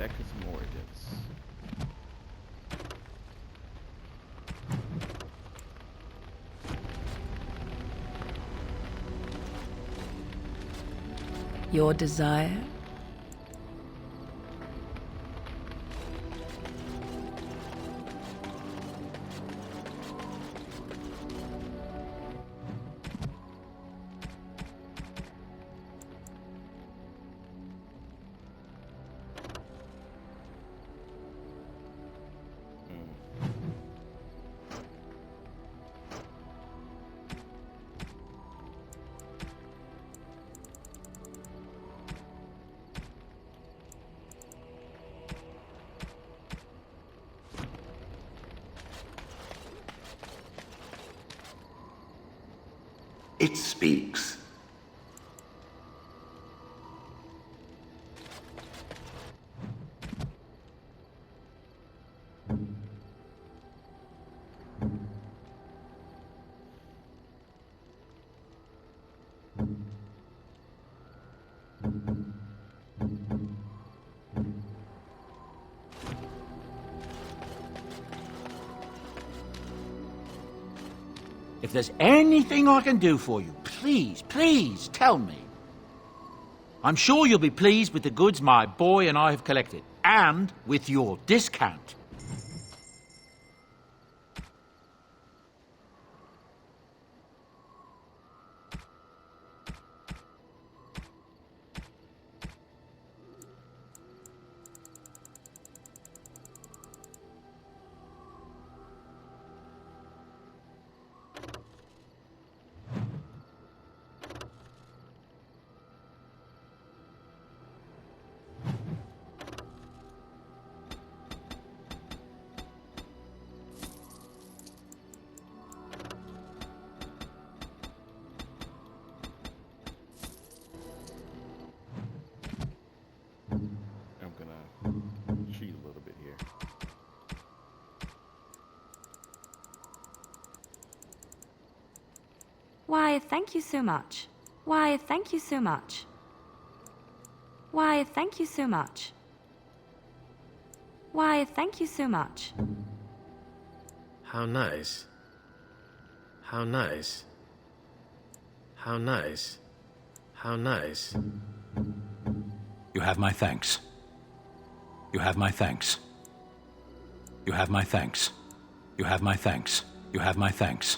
Becca's Morgans. Your desire? It speaks. If there's anything I can do for you, please tell me. I'm sure you'll be pleased with the goods my boy and I have collected, and with your discount. Cheat a little bit here. Why, thank you so much. Why, thank you so much. Why, thank you so much. Why, thank you so much. How nice. How nice. How nice. How nice. You have my thanks. You have my thanks. You have my thanks. You have my thanks. You have my thanks.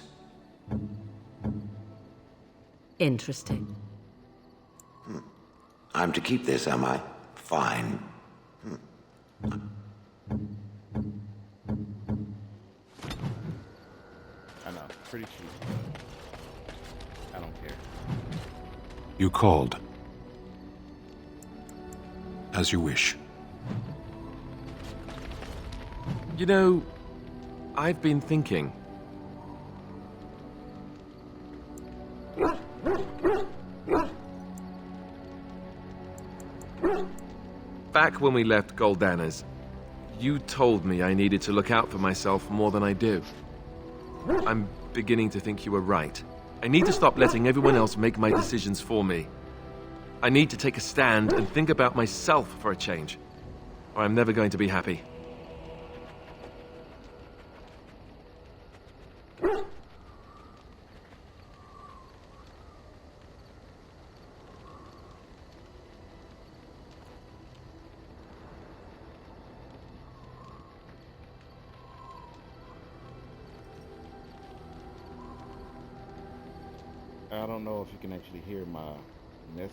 Interesting. I'm to keep this, am I? Fine. I know, pretty cheap, but I don't care. You called. As you wish. You know, I've been thinking. Back when we left Goldanas, you told me I needed to look out for myself more than I do. I'm beginning to think you were right. I need to stop letting everyone else make my decisions for me. I need to take a stand and think about myself for a change, or I'm never going to be happy. I don't know if you can actually hear my message.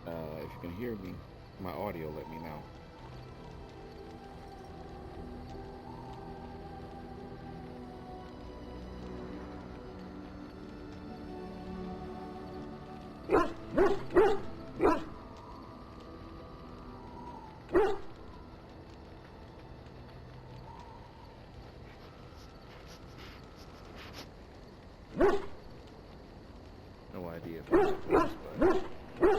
If you can hear me, my audio, let me know. No idea if I can this, but...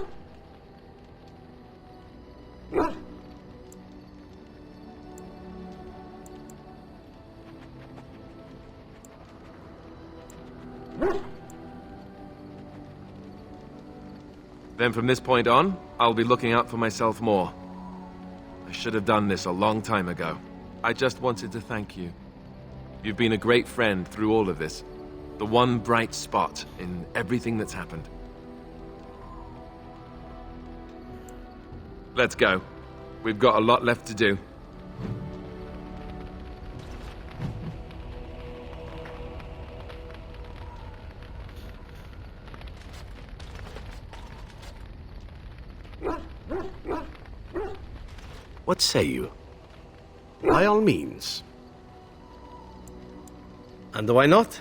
Then from this point on, I'll be looking out for myself more. should have done this a long time ago. I just wanted to thank you. You've been a great friend through all of this. The one bright spot in everything that's happened. Let's go. We've got a lot left to do. What say you? By all means. And why not?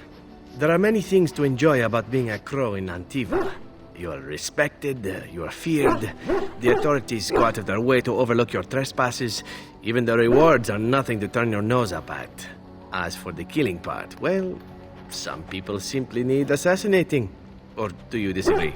There are many things to enjoy about being a crow in Antiva. You are respected, you are feared, the authorities go out of their way to overlook your trespasses, even the rewards are nothing to turn your nose up at. As for the killing part, well, some people simply need assassinating. Or do you disagree?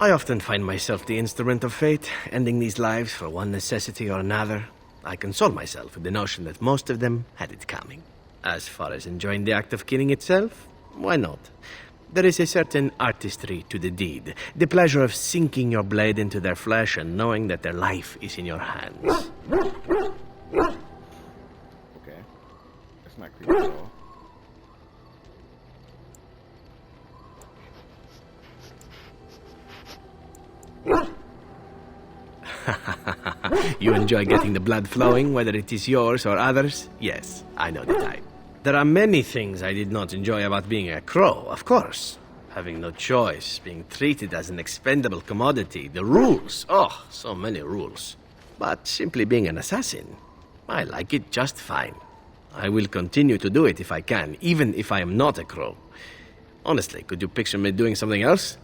I often find myself the instrument of fate, ending these lives for one necessity or another. I console myself with the notion that most of them had it coming. As far as enjoying the act of killing itself, why not? There is a certain artistry to the deed, the pleasure of sinking your blade into their flesh and knowing that their life is in your hands. Okay. That's not creepy at all. You enjoy getting the blood flowing, whether it is yours or others? Yes, I know the type. There are many things I did not enjoy about being a crow, of course. Having no choice, being treated as an expendable commodity, the rules. Oh, so many rules. But simply being an assassin, I like it just fine. I will continue to do it if I can, even if I am not a crow. Honestly, could you picture me doing something else?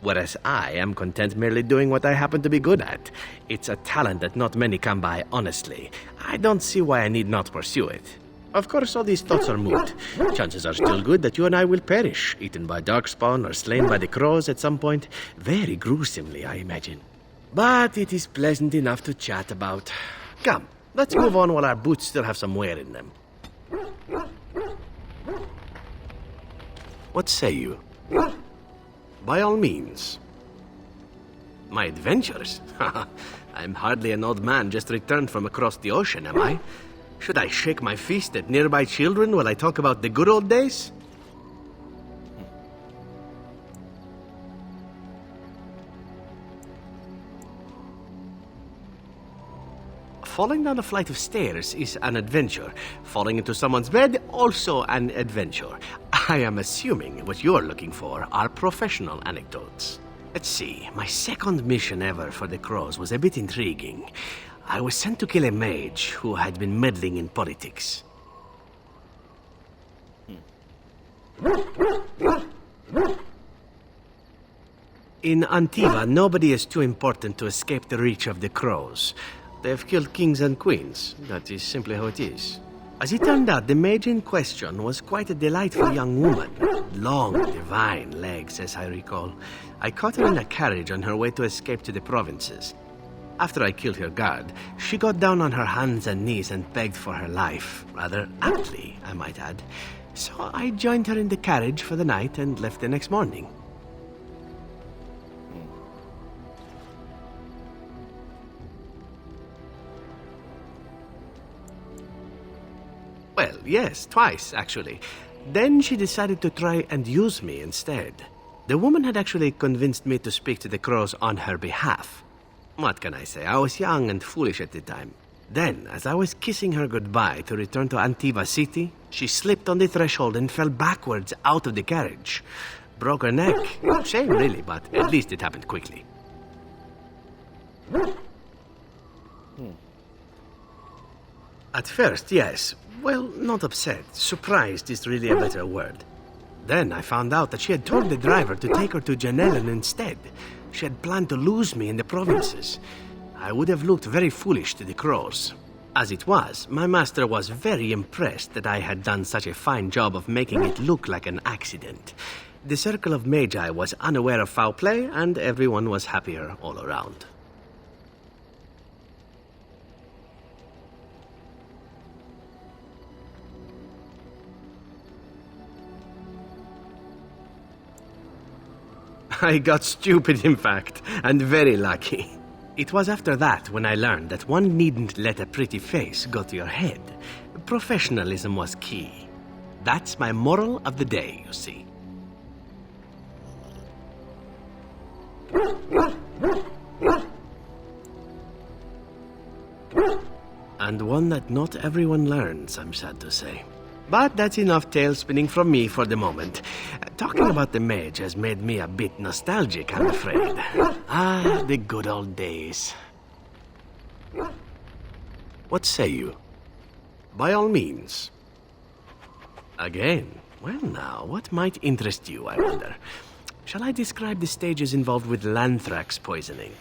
Whereas I am content merely doing what I happen to be good at. It's a talent that not many come by honestly. I don't see why I need not pursue it. Of course, all these thoughts are moot. Chances are still good that you and I will perish, eaten by darkspawn or slain by the crows at some point. Very gruesomely, I imagine. But it is pleasant enough to chat about. Come, let's move on while our boots still have some wear in them. What say you? By all means. My adventures? I'm hardly an old man just returned from across the ocean, am I? Should I shake my fist at nearby children while I talk about the good old days? Falling down a flight of stairs is an adventure. Falling into someone's bed, also an adventure. I am assuming what you're looking for are professional anecdotes. Let's see, my second mission ever for the Crows was a bit intriguing. I was sent to kill a mage who had been meddling in politics. In Antiva, nobody is too important to escape the reach of the Crows. They've killed kings and queens. That is simply how it is. As it turned out, the mage in question was quite a delightful young woman. Long, divine legs, as I recall. I caught her in a carriage on her way to escape to the provinces. After I killed her guard, she got down on her hands and knees and begged for her life. Rather aptly, I might add. So I joined her in the carriage for the night and left the next morning. Well, yes, twice, actually. Then she decided to try and use me instead. The woman had actually convinced me to speak to the Crows on her behalf. What can I say? I was young and foolish at the time. Then, as I was kissing her goodbye to return to Antiva City, she slipped on the threshold and fell backwards out of the carriage. Broke her neck. Shame, really, but at least it happened quickly. At first, yes. Well, not upset. Surprised is really a better word. Then I found out that she had told the driver to take her to Janellen instead. She had planned to lose me in the provinces. I would have looked very foolish to the Crows. As it was, my master was very impressed that I had done such a fine job of making it look like an accident. The Circle of Magi was unaware of foul play, and everyone was happier all around. I got stupid, in fact, and very lucky. It was after that when I learned that one needn't let a pretty face go to your head. Professionalism was key. That's my moral of the day, you see. And one that not everyone learns, I'm sad to say. But that's enough tale spinning from me for the moment. Talking about the mage has made me a bit nostalgic, I'm afraid. Ah, the good old days. What say you? By all means. Again, well now, what might interest you, I wonder? Shall I describe the stages involved with Lanthrax poisoning?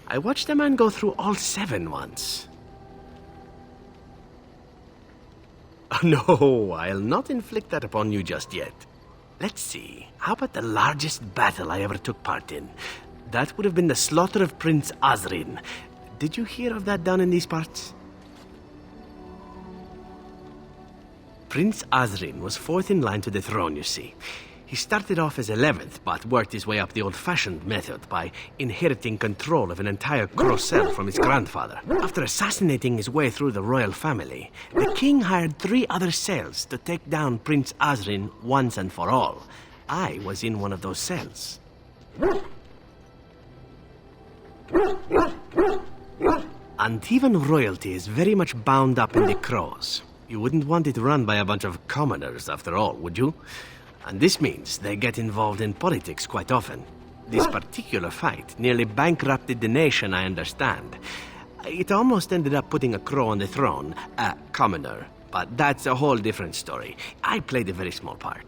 I watched a man go through all 7 once. No, I'll not inflict that upon you just yet. Let's see, how about the largest battle I ever took part in? That would have been the slaughter of Prince Osrine. Did you hear of that down in these parts? Prince Osrine was 4th in line to the throne, you see. He started off as 11th, but worked his way up the old-fashioned method by inheriting control of an entire Crocel from his grandfather. After assassinating his way through the royal family, the king hired 3 other cells to take down Prince Osrine once and for all. I was in one of those cells. Antivan royalty is very much bound up in the Crows. You wouldn't want it run by a bunch of commoners, after all, would you? And this means they get involved in politics quite often. This particular fight nearly bankrupted the nation, I understand. It almost ended up putting a crow on the throne, a commoner. But that's a whole different story. I played a very small part.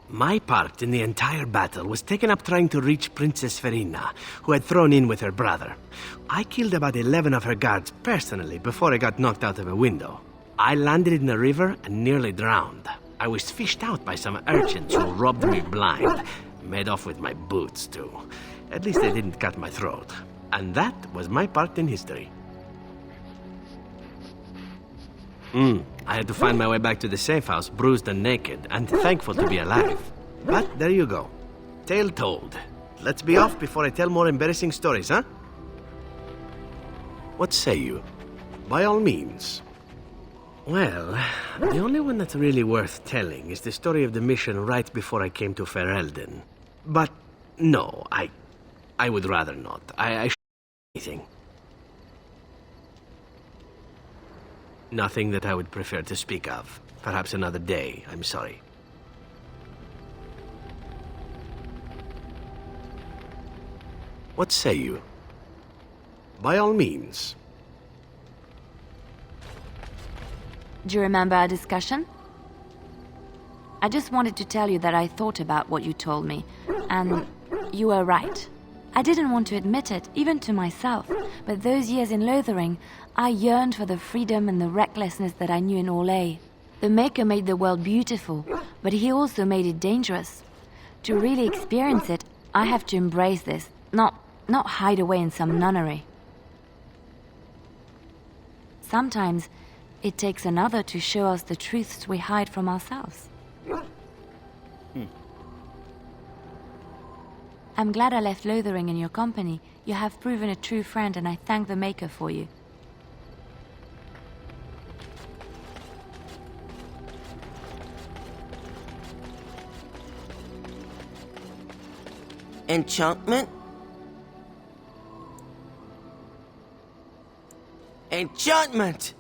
My part in the entire battle was taken up trying to reach Princess Verina, who had thrown in with her brother. I killed about 11 of her guards personally before I got knocked out of a window. I landed in the river and nearly drowned. I was fished out by some urchins who robbed me blind. Made off with my boots, too. At least they didn't cut my throat. And that was my part in history. I had to find my way back to the safe house, bruised and naked, and thankful to be alive. But there you go. Tale told. Let's be off before I tell more embarrassing stories, huh? What say you? By all means. Well, the only one that's really worth telling is the story of the mission right before I came to Ferelden. But no, I would rather not. I anything. Nothing that I would prefer to speak of. Perhaps another day, I'm sorry. What say you? By all means. Do you remember our discussion? I just wanted to tell you that I thought about what you told me, and you were right. I didn't want to admit it, even to myself, but those years in Lothering, I yearned for the freedom and the recklessness that I knew in Orlais. The Maker made the world beautiful, but he also made it dangerous. To really experience it, I have to embrace this, not hide away in some nunnery. Sometimes, it takes another to show us the truths we hide from ourselves. I'm glad I left Lothering in your company. You have proven a true friend, and I thank the Maker for you. Enchantment? Enchantment!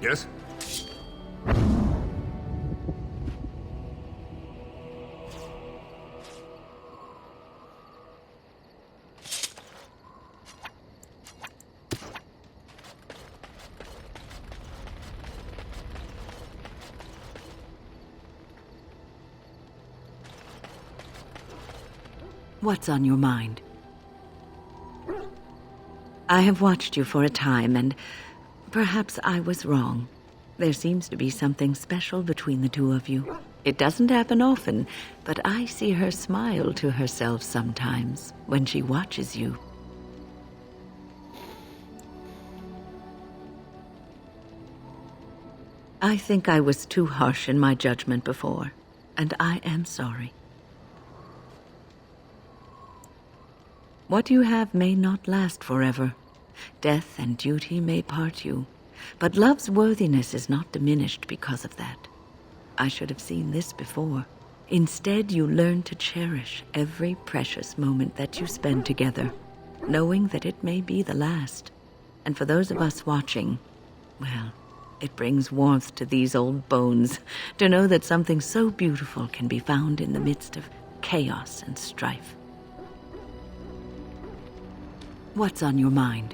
Yes? What's on your mind? I have watched you for a time, and perhaps I was wrong. There seems to be something special between the two of you. It doesn't happen often, but I see her smile to herself sometimes when she watches you. I think I was too harsh in my judgment before, and I am sorry. What you have may not last forever. Death and duty may part you, but love's worthiness is not diminished because of that. I should have seen this before. Instead, you learn to cherish every precious moment that you spend together, knowing that it may be the last. And for those of us watching, well, it brings warmth to these old bones to know that something so beautiful can be found in the midst of chaos and strife. What's on your mind?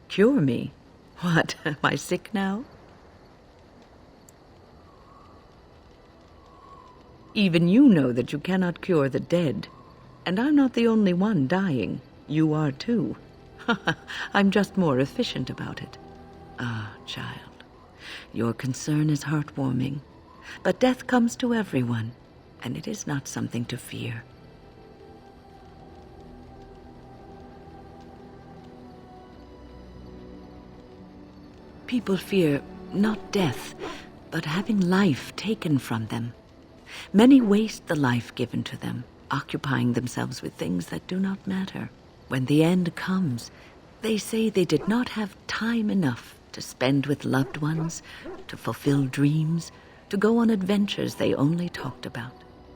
Cure me? What, am I sick now? Even you know that you cannot cure the dead. And I'm not the only one dying. You are too. I'm just more efficient about it. Ah, child. Your concern is heartwarming, but death comes to everyone, and it is not something to fear. People fear not death, but having life taken from them. Many waste the life given to them, occupying themselves with things that do not matter. When the end comes, they say they did not have time enough to spend with loved ones, to fulfill dreams, to go on adventures they only talked about.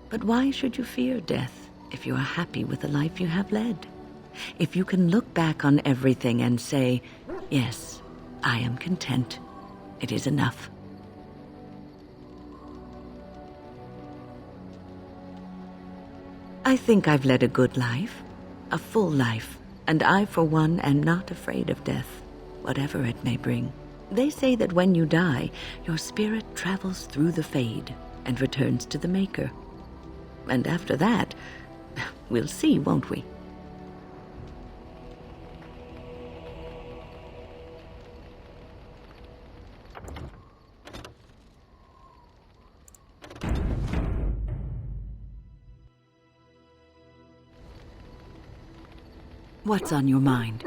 But why should you fear death if you are happy with the life you have led? If you can look back on everything and say, yes, I am content. It is enough. I think I've led a good life, a full life, and I, for one, am not afraid of death, whatever it may bring. They say that when you die, your spirit travels through the fade and returns to the Maker. And after that, we'll see, won't we? What's on your mind?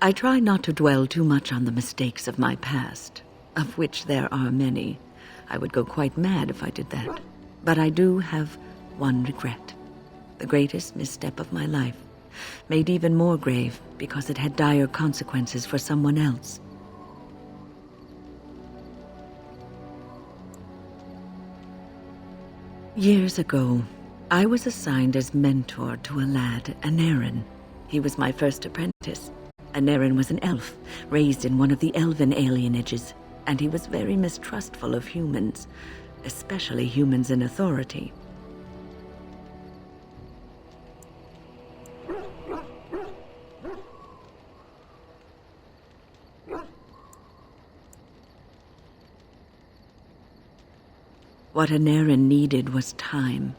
I try not to dwell too much on the mistakes of my past, of which there are many. I would go quite mad if I did that. But I do have one regret. The greatest misstep of my life, made even more grave because it had dire consequences for someone else. Years ago, I was assigned as mentor to a lad, Anarin. He was my first apprentice. Anarin was an elf, raised in one of the elven alienages, and he was very mistrustful of humans, especially humans in authority. What Anarin needed was time.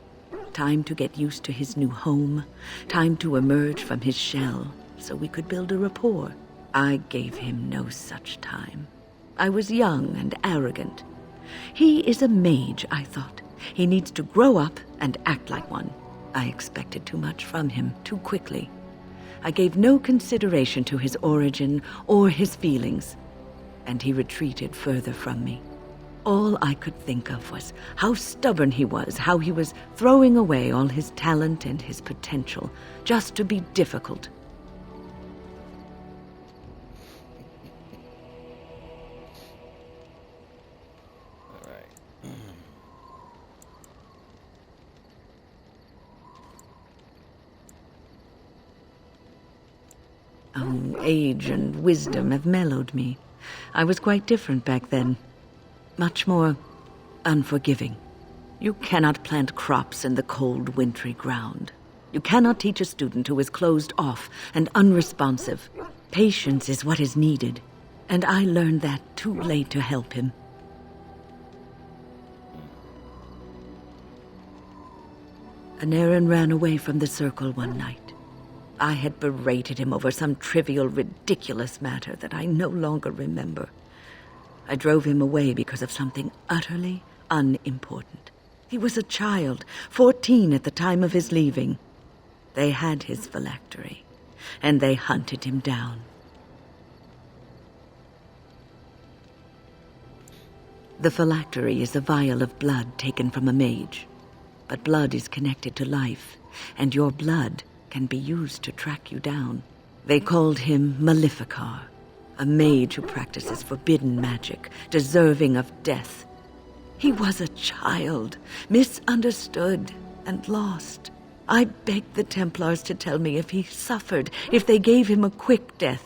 Time to get used to his new home. Time to emerge from his shell so we could build a rapport. I gave him no such time. I was young and arrogant. He is a mage, I thought. He needs to grow up and act like one. I expected too much from him too quickly. I gave no consideration to his origin or his feelings, and he retreated further from me. All I could think of was how stubborn he was, how he was throwing away all his talent and his potential just to be difficult. Oh, age and wisdom have mellowed me. I was quite different back then. Much more unforgiving. You cannot plant crops in the cold, wintry ground. You cannot teach a student who is closed off and unresponsive. Patience is what is needed, and I learned that too late to help him. Anarin ran away from the circle one night. I had berated him over some trivial, ridiculous matter that I no longer remember. I drove him away because of something utterly unimportant. He was a child, 14 at the time of his leaving. They had his phylactery, and they hunted him down. The phylactery is a vial of blood taken from a mage. But blood is connected to life, and your blood can be used to track you down. They called him Maleficar, a mage who practices forbidden magic, deserving of death. He was a child, misunderstood and lost. I begged the Templars to tell me if he suffered, if they gave him a quick death.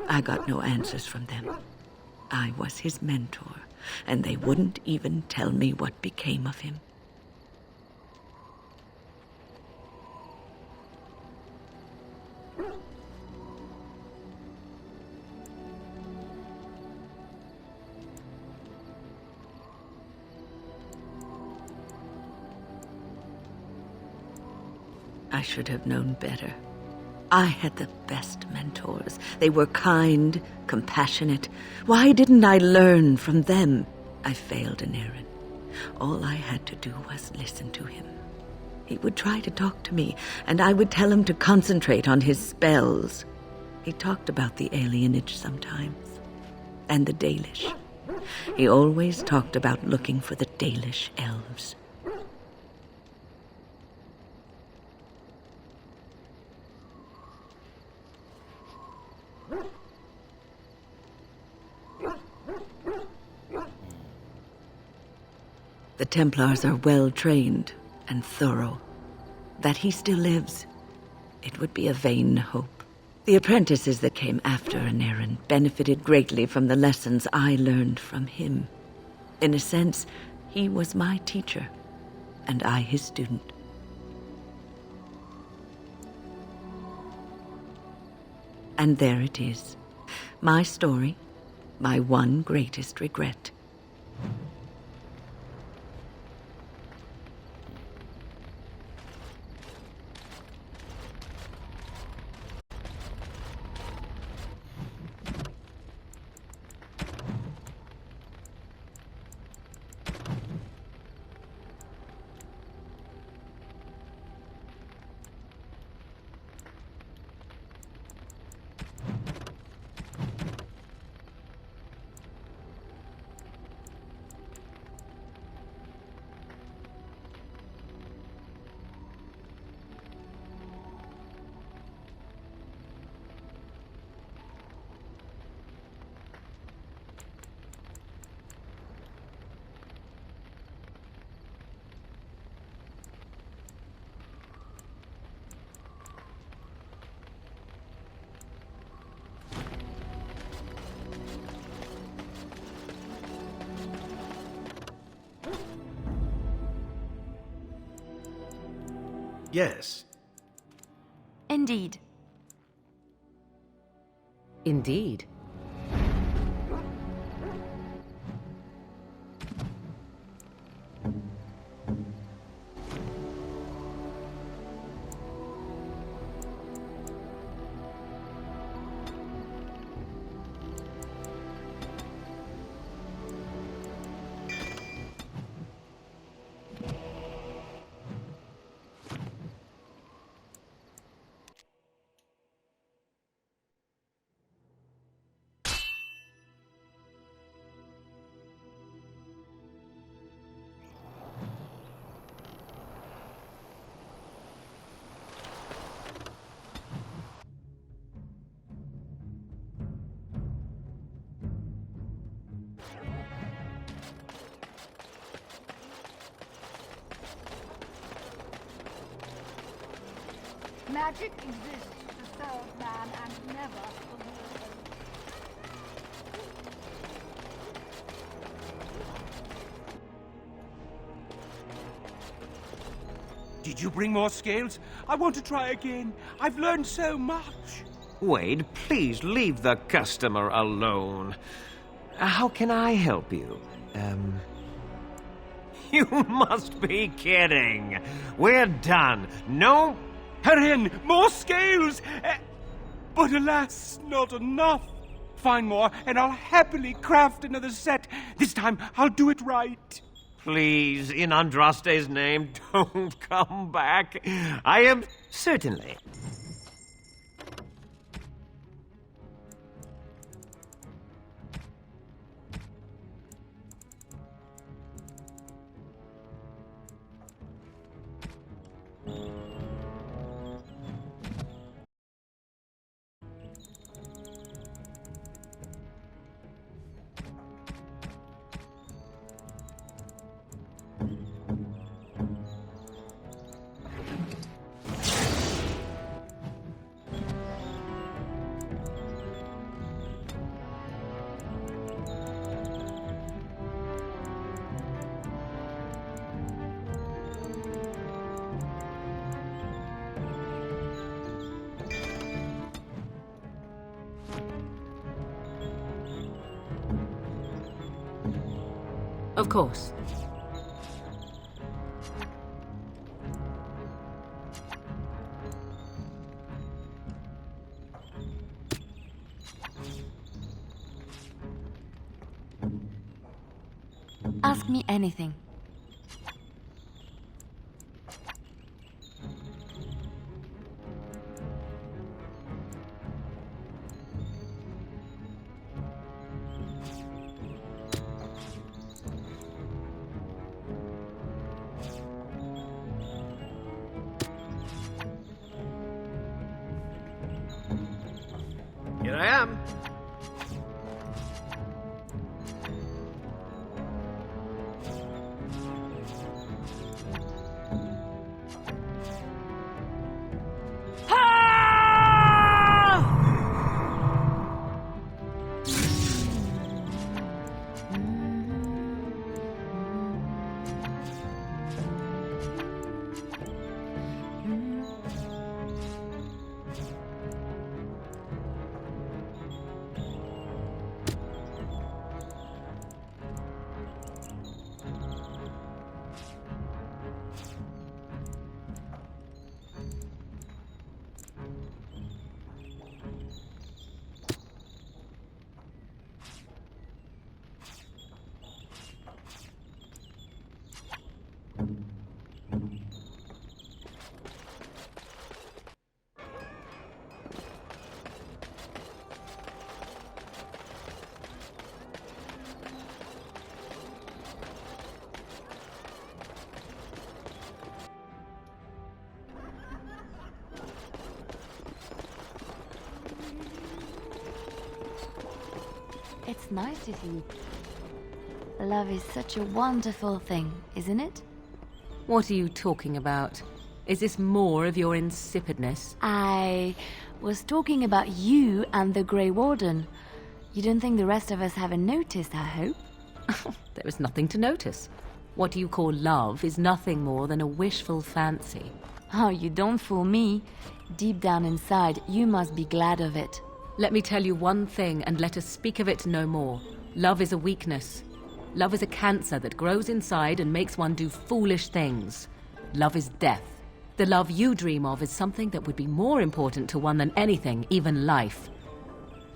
I got no answers from them. I was his mentor, and they wouldn't even tell me what became of him. I should have known better. I had the best mentors. They were kind, compassionate. Why didn't I learn from them? I failed Anarin. All I had to do was listen to him. He would try to talk to me, and I would tell him to concentrate on his spells. He talked about the alienage sometimes, and the Dalish. He always talked about looking for the Dalish elves. The Templars are well-trained and thorough. That he still lives, it would be a vain hope. The apprentices that came after Anarin benefited greatly from the lessons I learned from him. In a sense, he was my teacher, and I his student. And there it is. My story, my one greatest regret. Yes. Indeed. Indeed. Magic exists to serve man and never for the other. Did you bring more scales? I want to try again. I've learned so much. Wade, please leave the customer alone. How can I help you? You must be kidding. We're done. No? Herein, more scales! But alas, not enough. Find more, and I'll happily craft another set. This time, I'll do it right. Please, in Andraste's name, don't come back. I am... Certainly. Of course. Ask me anything. Here I am. It's nice to see you. Love is such a wonderful thing, isn't it? What are you talking about? Is this more of your insipidness? I was talking about you and the Grey Warden. You don't think the rest of us haven't noticed, I hope? There is nothing to notice. What you call love is nothing more than a wishful fancy. Oh, you don't fool me. Deep down inside, you must be glad of it. Let me tell you one thing, and let us speak of it no more. Love is a weakness. Love is a cancer that grows inside and makes one do foolish things. Love is death. The love you dream of is something that would be more important to one than anything, even life.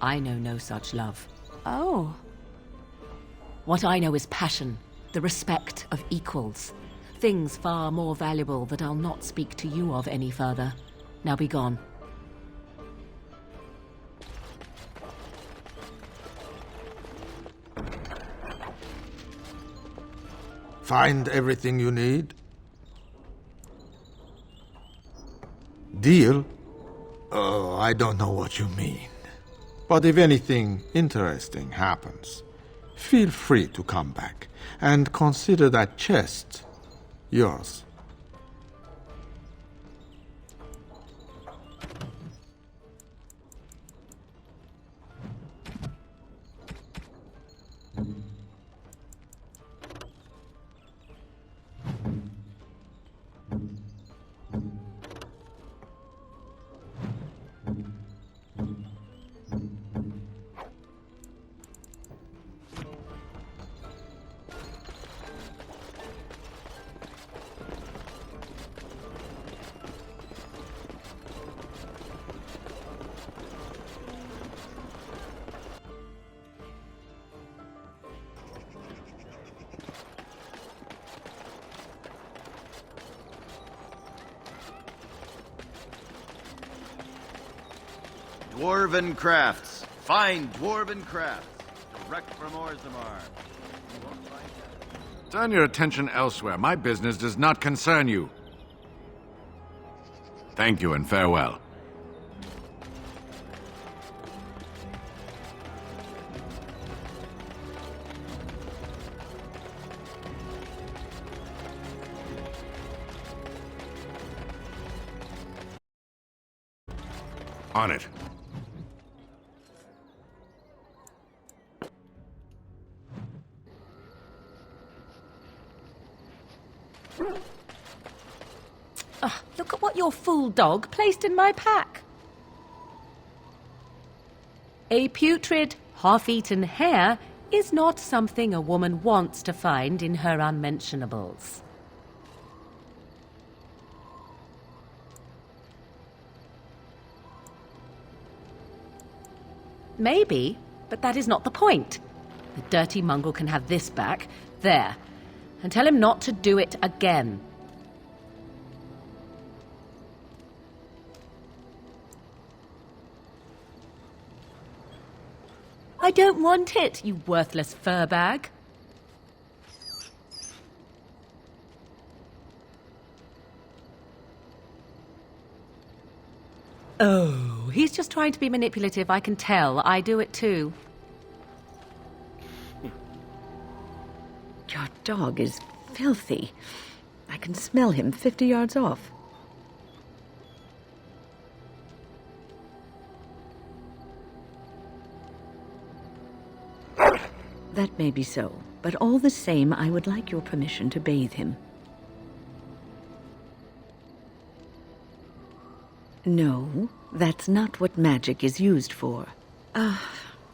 I know no such love. Oh. What I know is passion, the respect of equals. Things far more valuable that I'll not speak to you of any further. Now be gone. Find everything you need? Deal? Oh, I don't know what you mean. But if anything interesting happens, feel free to come back and consider that chest yours. Dwarven crafts. Find dwarven crafts. Direct from Orzammar. Turn your attention elsewhere. My business does not concern you. Thank you and farewell. On it. Look at what your fool dog placed in my pack. A putrid, half-eaten hare is not something a woman wants to find in her unmentionables. Maybe, but that is not the point. The dirty mongrel can have this back, there, and tell him not to do it again. I don't want it, you worthless fur bag. Oh, he's just trying to be manipulative, I can tell. I do it too. Your dog is filthy. I can smell him 50 yards off. That may be so, but all the same, I would like your permission to bathe him. No, that's not what magic is used for.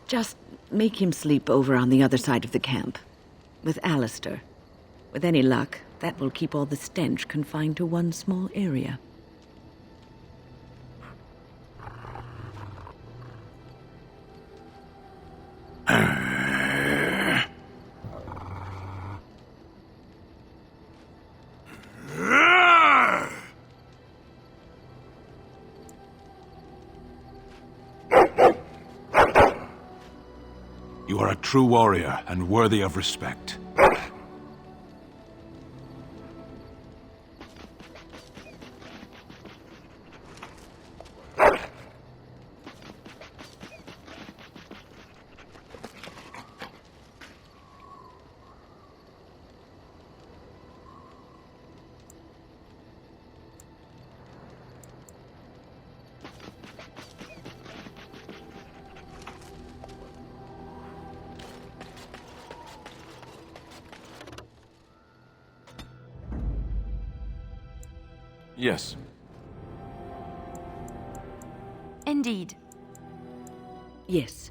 Just make him sleep over on the other side of the camp, with Alistair. With any luck, that will keep all the stench confined to one small area. You are a true warrior and worthy of respect. Yes. Indeed. Yes.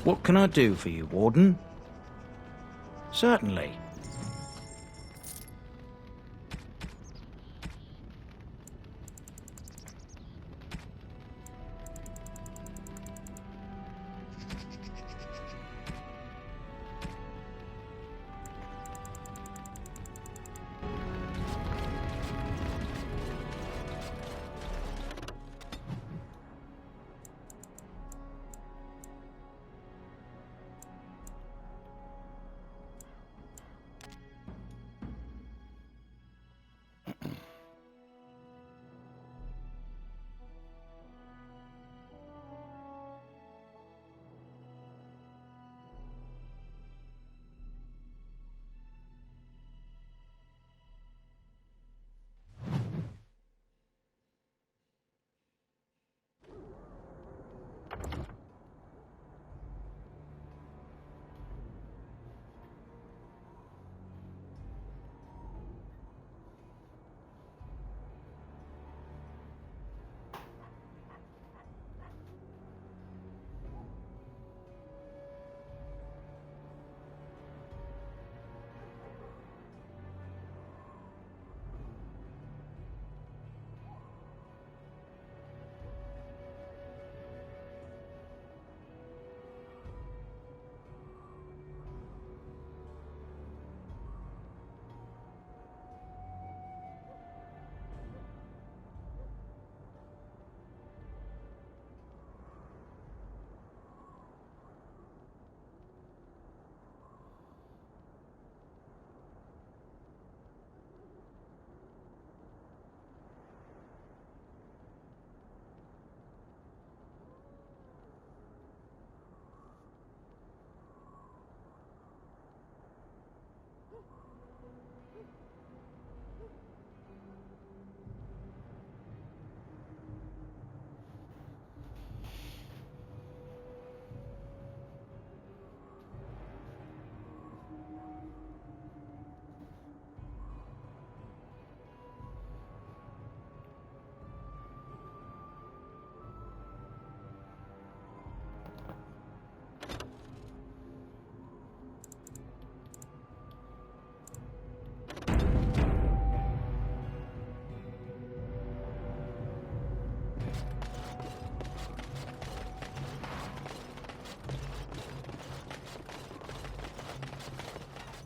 What can I do for you, Warden? Certainly.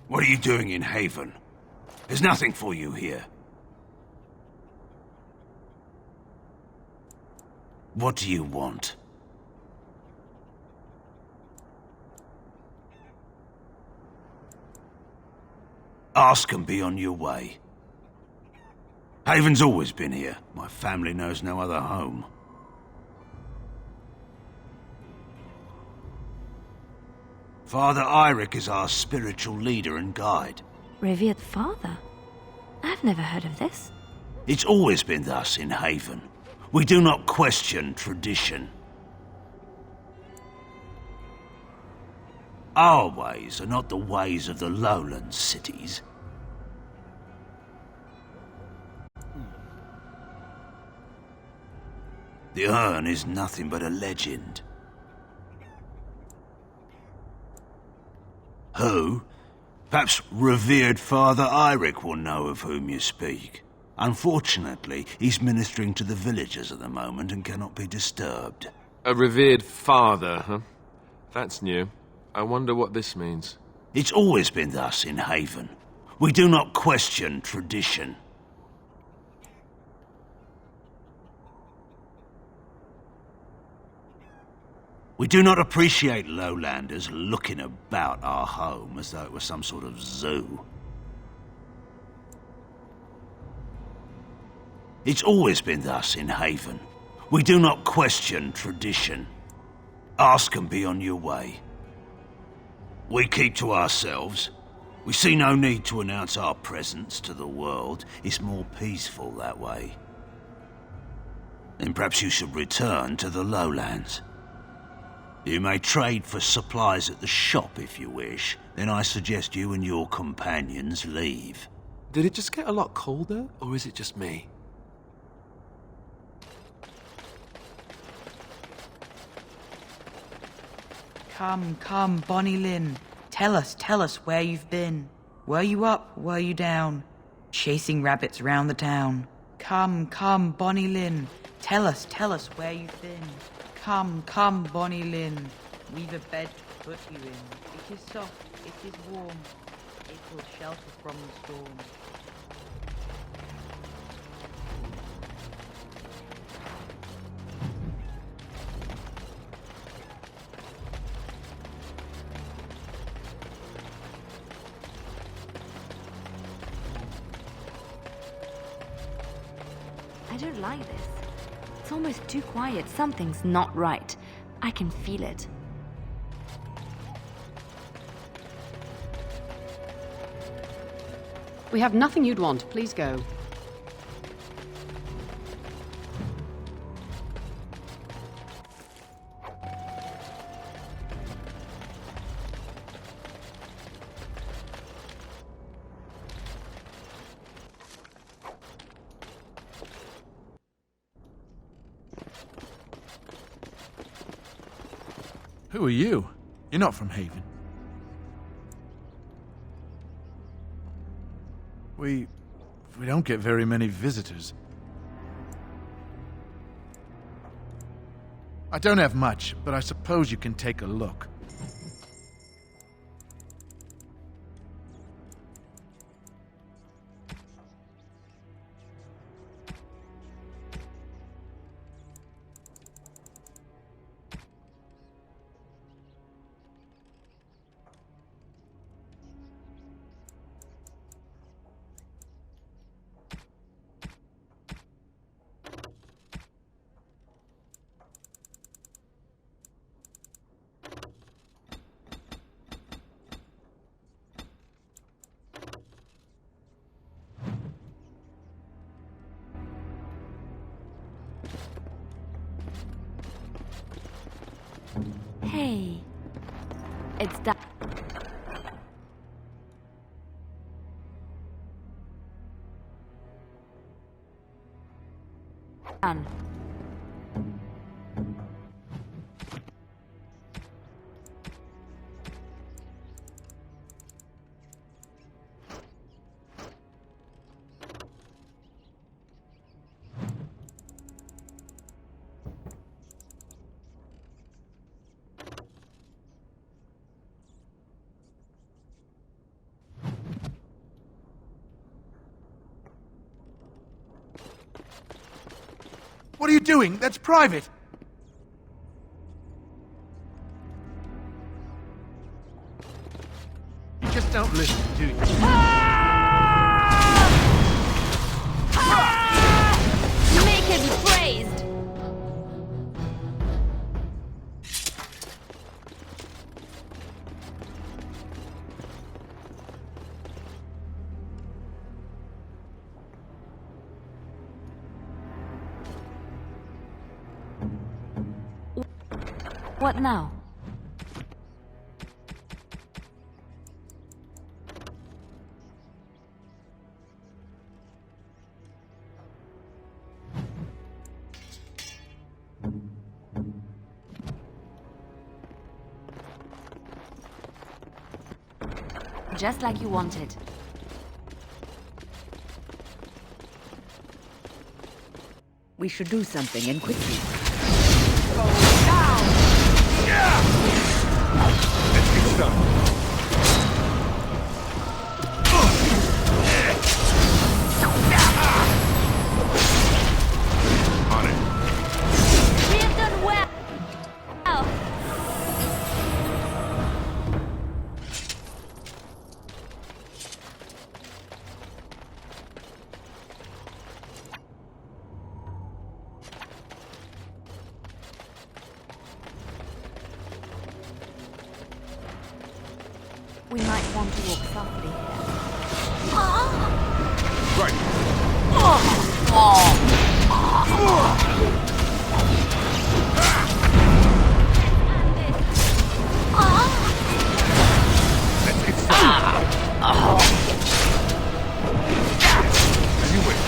What are you doing in Haven? There's nothing for you here. What do you want? Ask and be on your way. Haven's always been here. My family knows no other home. Father Eirik is our spiritual leader and guide. Revered father? I've never heard of this. It's always been thus in Haven. We do not question tradition. Our ways are not the ways of the lowland cities. The urn is nothing but a legend. Who? Perhaps revered Father Eirik will know of whom you speak. Unfortunately, he's ministering to the villagers at the moment and cannot be disturbed. A revered father, huh? That's new. I wonder what this means. It's always been thus in Haven. We do not question tradition. We do not appreciate lowlanders looking about our home as though it was some sort of zoo. It's always been thus in Haven. We do not question tradition. Ask and be on your way. We keep to ourselves. We see no need to announce our presence to the world. It's more peaceful that way. Then perhaps you should return to the lowlands. You may trade for supplies at the shop if you wish. Then I suggest you and your companions leave. Did it just get a lot colder, or is it just me? Come, come, Bonnie Lynn. Tell us where you've been. Were you up, were you down? Chasing rabbits round the town. Come, come, Bonnie Lynn. Tell us where you've been. Come, come, Bonnie Lynn. We've a bed to put you in. It is soft, it is warm. It will shelter from the storm. I don't like this. It's almost too quiet. Something's not right. I can feel it. We have nothing you'd want. Please go. Who are you? You're not from Haven. We don't get very many visitors. I don't have much, but I suppose you can take a look. Hey. It's done. Done. What are you doing? That's private. You just don't listen, do you? Make him praised! What now? Just like you wanted. We should do something, and quickly. Let's get started. On it. We have done well. We might want to walk softly here. Right. Let's get started. As you wish.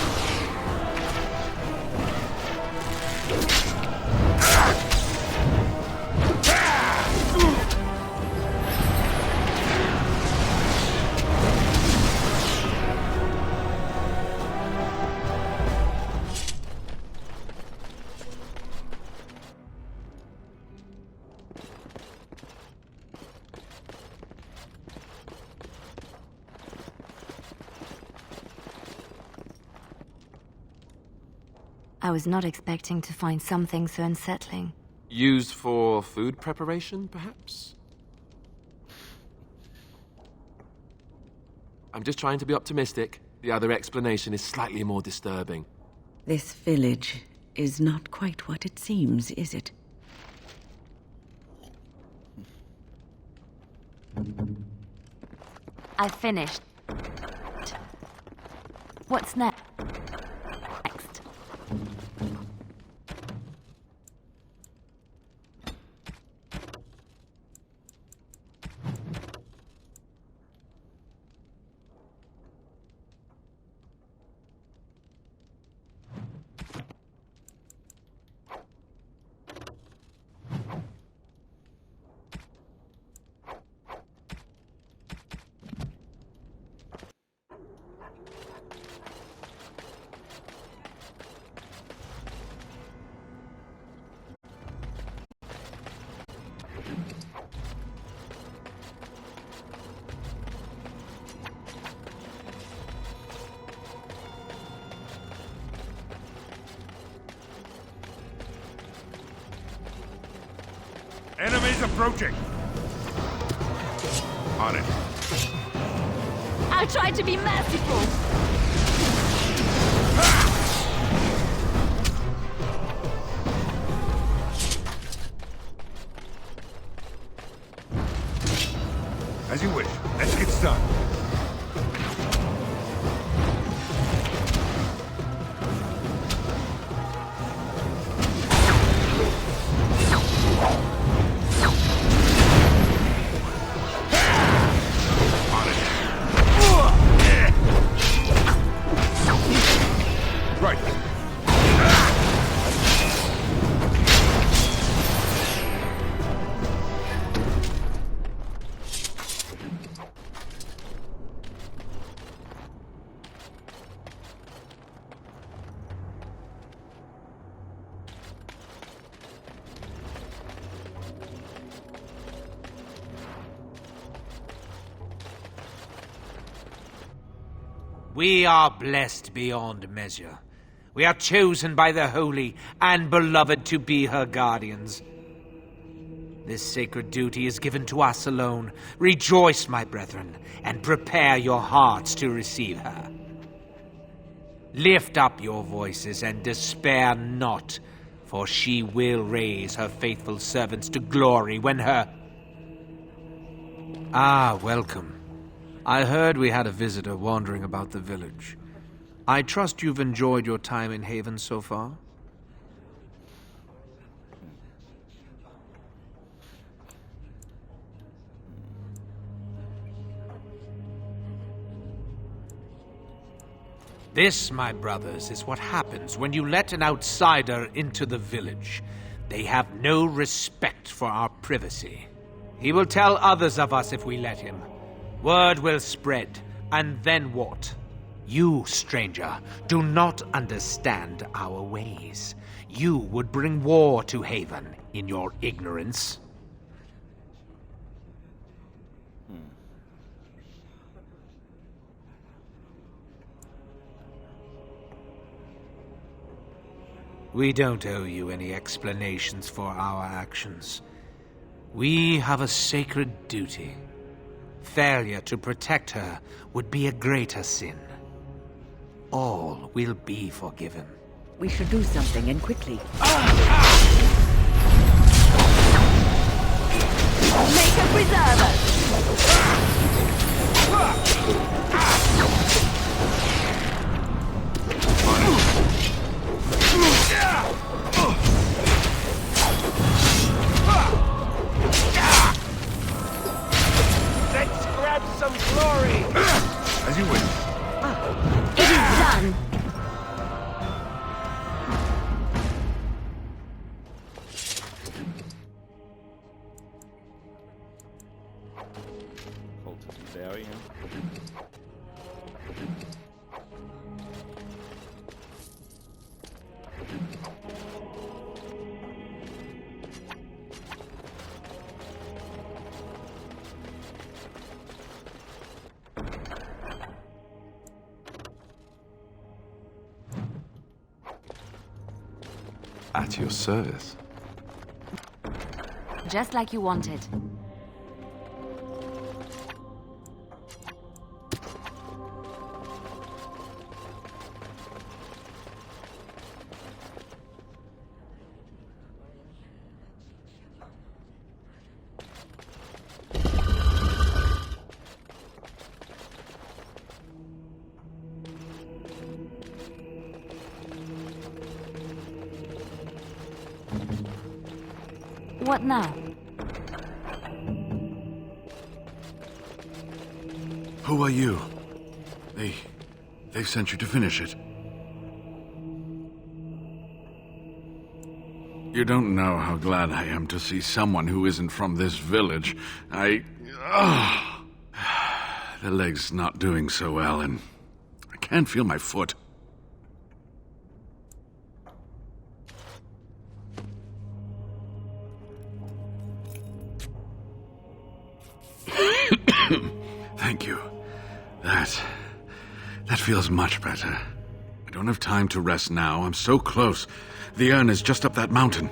I was not expecting to find something so unsettling. Used for food preparation, perhaps? I'm just trying to be optimistic. The other explanation is slightly more disturbing. This village is not quite what it seems, is it? I finished. What's next? Enemies approaching. On it. I'll try to be merciful. As you wish. Let's get started. Right. We are blessed beyond measure. We are chosen by the holy and beloved to be her guardians. This sacred duty is given to us alone. Rejoice, my brethren, and prepare your hearts to receive her. Lift up your voices and despair not, for she will raise her faithful servants to glory when her... Ah, welcome. I heard we had a visitor wandering about the village. I trust you've enjoyed your time in Haven so far? This, my brothers, is what happens when you let an outsider into the village. They have no respect for our privacy. He will tell others of us if we let him. Word will spread, and then what? You, stranger, do not understand our ways. You would bring war to Haven in your ignorance. We don't owe you any explanations for our actions. We have a sacred duty. Failure to protect her would be a greater sin. All will be forgiven. We should do something, and quickly. Make a preserver! Let's grab some glory! As you wish. It is done! Cultist medallion. At your service. Just like you wanted. What now? Who are you? They sent you to finish it. You don't know how glad I am to see someone who isn't from this village. The leg's not doing so well, and I can't feel my foot. Thank you. That feels much better. I don't have time to rest now. I'm so close. The urn is just up that mountain.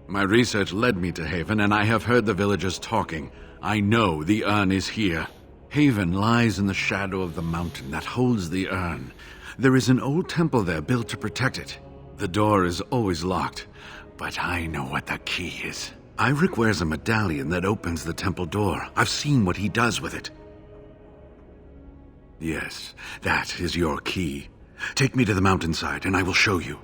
My research led me to Haven, and I have heard the villagers talking. I know the urn is here. Haven lies in the shadow of the mountain that holds the urn. There is an old temple there built to protect it. The door is always locked, but I know what the key is. Iric wears a medallion that opens the temple door. I've seen what he does with it. Yes, that is your key. Take me to the mountainside, and I will show you.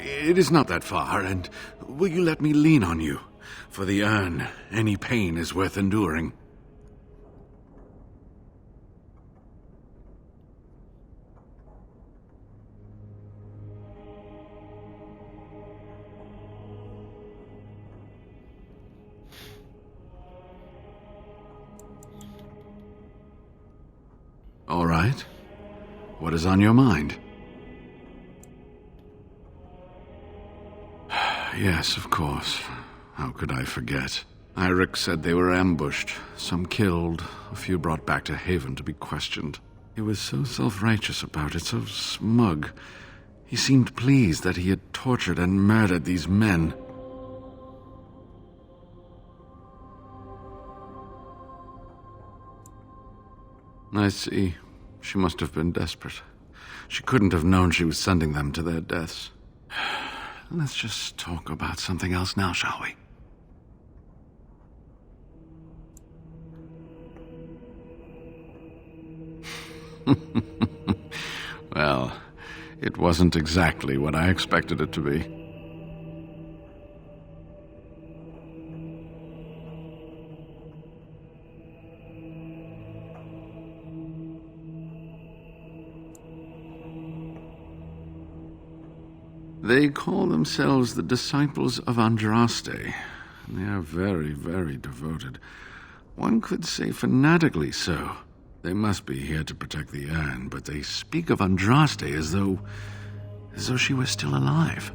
It is not that far, and will you let me lean on you? For the urn, any pain is worth enduring. right. What is on your mind? Yes, of course. How could I forget? Eirik said they were ambushed, some killed, a few brought back to Haven to be questioned. He was so self-righteous about it, so smug. He seemed pleased that he had tortured and murdered these men. I see. She must have been desperate. She couldn't have known she was sending them to their deaths. Let's just talk about something else now, shall we? Well, it wasn't exactly what I expected it to be. They call themselves the Disciples of Andraste, and they are very, very devoted. One could say fanatically so. They must be here to protect the urn, but they speak of Andraste as though she were still alive.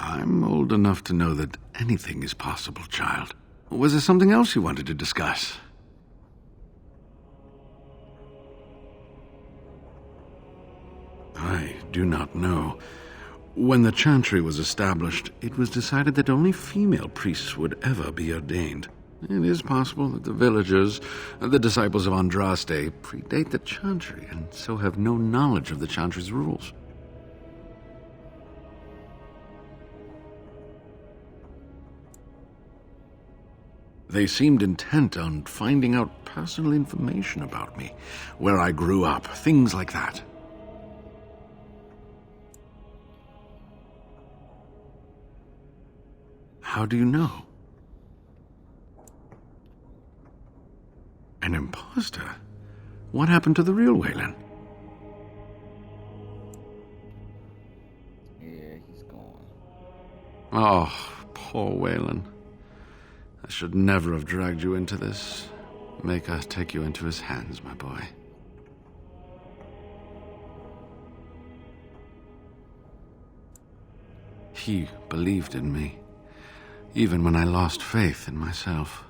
I'm old enough to know that anything is possible, child. Was there something else you wanted to discuss? I do not know. When the Chantry was established, it was decided that only female priests would ever be ordained. It is possible that the villagers, the Disciples of Andraste, predate the Chantry and so have no knowledge of the Chantry's rules. They seemed intent on finding out personal information about me, where I grew up, things like that. How do you know? An imposter? What happened to the real Waylon? Yeah, he's gone. Oh, poor Waylon. I should never have dragged you into this. Make us take you into his hands, my boy. He believed in me, even when I lost faith in myself.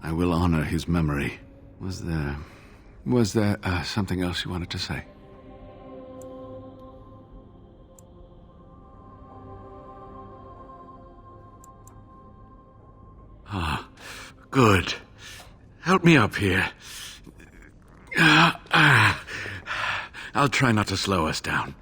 I will honor his memory. Was there something else you wanted to say? Ah, good. Help me up here. I'll try not to slow us down.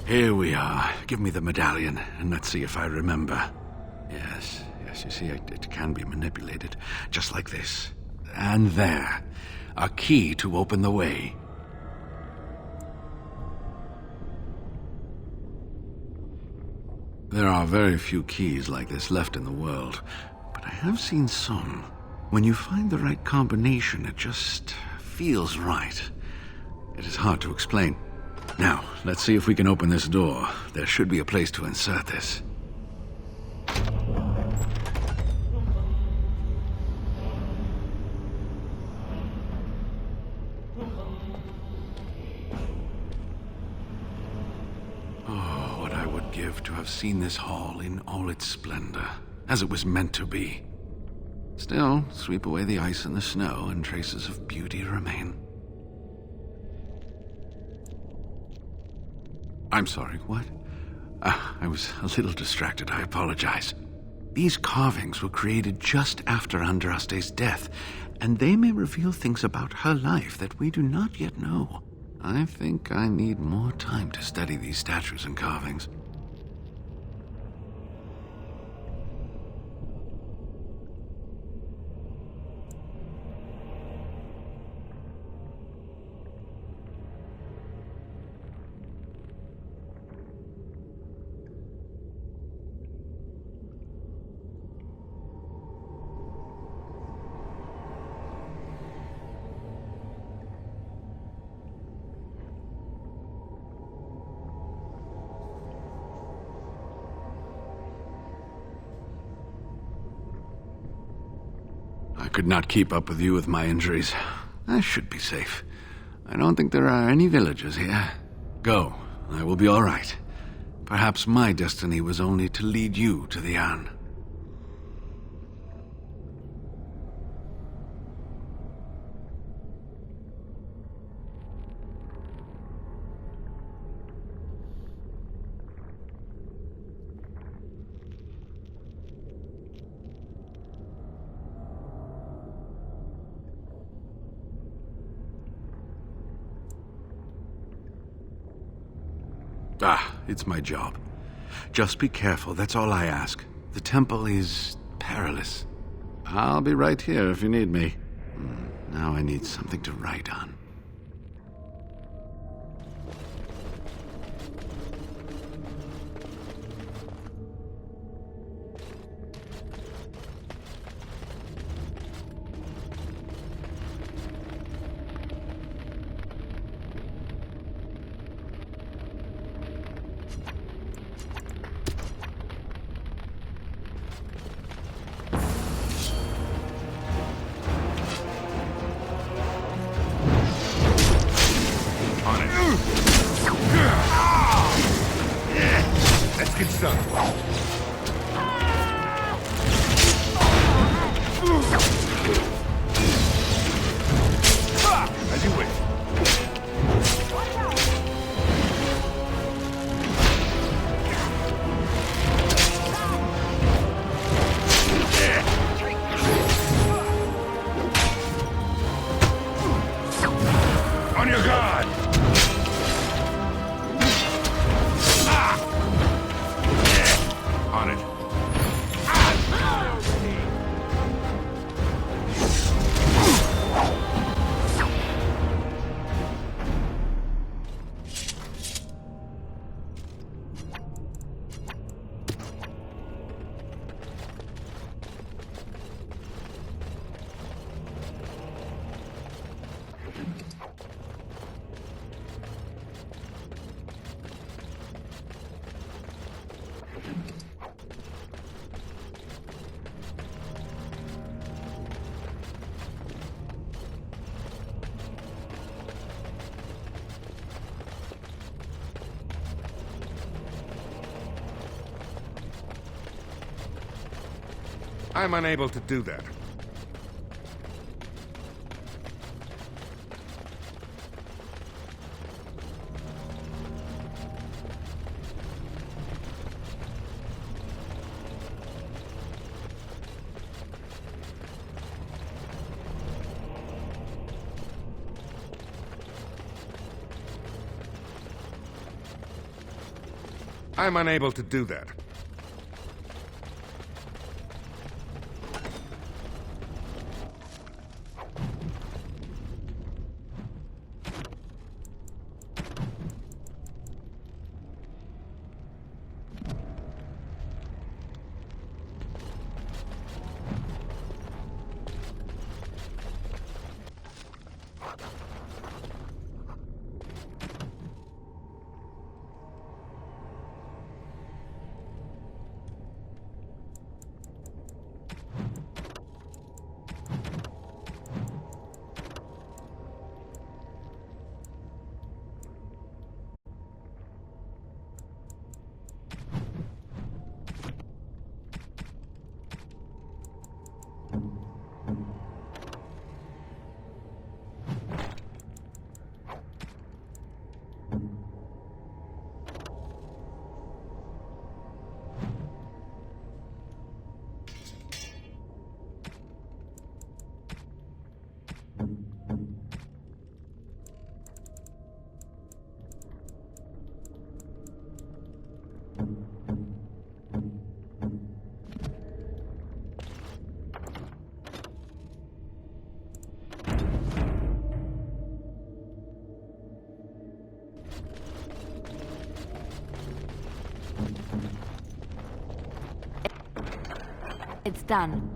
Here we are. Give me the medallion, and let's see if I remember. Yes, you see, it can be manipulated, just like this. And there. A key to open the way. There are very few keys like this left in the world, but I have seen some. When you find the right combination, it just feels right. It is hard to explain. Now, let's see if we can open this door. There should be a place to insert this. Oh, what I would give to have seen this hall in all its splendor, as it was meant to be. Still, sweep away the ice and the snow, and traces of beauty remain. I'm sorry, what? I was a little distracted, I apologize. These carvings were created just after Andraste's death, and they may reveal things about her life that we do not yet know. I think I need more time to study these statues and carvings. could not keep up with you with my injuries. I should be safe. I don't think there are any villagers here. Go. I will be all right. Perhaps my destiny was only to lead you to the urn. It's my job. Just be careful, that's all I ask. The temple is perilous. I'll be right here if you need me. Now I need something to write on. Let's get started. As you wish. On your guard! On it. I'm unable to do that. I'm unable to do that. It's done.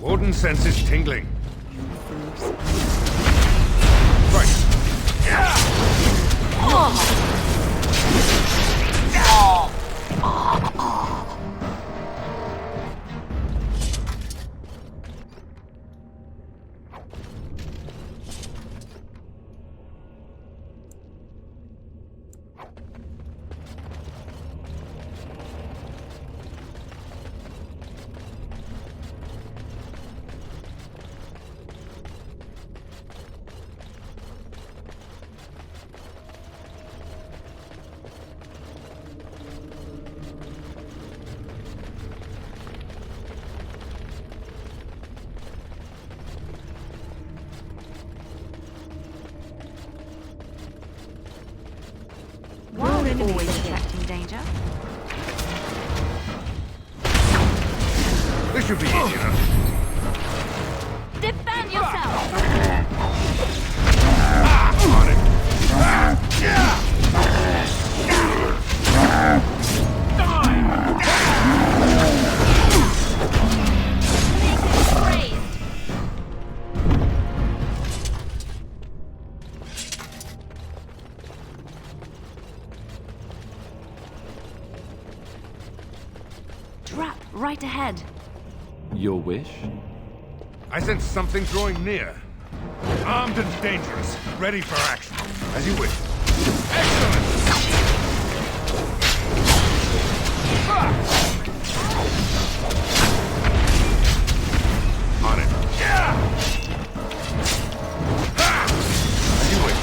Warden senses tingling. Right. Yeah! Always attracting danger. This should be easy enough. Defend yourself! On it. Trap right ahead. Your wish? I sense something drawing near. Armed and dangerous. Ready for action. As you wish. Excellent! On it. Yeah! As you wish.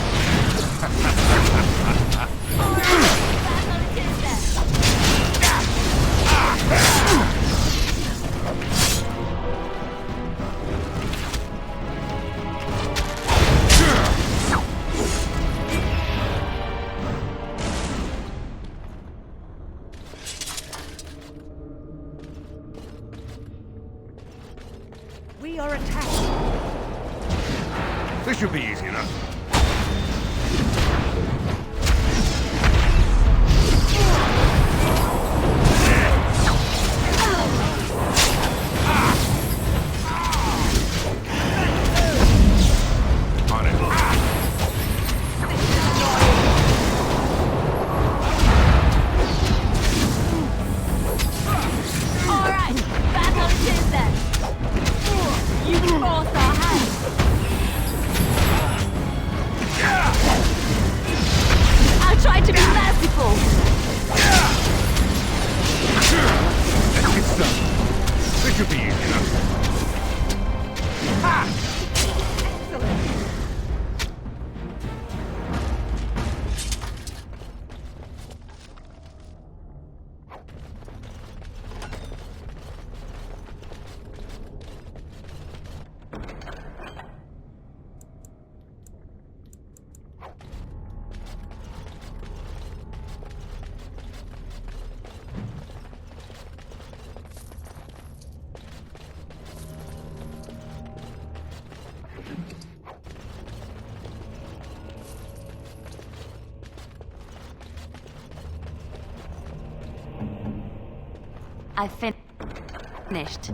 We are attacked. This should be easy enough. On it. All right, battle it is then. You force our hands. I'll try to be merciful. Let's get started. This should be easy enough. Ha! I finished.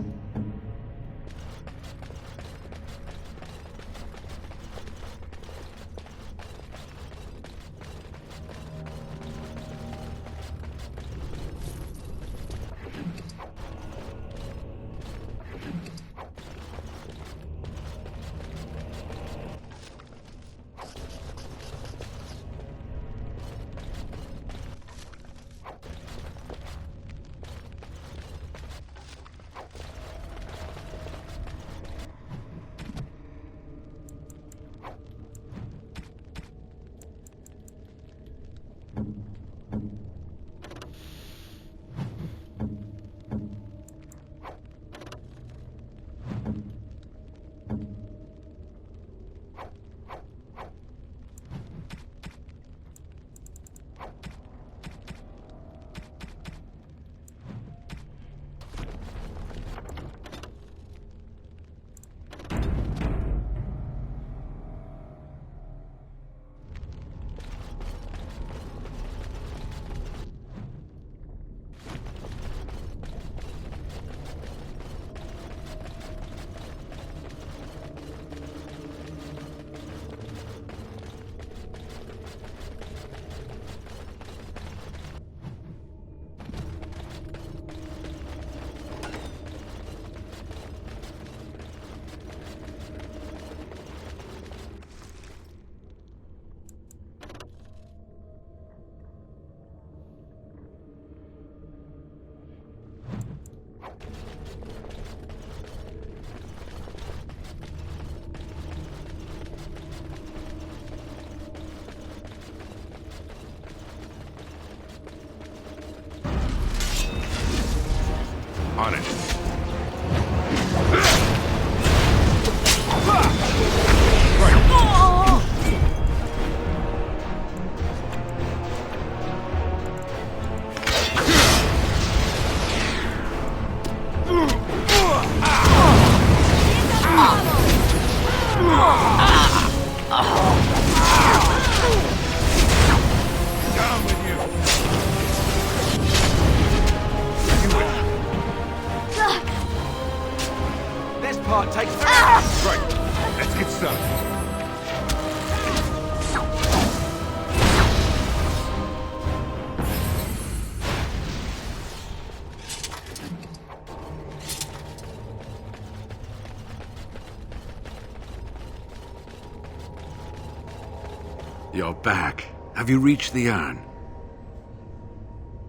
You're back. Have you reached the urn?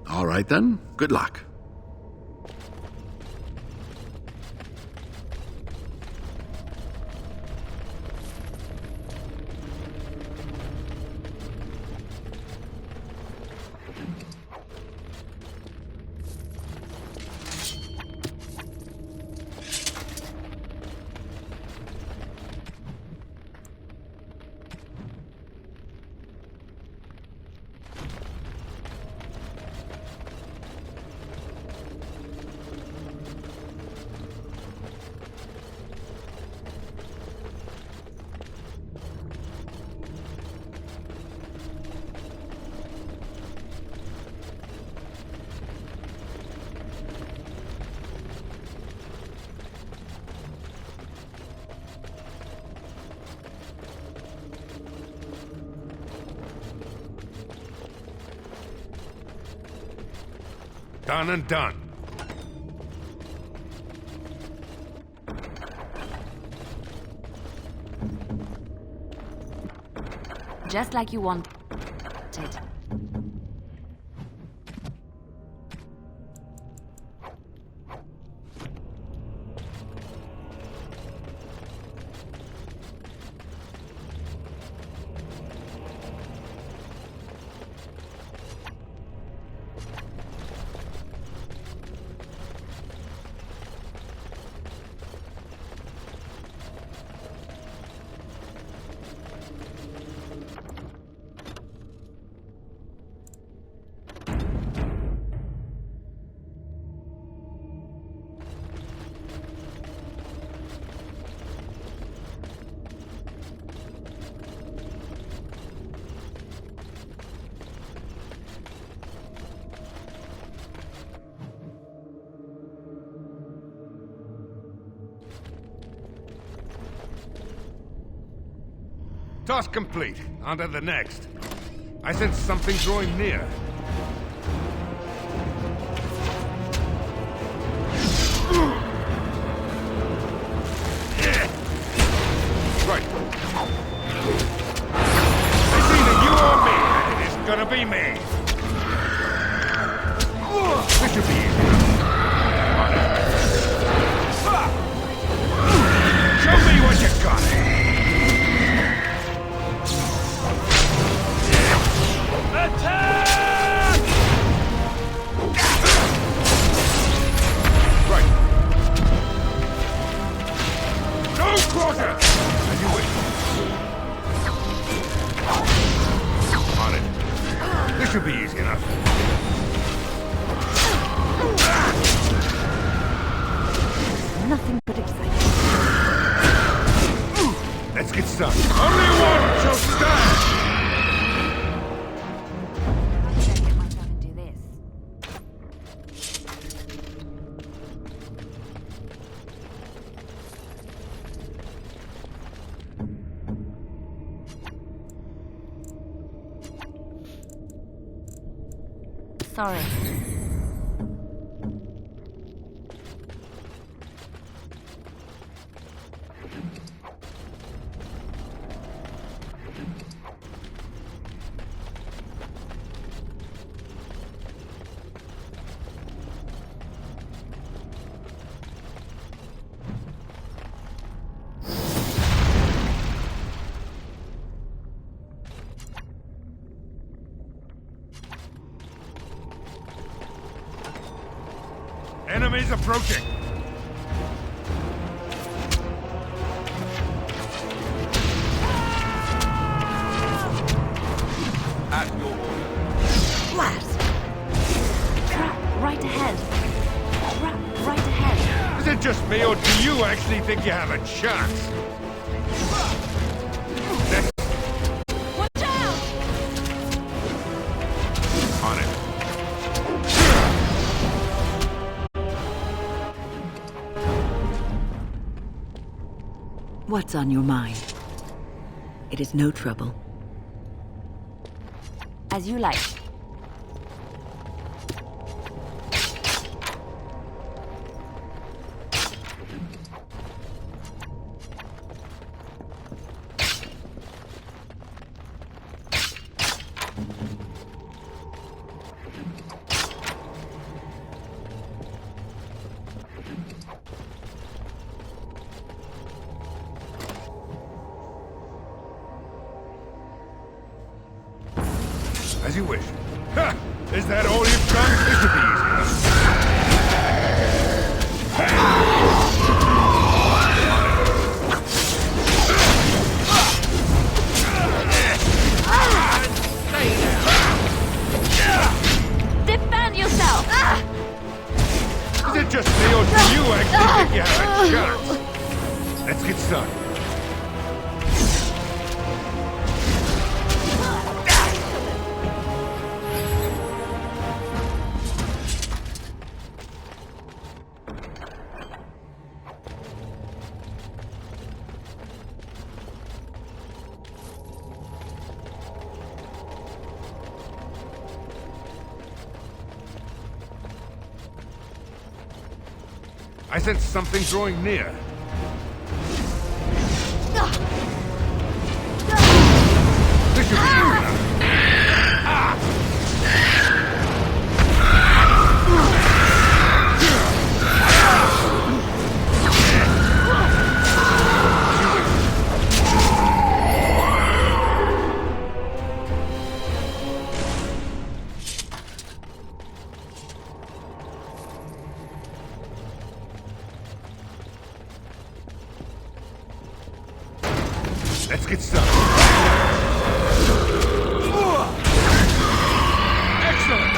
All right then. Good luck. Done and done. Just like you wanted. Task complete. On to the next. I sense something drawing near. Right. It's either you or me, and it is gonna be me. This should be easy. Show me what you got. Attack! Right. No quarter! As you wish. On it. This should be easy enough. Nothing but excitement. Let's get started. Only one shall stand! Sorry. Enemies approaching! At your order. Blast! Trap right ahead. Trap right ahead. Is it just me, or do you actually think you have a chance? Watch out! On it. What's on your mind? It is no trouble. As you like. As you wish. Ha! Is that all you've got? This should be easy enough. Defend yourself! Is it just me, or do you actually think you have a chance? Let's get started. I sense something drawing near. This should be easy enough. Let's get started. Excellent!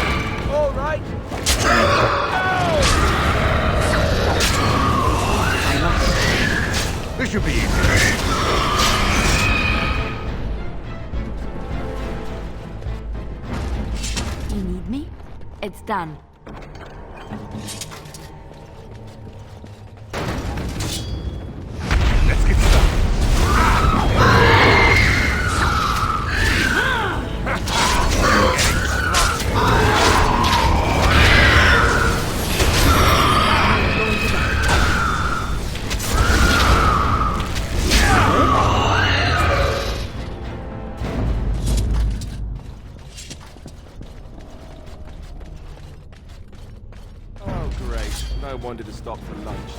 All right. This should be easy. You need me? It's done. Let's get started. Oh, great. No wonder to stop for lunch.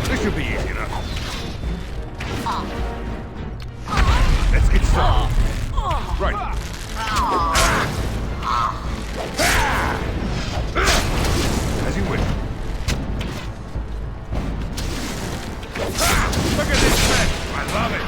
This should be easy enough. Let's get started. Right. As you wish. Look at this mess. I love it.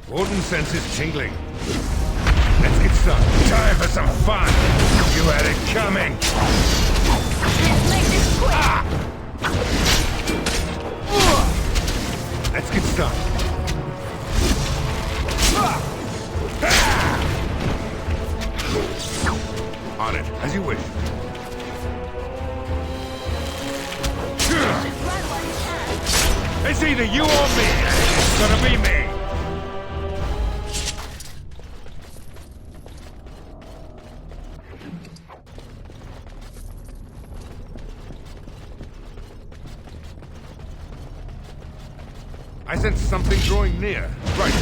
Warden senses tingling. Let's get started. Time for some fun. You had it coming. Let's make this quick. Let's get started. On it, as you wish. It's either you or me. It's gonna be me. I sense something drawing near. Right.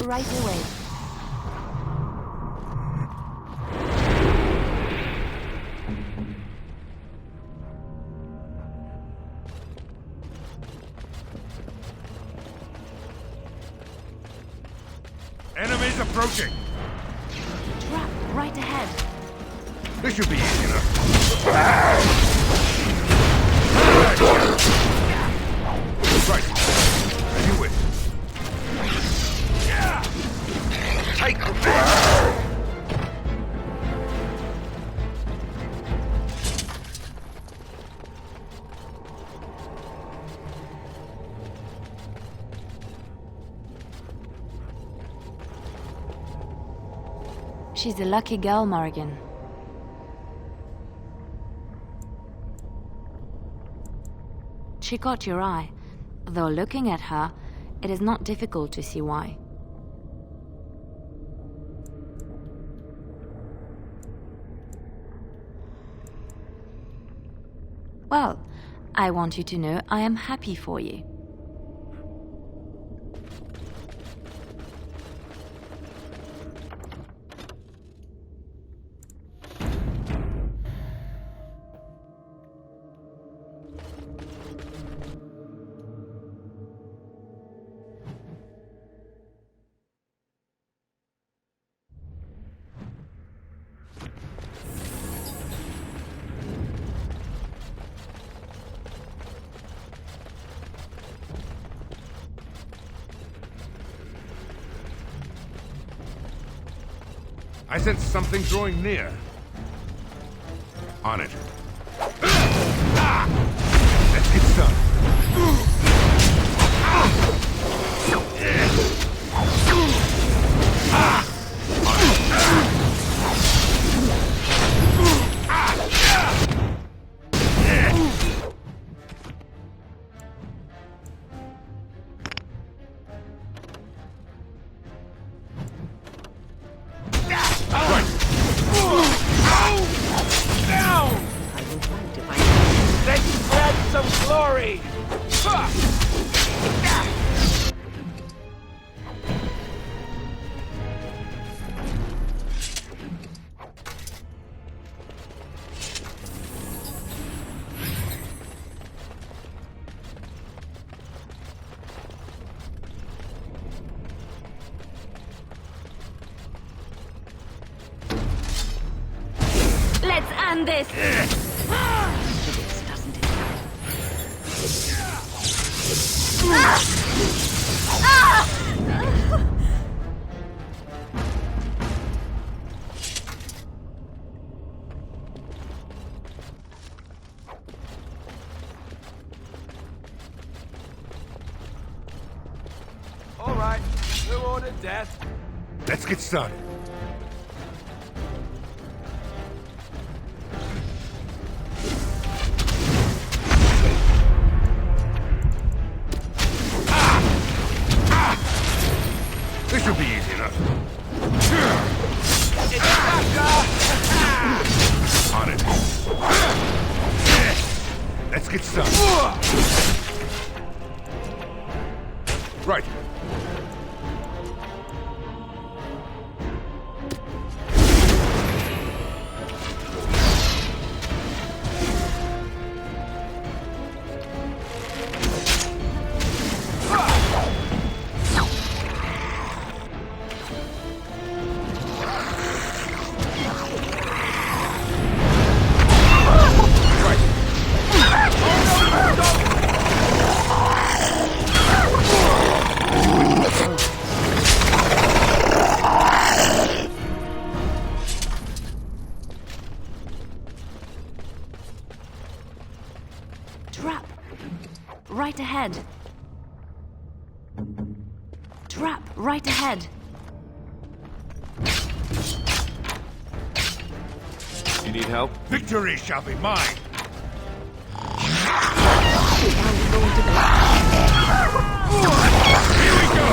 right away. Enemies approaching! Trap right ahead. This should be easy enough. Right. As you wish. Take the She's a lucky girl, Morrigan. She caught your eye. Though looking at her, it is not difficult to see why. Well, I want you to know I am happy for you. I sense something drawing near. On it. Let's get started. Let's end this! This doesn't it? All right, who ordered death? Let's get started. This should be easy enough. On it. Let's get started. Right. Trap! Right ahead. Trap! Right ahead. You need help? Victory shall be mine! Here we go!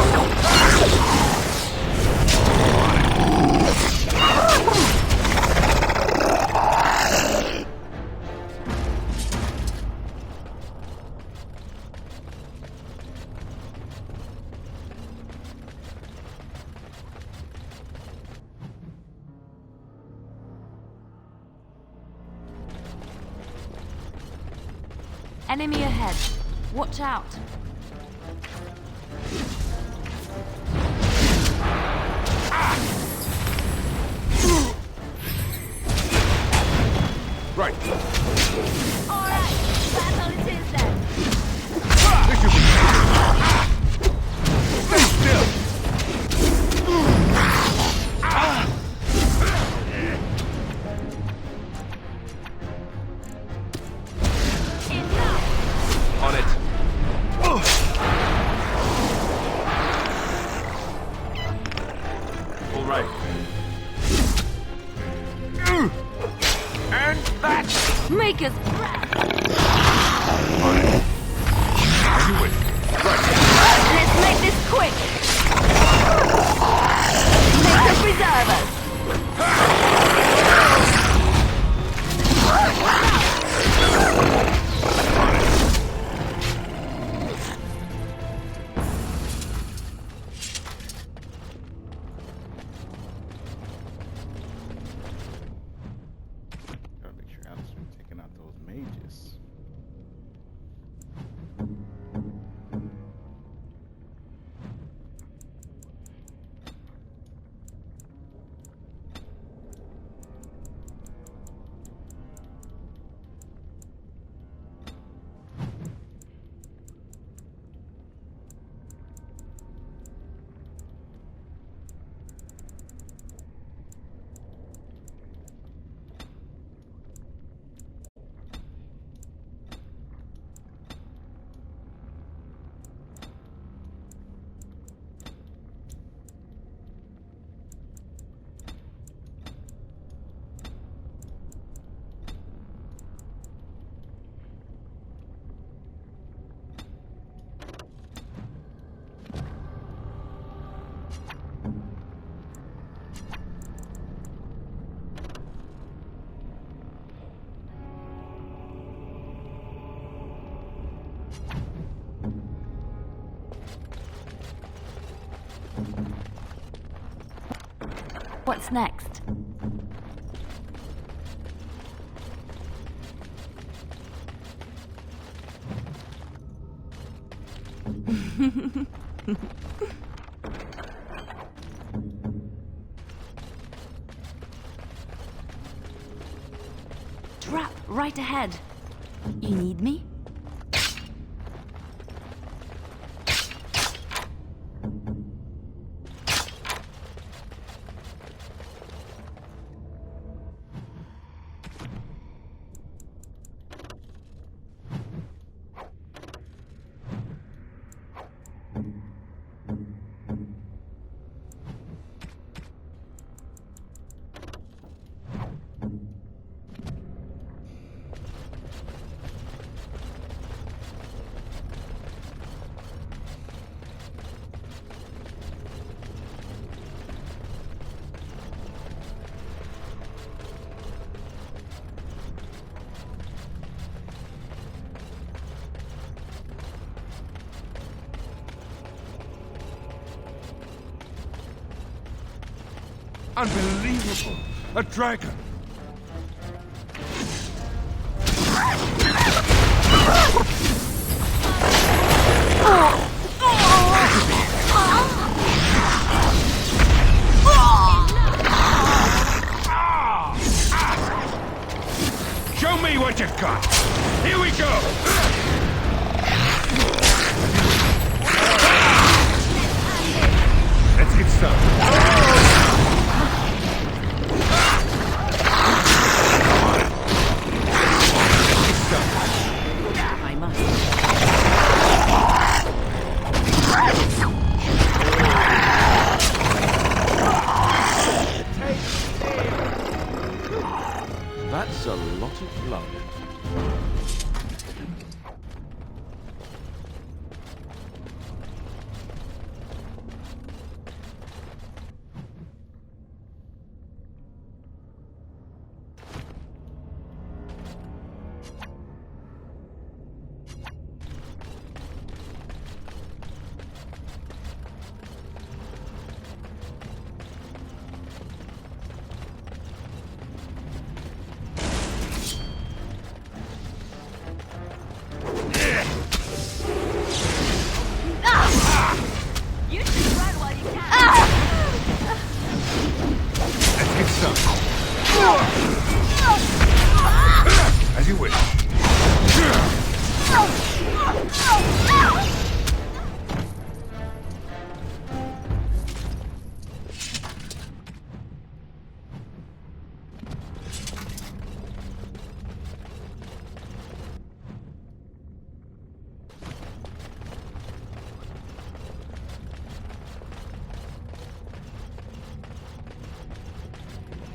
Enemy ahead. Watch out. Right. Alright, battle it is then. Stay still! On it. All right. And that! Make us breath. As you wish. Right. Let's make this quick. Make us preserve us. Gotta make sure Alistair taking out those mages. What's next? Trap right ahead. You need me? Unbelievable! A dragon! Show me what you've got! Here we go! Let's get started. That's a lot of blood. some. As you wish.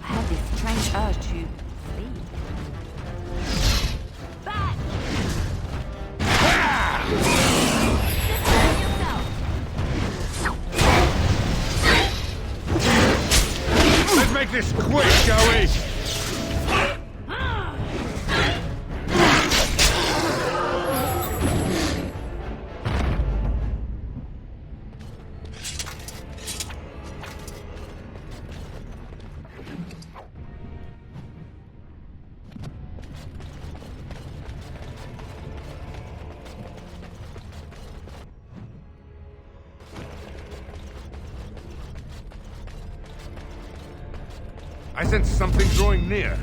I had this strange urge to flee. Back! Let's make this quick, shall we? I sense something drawing near.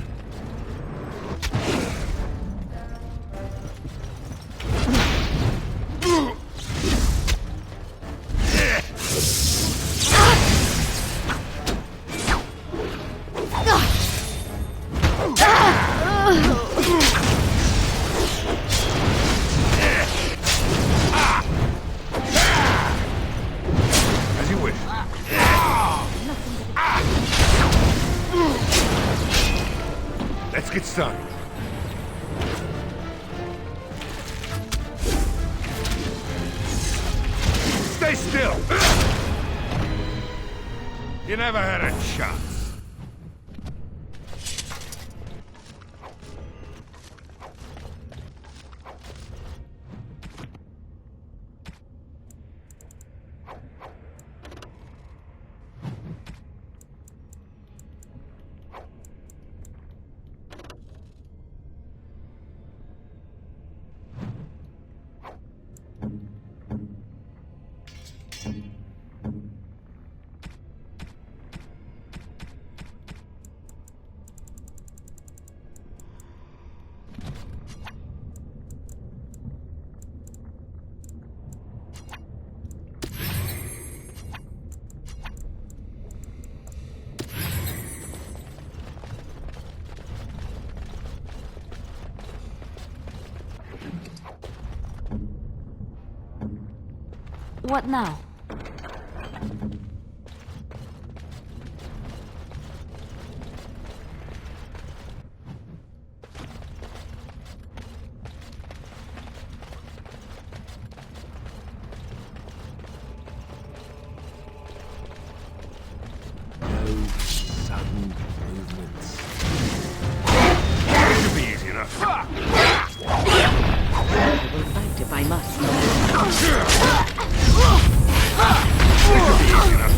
As you wish. Let's get started. Stay still! You never had a chance. What now? No sudden movements. This should be easy enough. I will fight if I must. This should be easy enough.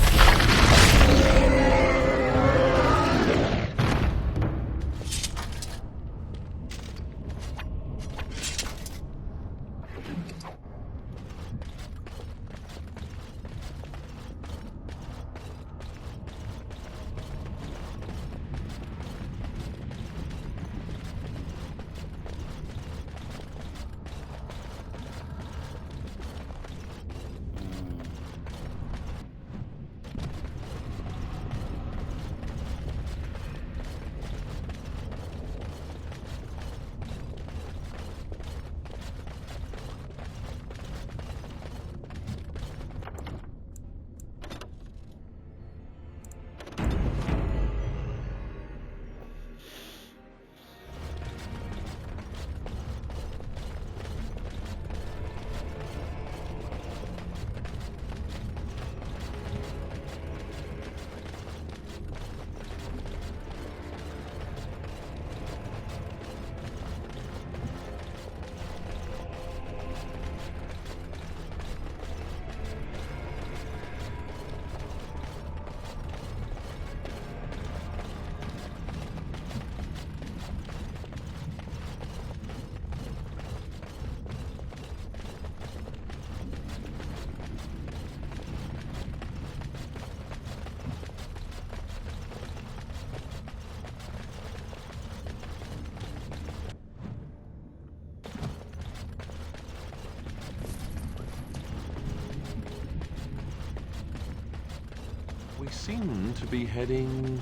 seem to be heading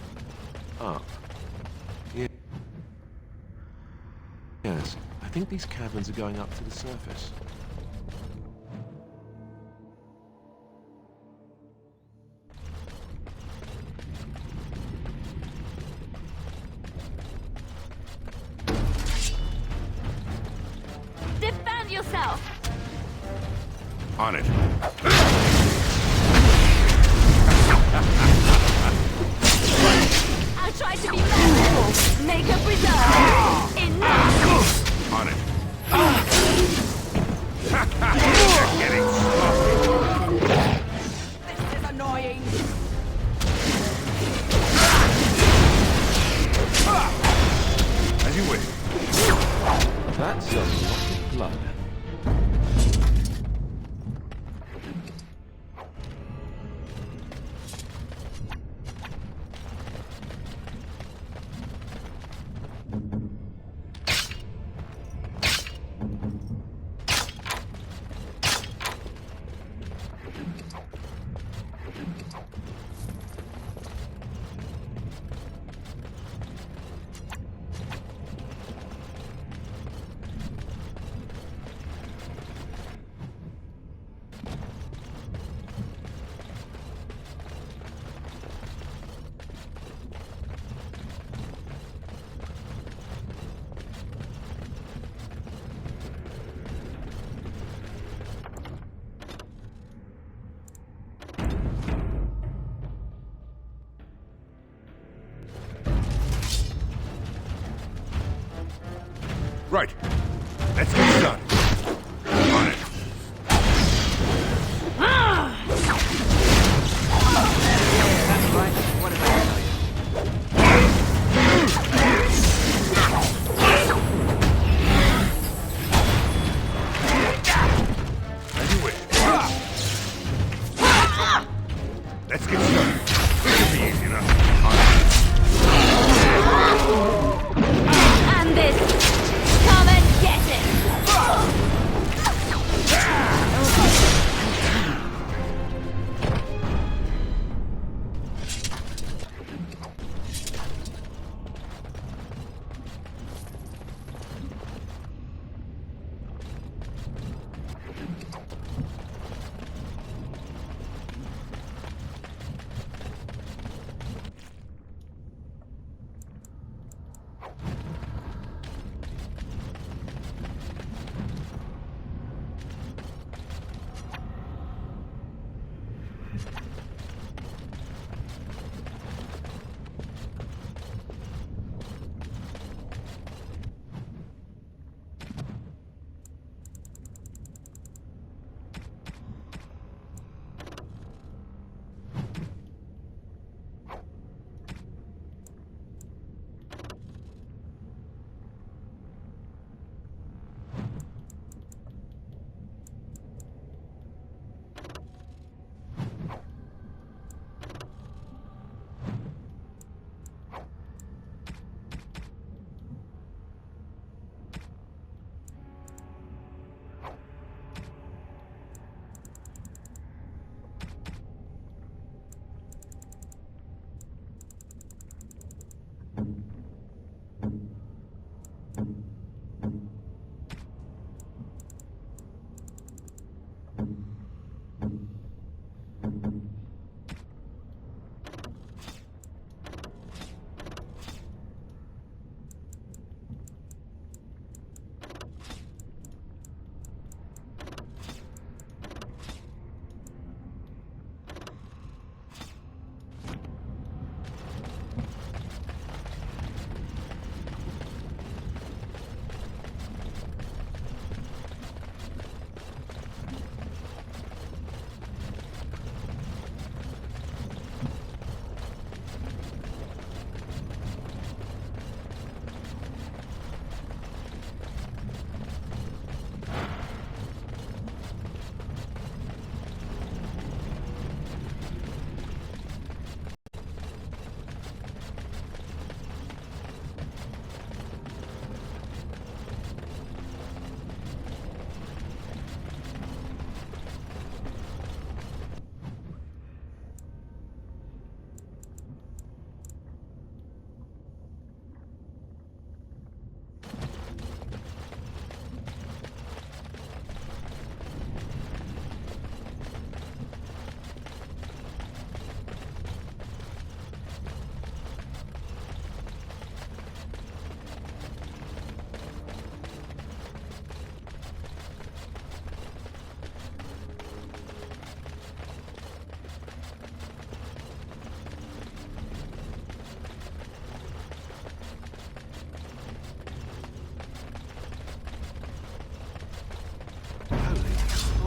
up. Yeah. Yes, I think these caverns are going up to the surface. Defend yourself! On it. I'll try to be merciful. Make a preserve. Enough! On it. They're getting sloppy. This is annoying. As you wish. That's a lot of blood. Right. Let's get it done. On it. That's right. What did I tell you? As you wish. Let's get started. This should be easy enough. On it. And this. Come and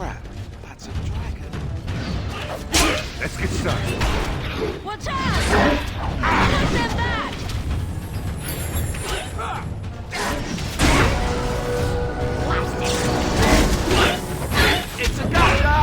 crap. That's a dragon. Let's get started. Watch out! Put them back! It's a gotcha!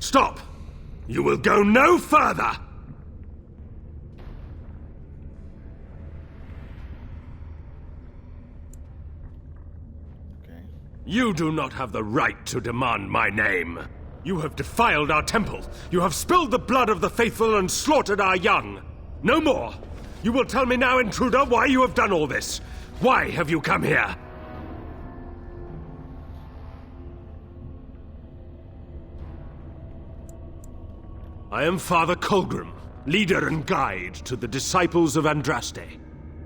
Stop! You will go no further! You do not have the right to demand my name. You have defiled our temple. You have spilled the blood of the faithful and slaughtered our young. No more! You will tell me now, intruder, why you have done all this. Why have you come here? I am Father Colgrim, leader and guide to the disciples of Andraste.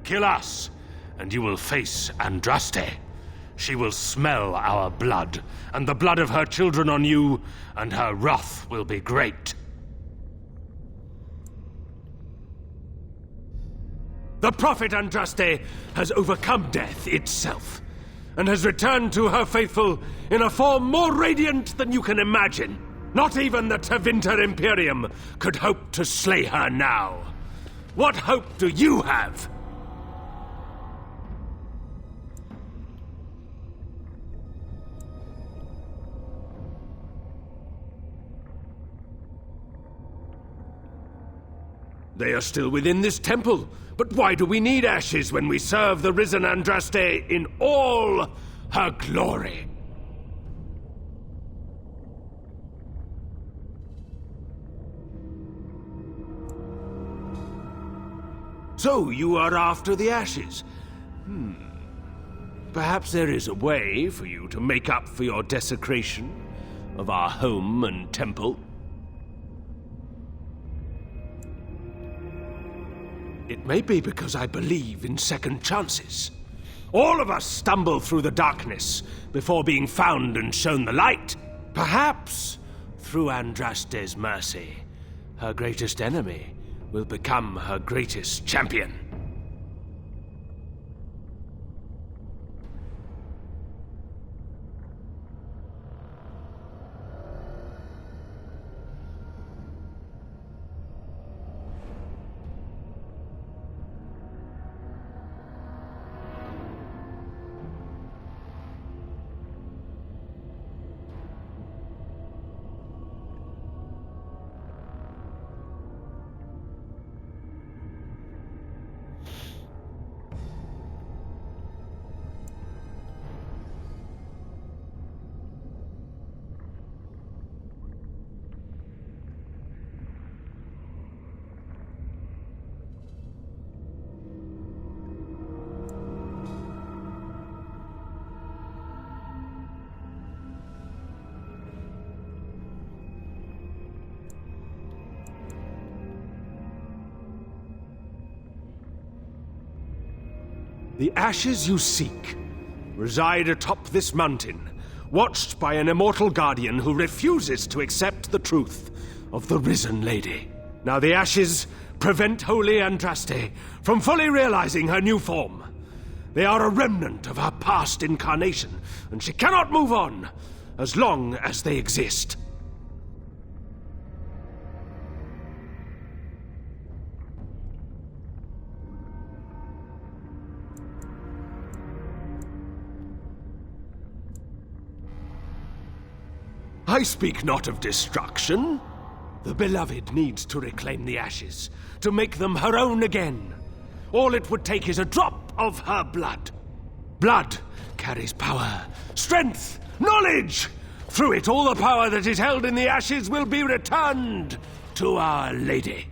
Kill us, and you will face Andraste. She will smell our blood, and the blood of her children on you, and her wrath will be great. The prophet Andraste has overcome death itself, and has returned to her faithful in a form more radiant than you can imagine. Not even the Tevinter Imperium could hope to slay her now. What hope do you have? They are still within this temple. But why do we need ashes when we serve the risen Andraste in all her glory? So you are after the ashes? Perhaps there is a way for you to make up for your desecration of our home and temple? It may be because I believe in second chances. All of us stumble through the darkness before being found and shown the light. Perhaps, through Andraste's mercy, her greatest enemy will become her greatest champion. The ashes you seek reside atop this mountain, watched by an immortal guardian who refuses to accept the truth of the risen lady. Now the ashes prevent Holy Andraste from fully realizing her new form. They are a remnant of her past incarnation, and she cannot move on as long as they exist. I speak not of destruction. The beloved needs to reclaim the ashes, to make them her own again. All it would take is a drop of her blood. Blood carries power, strength, knowledge. Through it, all the power that is held in the ashes will be returned to Our Lady.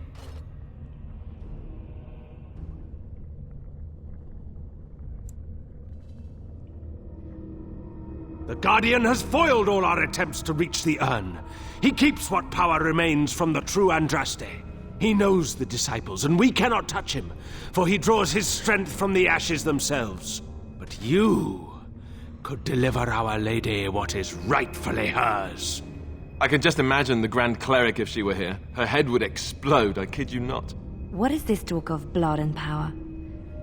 The Guardian has foiled all our attempts to reach the urn. He keeps what power remains from the true Andraste. He knows the disciples, and we cannot touch him, for he draws his strength from the ashes themselves. But you could deliver Our Lady what is rightfully hers. I can just imagine the Grand Cleric if she were here. Her head would explode, I kid you not. What is this talk of blood and power?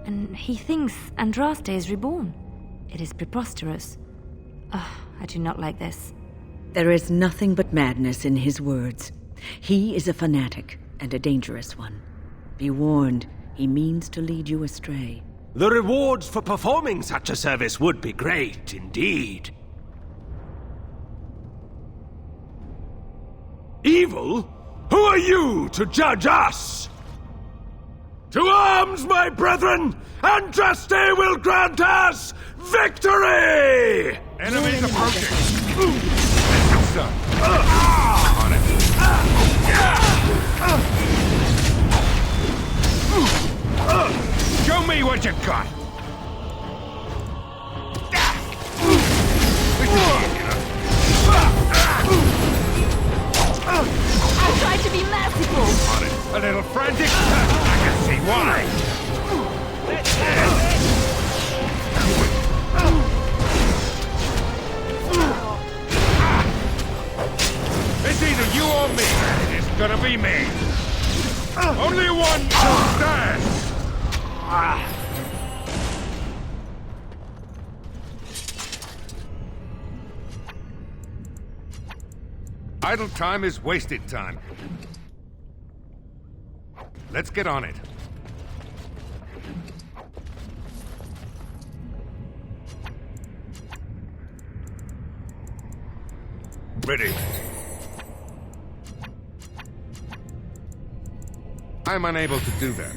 And he thinks Andraste is reborn. It is preposterous. I do not like this. There is nothing but madness in his words. He is a fanatic, and a dangerous one. Be warned, he means to lead you astray. The rewards for performing such a service would be great, indeed. Evil? Who are you to judge us? To arms, my brethren! Andraste will grant us victory! Enemies approaching! Son. On it. Show me what you got! I tried to be merciful! On it. A little frantic? I can see why! It's either you or me. It's gonna be me. Only one will stand. Idle time is wasted time. Let's get on it. ready. I'm unable to do that.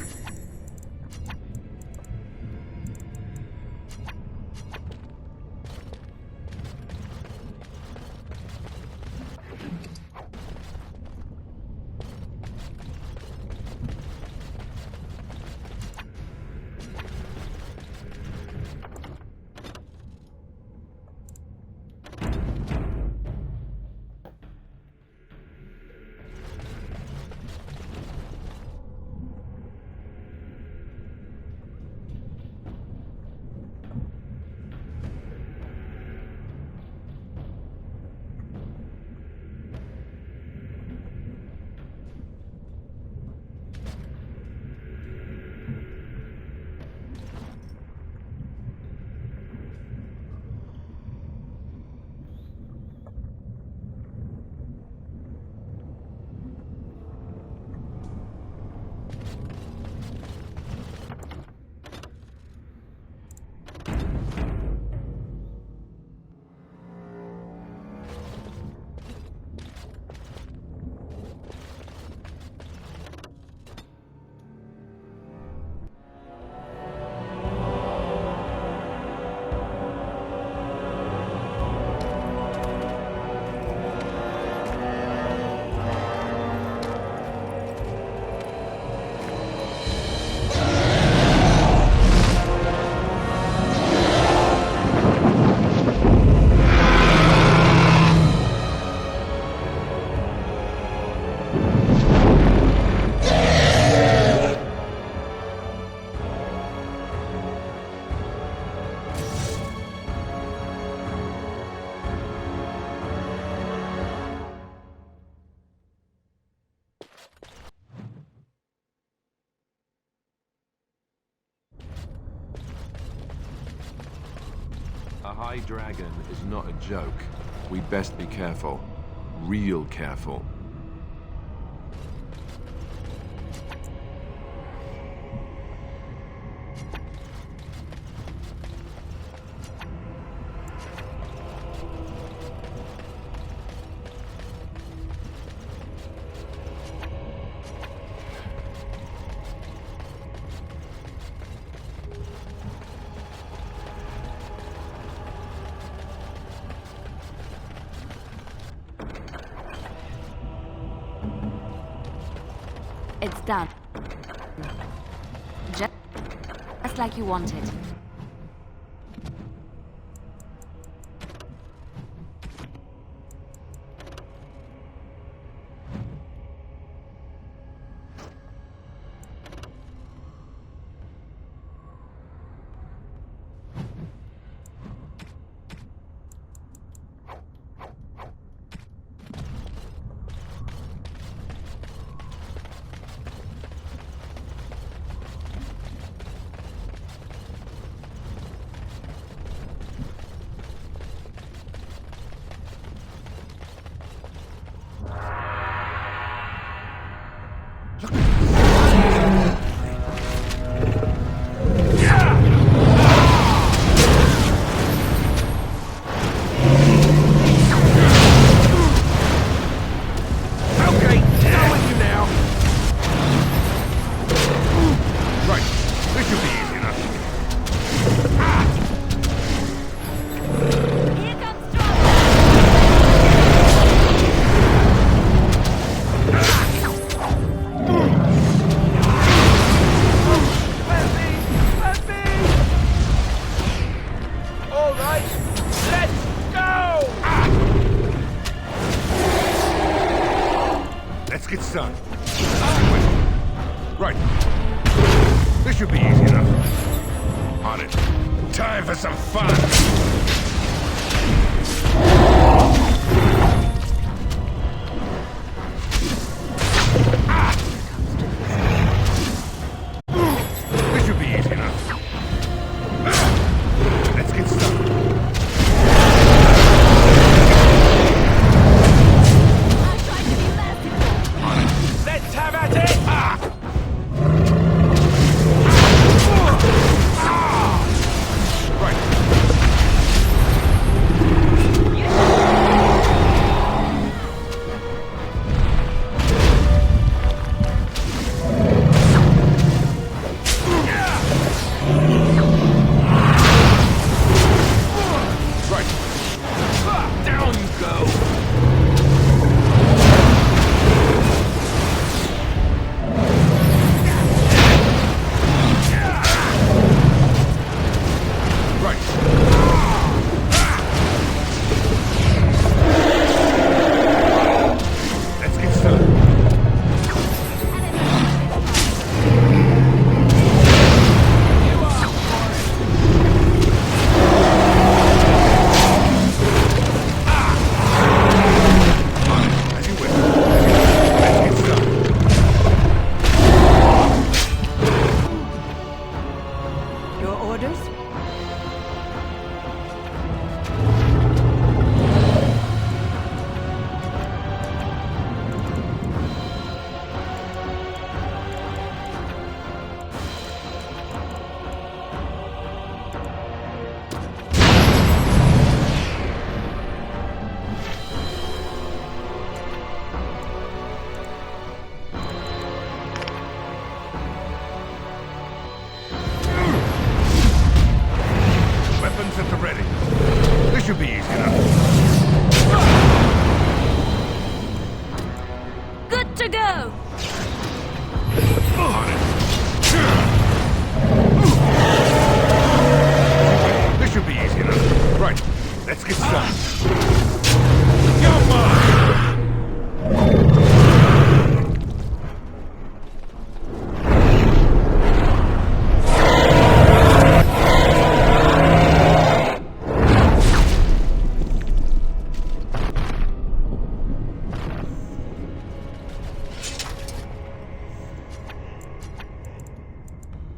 A high dragon is not a joke. We best be careful. Real careful. It's done. Just like you wanted. Let's get started. Right. This should be easy enough. On it. Time for some fun! This should be easy enough. Let's get started. Let's have at it! Right.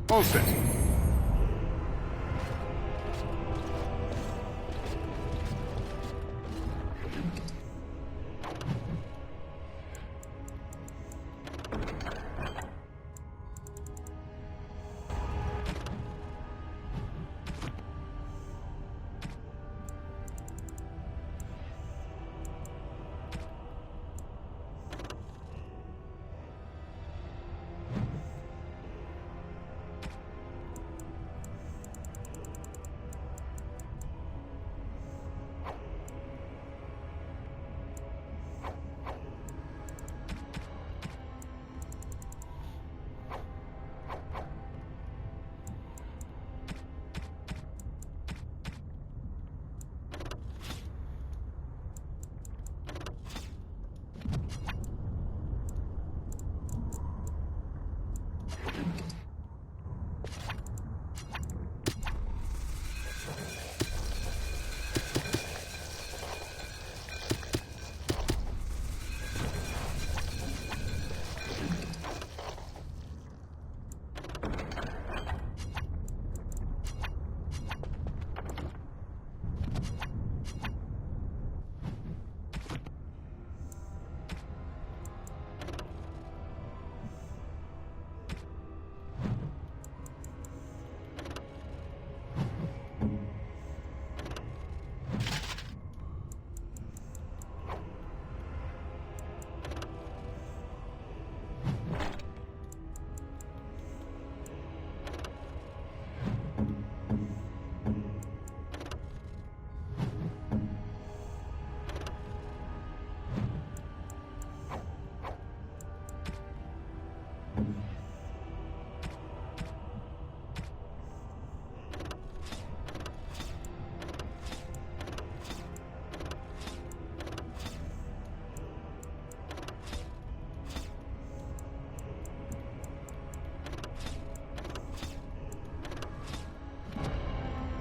All set.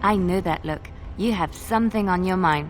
I know that look. You have something on your mind.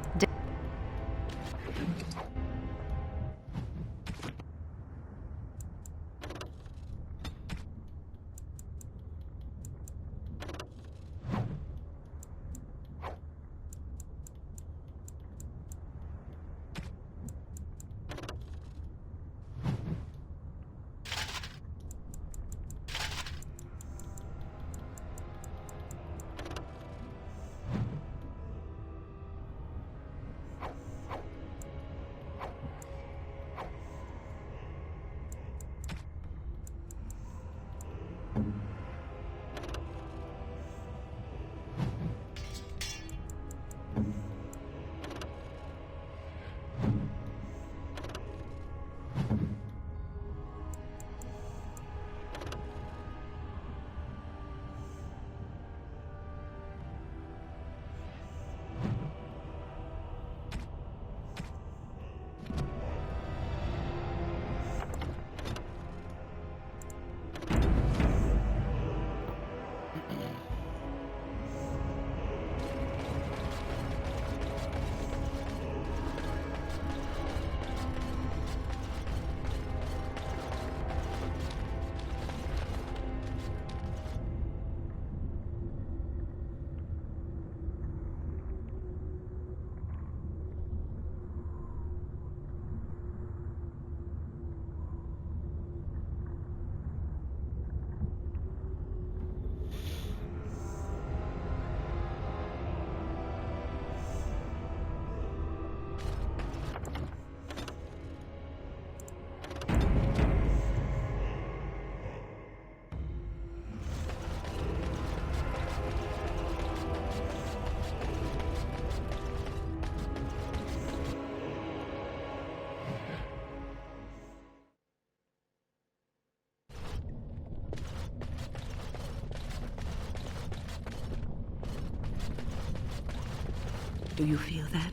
Do you feel that?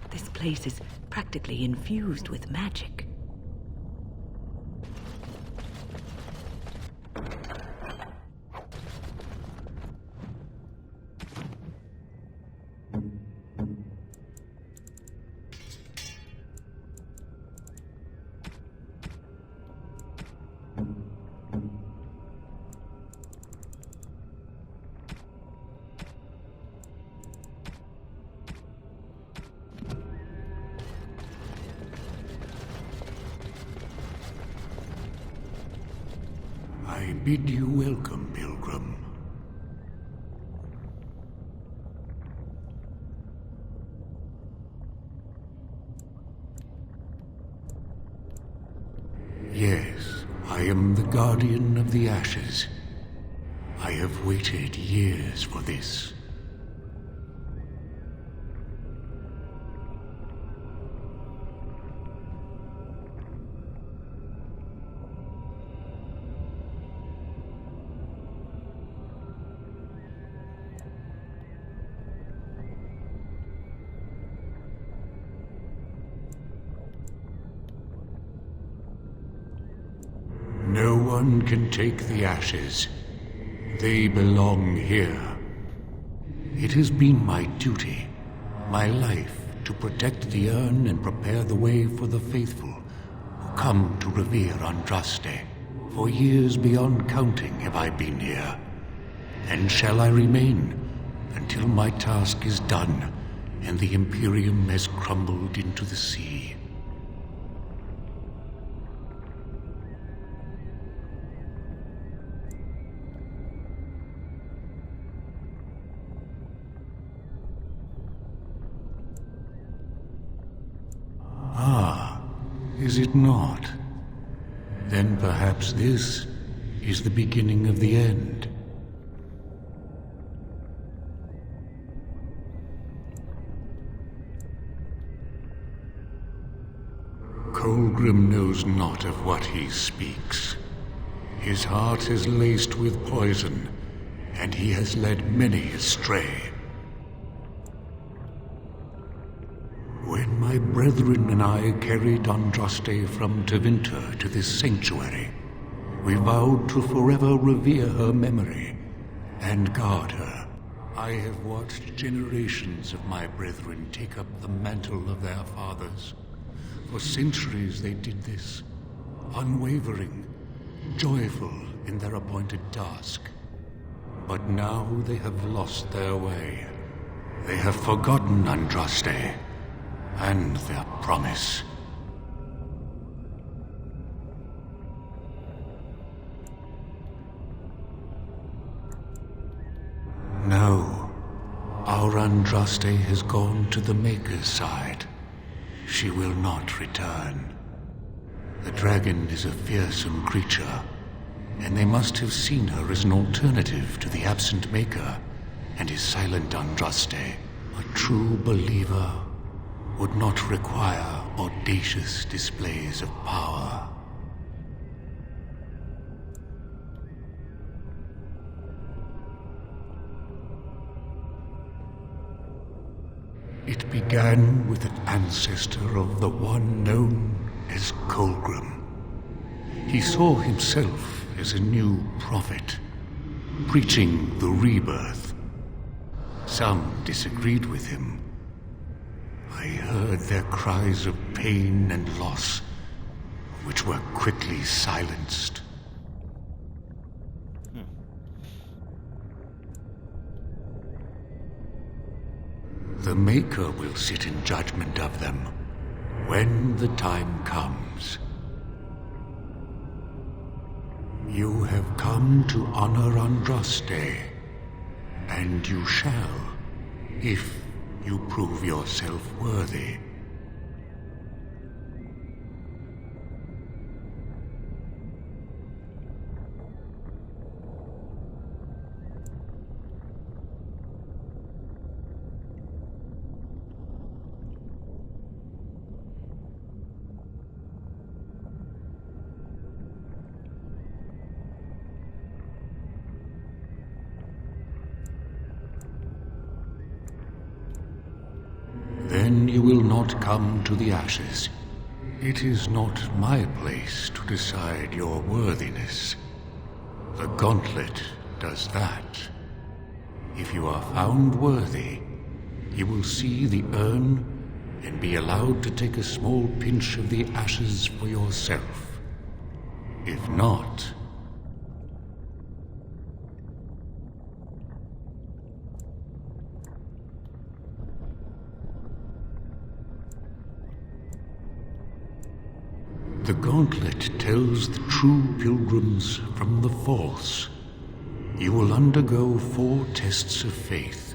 This place is practically infused with magic. bid you welcome, pilgrim. Yes, I am the Guardian of the Ashes. I have waited years for this. No one can take the ashes. They belong here. It has been my duty, my life, to protect the urn and prepare the way for the faithful who come to revere Andraste. For years beyond counting have I been here, and shall I remain until my task is done and the Imperium has crumbled into the sea. Ah, is it not? Then perhaps this is the beginning of the end. Colgrim knows not of what he speaks. His heart is laced with poison, and he has led many astray. When my brethren and I carried Andraste from Tevinter to this sanctuary, we vowed to forever revere her memory and guard her. I have watched generations of my brethren take up the mantle of their fathers. For centuries they did this, unwavering, joyful in their appointed task. But now they have lost their way. They have forgotten Andraste and their promise. No, our Andraste has gone to the Maker's side. She will not return. The dragon is a fearsome creature, and they must have seen her as an alternative to the absent Maker and his silent Andraste. A true believer would not require audacious displays of power. It began with an ancestor of the one known as Colgrim. He saw himself as a new prophet, preaching the rebirth. Some disagreed with him. I heard their cries of pain and loss, which were quickly silenced. The Maker will sit in judgment of them when the time comes. You have come to honor Andraste, and you shall, if you prove yourself worthy. Then you will not come to the ashes. It is not my place to decide your worthiness. The gauntlet does that. If you are found worthy, you will see the urn and be allowed to take a small pinch of the ashes for yourself. If not, The gauntlet tells the true pilgrims from the false. You will undergo 4 tests of faith,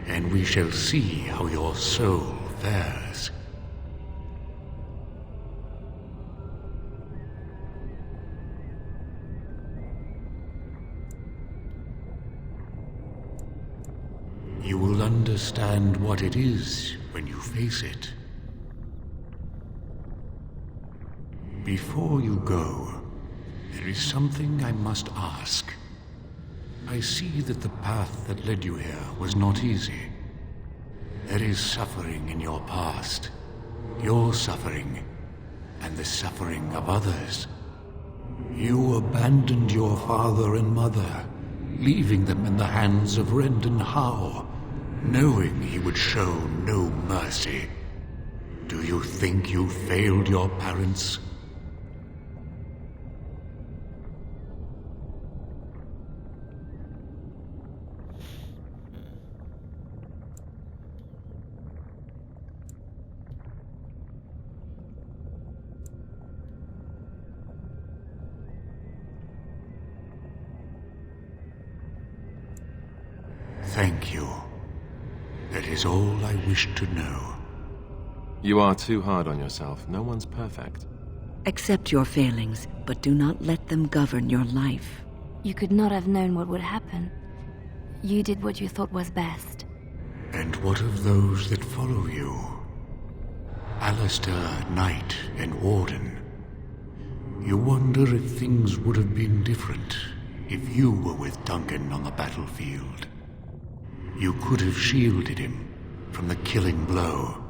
and we shall see how your soul fares. You will understand what it is when you face it. Before you go, there is something I must ask. I see that the path that led you here was not easy. There is suffering in your past. Your suffering, and the suffering of others. You abandoned your father and mother, leaving them in the hands of Rendon Howe, knowing he would show no mercy. Do you think you failed your parents? Thank you. That is all I wish to know. You are too hard on yourself. No one's perfect. Accept your failings, but do not let them govern your life. You could not have known what would happen. You did what you thought was best. And what of those that follow you? Alistair, Knight, and Warden. You wonder if things would have been different if you were with Duncan on the battlefield. You could have shielded him from the killing blow.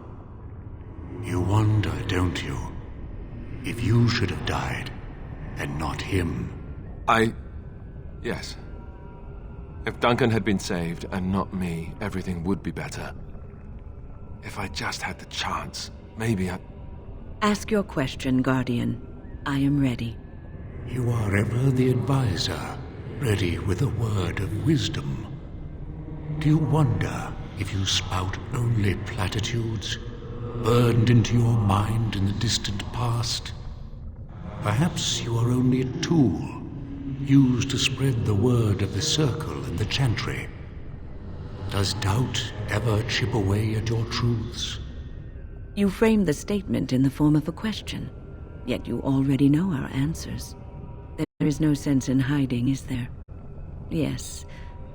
You wonder, don't you, if you should have died and not him? Yes. If Duncan had been saved and not me, everything would be better. If I just had the chance, maybe I... Ask your question, Guardian. I am ready. You are ever the advisor, ready with a word of wisdom. Do you wonder if you spout only platitudes, burned into your mind in the distant past? Perhaps you are only a tool, used to spread the word of the Circle and the Chantry. Does doubt ever chip away at your truths? You framed the statement in the form of a question, yet you already know our answers. There is no sense in hiding, is there? Yes,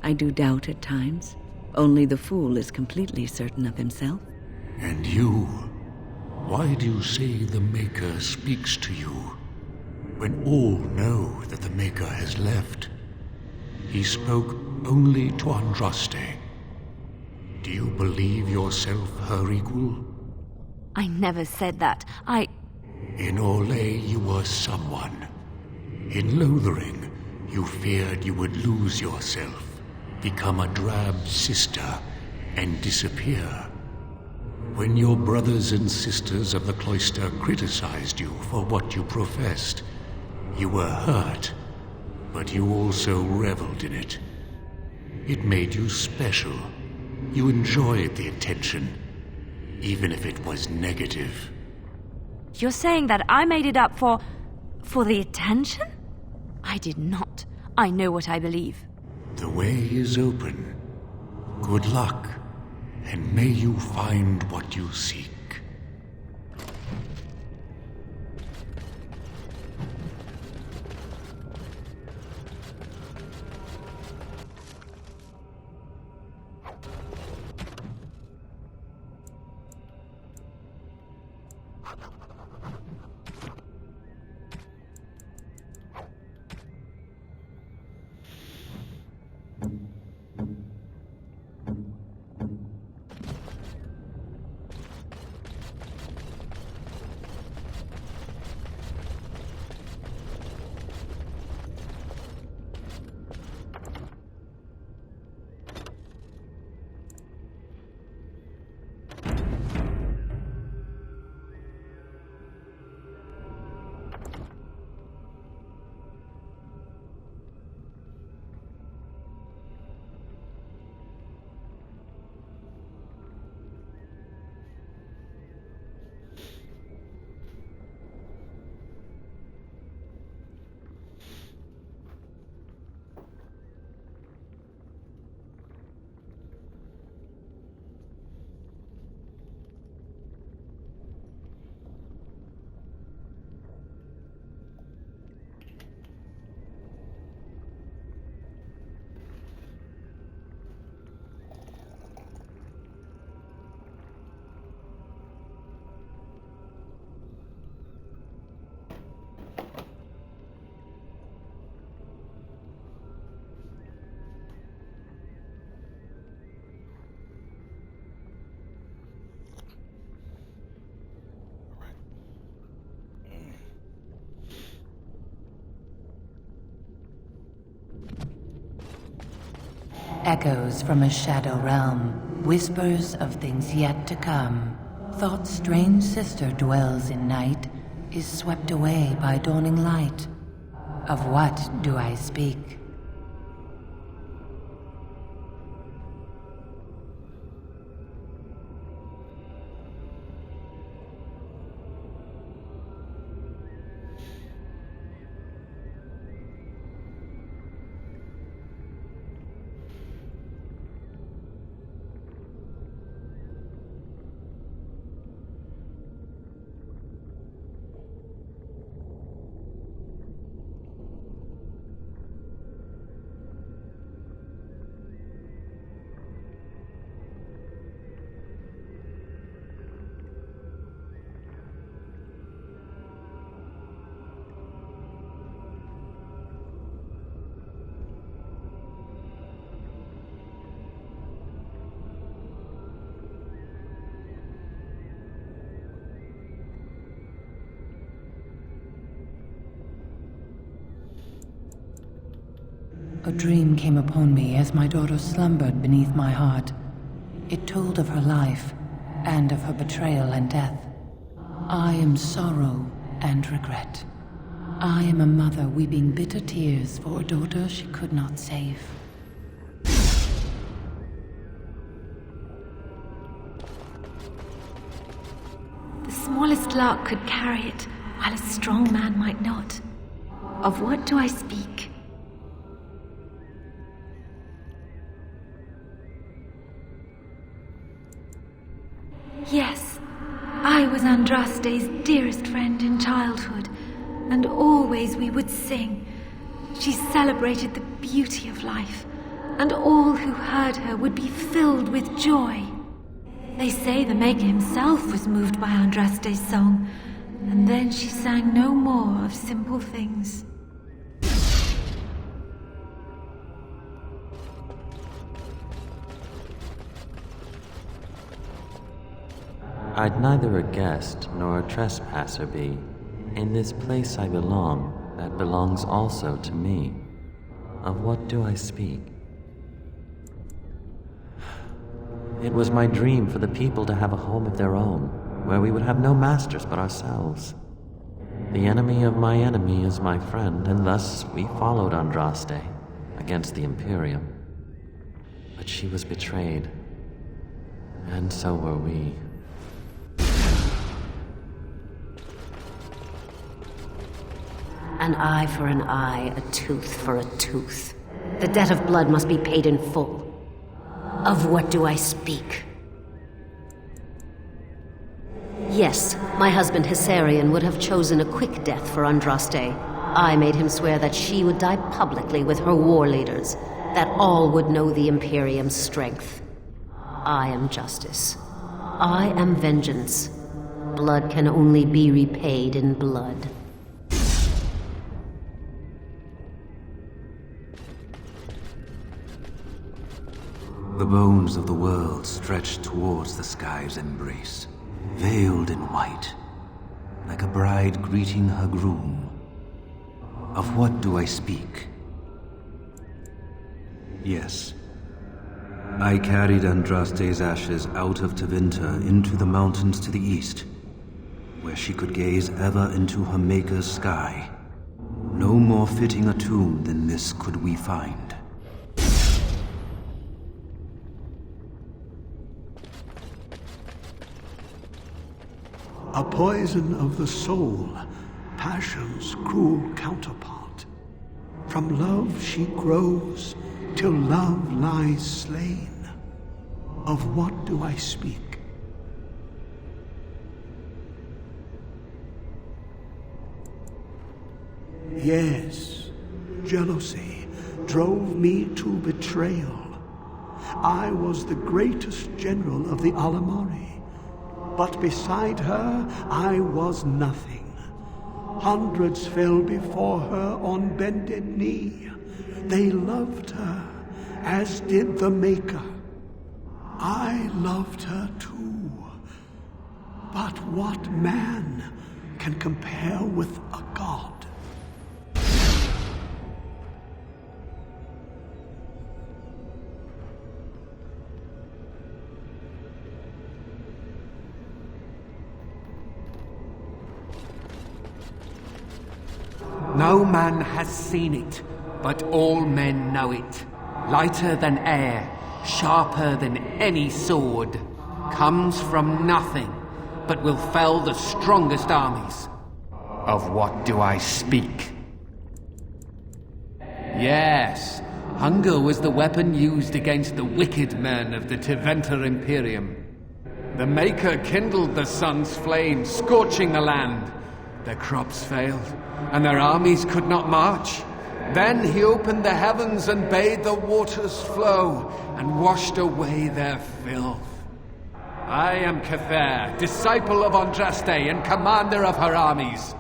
I do doubt at times. Only the fool is completely certain of himself. And you? Why do you say the Maker speaks to you, when all know that the Maker has left? He spoke only to Andraste. Do you believe yourself her equal? I never said that. In Orlais you were someone. In Lothering, you feared you would lose yourself, become a drab sister, and disappear. When your brothers and sisters of the cloister criticized you for what you professed, you were hurt, but you also reveled in it. It made you special. You enjoyed the attention, even if it was negative. You're saying that I made it up for the attention? I did not. I know what I believe. The way is open. Good luck, and may you find what you seek. Echoes from a shadow realm, whispers of things yet to come. Thought's strange sister dwells in night, is swept away by dawning light. Of what do I speak? A dream came upon me as my daughter slumbered beneath my heart. It told of her life, and of her betrayal and death. I am sorrow and regret. I am a mother weeping bitter tears for a daughter she could not save. The smallest lark could carry it, while a strong man might not. Of what do I speak? Yes, I was Andraste's dearest friend in childhood, and always we would sing. She celebrated the beauty of life, and all who heard her would be filled with joy. They say the Maker himself was moved by Andraste's song, and then she sang no more of simple things. I'd neither a guest nor a trespasser be. In this place I belong, that belongs also to me. Of what do I speak? It was my dream for the people to have a home of their own, where we would have no masters but ourselves. The enemy of my enemy is my friend, and thus we followed Andraste against the Imperium. But she was betrayed, and so were we. An eye for an eye, a tooth for a tooth. The debt of blood must be paid in full. Of what do I speak? Yes, my husband Hessarian would have chosen a quick death for Andraste. I made him swear that she would die publicly with her war leaders, that all would know the Imperium's strength. I am justice. I am vengeance. Blood can only be repaid in blood. The bones of the world stretched towards the sky's embrace, veiled in white, like a bride greeting her groom. Of what do I speak? Yes. I carried Andraste's ashes out of Tevinter into the mountains to the east, where she could gaze ever into her Maker's sky. No more fitting a tomb than this could we find. A poison of the soul, passion's cruel counterpart. From love she grows, till love lies slain. Of what do I speak? Yes, jealousy drove me to betrayal. I was the greatest general of the Alamari. But beside her, I was nothing. Hundreds fell before her on bended knee. They loved her, as did the Maker. I loved her too. But what man can compare with a god? No man has seen it, but all men know it. Lighter than air, sharper than any sword. Comes from nothing, but will fell the strongest armies. Of what do I speak? Yes, hunger was the weapon used against the wicked men of the Tevinter Imperium. The Maker kindled the sun's flame, scorching the land. Their crops failed, and their armies could not march. Then he opened the heavens and bade the waters flow, and washed away their filth. I am Cather, disciple of Andraste and commander of her armies.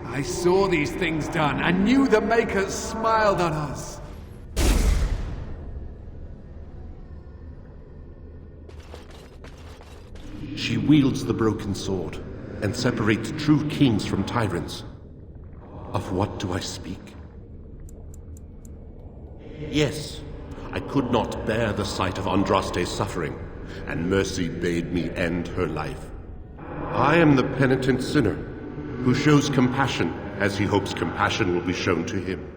I saw these things done, and knew the Makers smiled on us. She wields the broken sword, and separates true kings from tyrants. Of what do I speak? Yes, I could not bear the sight of Andraste's suffering, and mercy bade me end her life. I am the penitent sinner, who shows compassion as he hopes compassion will be shown to him.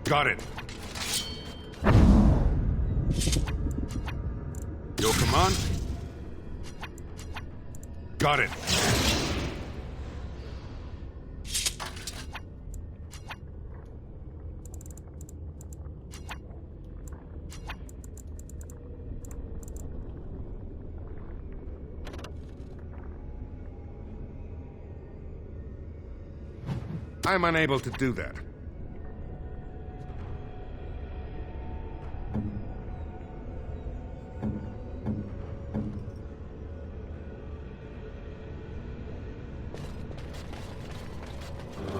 Got it. Your command? Got it. I'm unable to do that.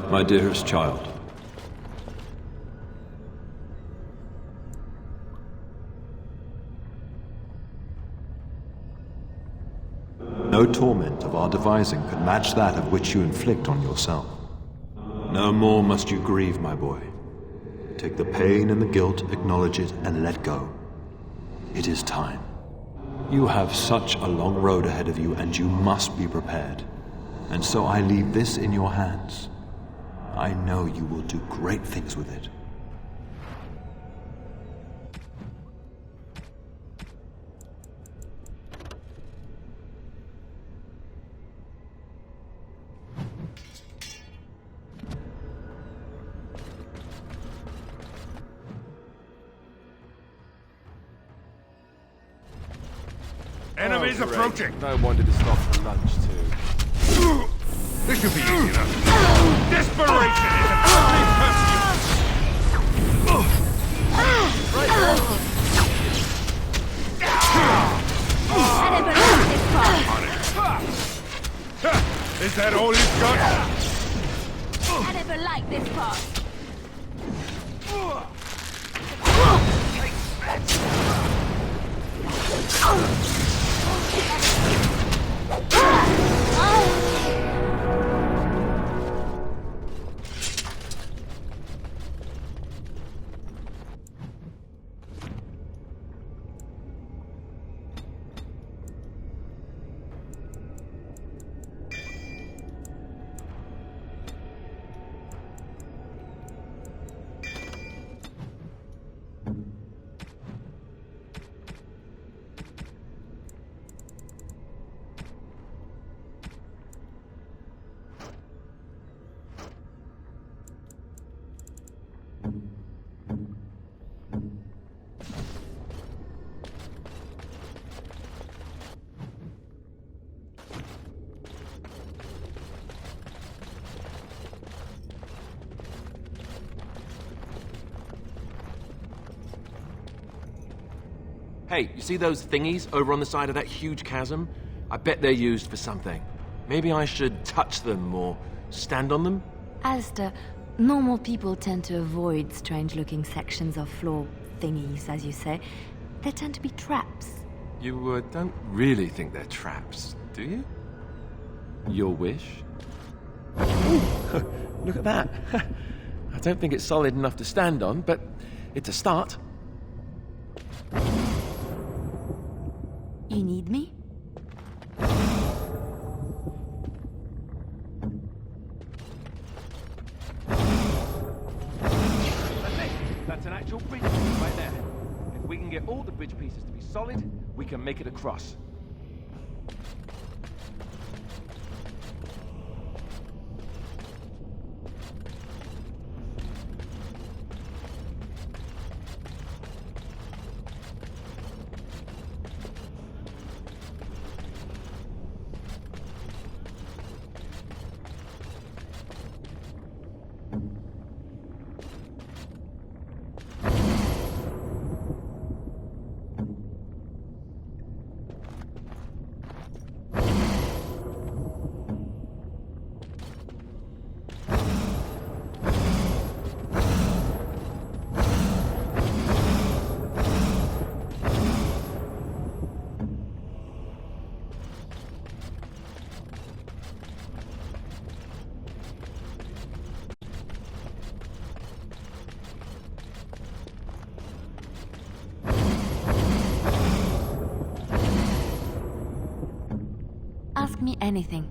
My dearest child. No torment of our devising could match that of which you inflict on yourself. No more must you grieve, my boy. Take the pain and the guilt, acknowledge it, and let go. It is time. You have such a long road ahead of you, and you must be prepared. And so I leave this in your hands. I know you will do great things with it. Enemies approaching! I wanted to stop for lunch, too. This should be easy enough. Desperation is an ugly perfume! Is that all you've got? I never liked this part. Hey, you see those thingies over on the side of that huge chasm? I bet they're used for something. Maybe I should touch them or stand on them? Alistair, normal people tend to avoid strange-looking sections of floor thingies, as you say. They tend to be traps. You don't really think they're traps, do you? Your wish? Ooh, look at that. I don't think it's solid enough to stand on, but it's a start. You need me? That's it. That's an actual bridge piece right there. If we can get all the bridge pieces to be solid, we can make it across. Ask me anything.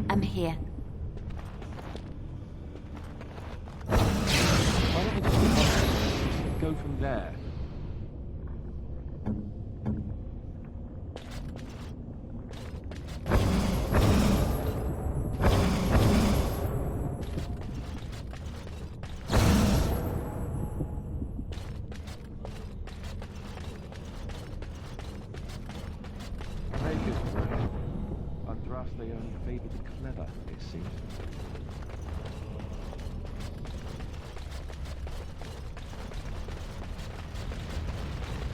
I'm here. Why don't we just go from there? Andraste only favored the clever, it seems.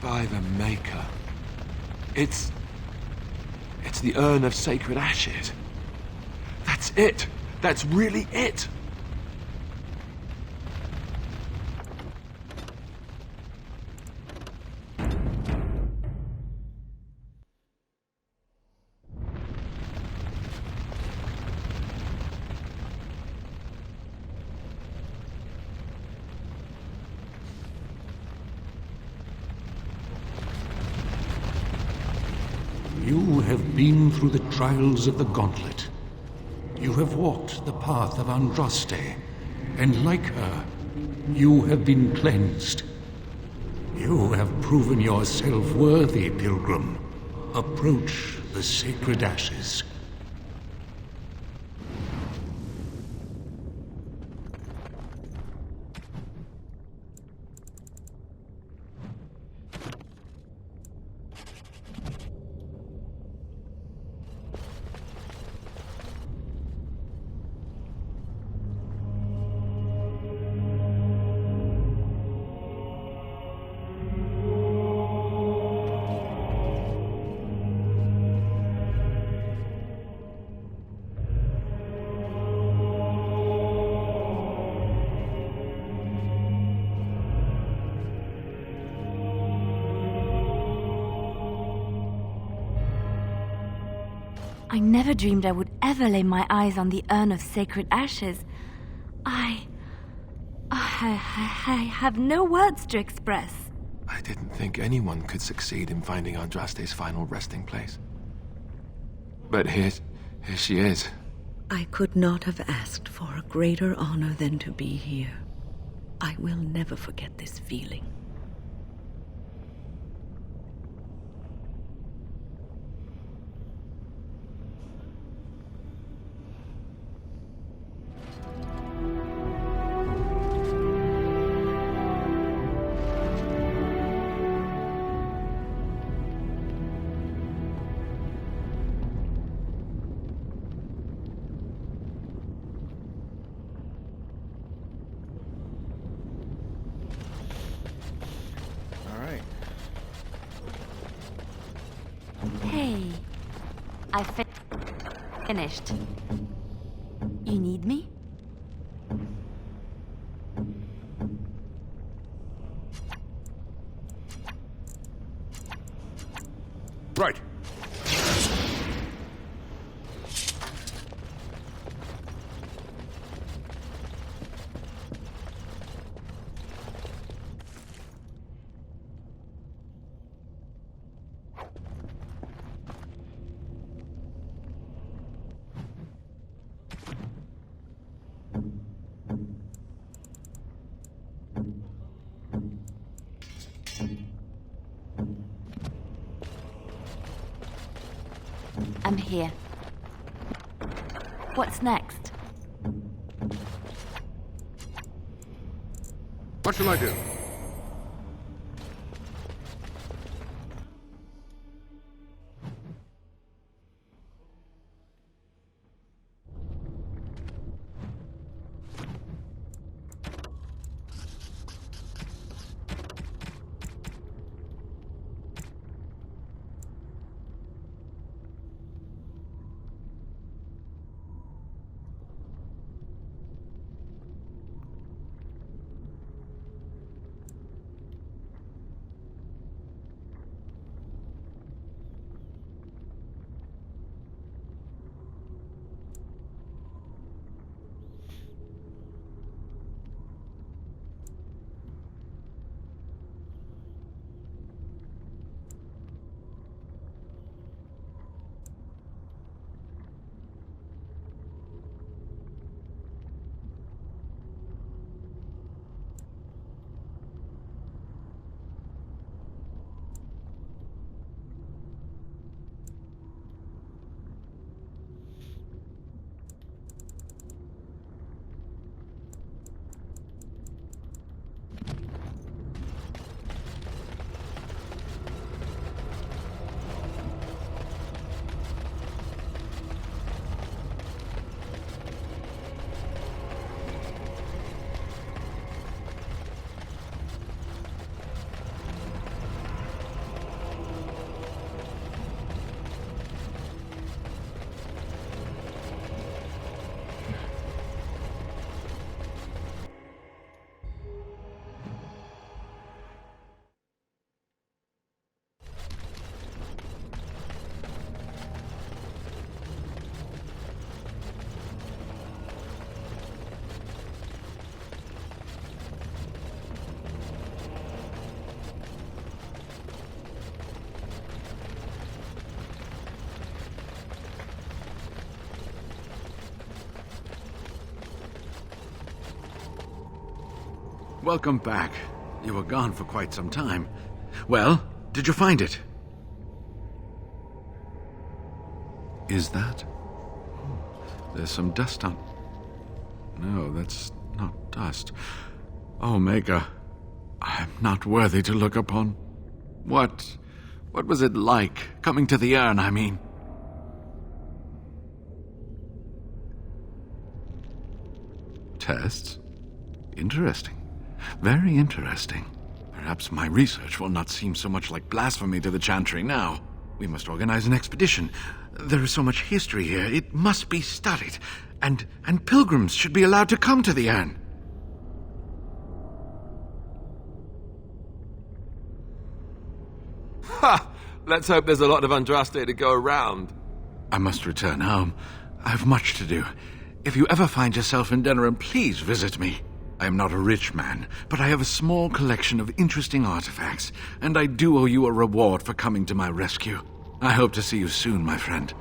By the Maker. It's the Urn of Sacred Ashes. That's it. That's really it. You have been through the trials of the Gauntlet. You have walked the path of Andraste, and like her, you have been cleansed. You have proven yourself worthy, Pilgrim. Approach the Sacred Ashes. I never dreamed I would ever lay my eyes on the urn of sacred ashes. I have no words to express. I didn't think anyone could succeed in finding Andraste's final resting place. But here she is. I could not have asked for a greater honor than to be here. I will never forget this feeling. Hey, I finished. You need me? Right. I'm here. What's next? What shall I do? Welcome back. You were gone for quite some time. Well, did you find it? Is that? There's some dust on... No, that's not dust. Oh, Maker, I am not worthy to look upon. What was it like, coming to the urn, I mean? Tests? Interesting. Very interesting. Perhaps my research will not seem so much like blasphemy to the Chantry now. We must organize an expedition. There is so much history here, it must be studied. And pilgrims should be allowed to come to the urn. Ha! Let's hope there's a lot of Andraste to go around. I must return home. I have much to do. If you ever find yourself in Denerim, please visit me. I am not a rich man, but I have a small collection of interesting artifacts, and I do owe you a reward for coming to my rescue. I hope to see you soon, my friend.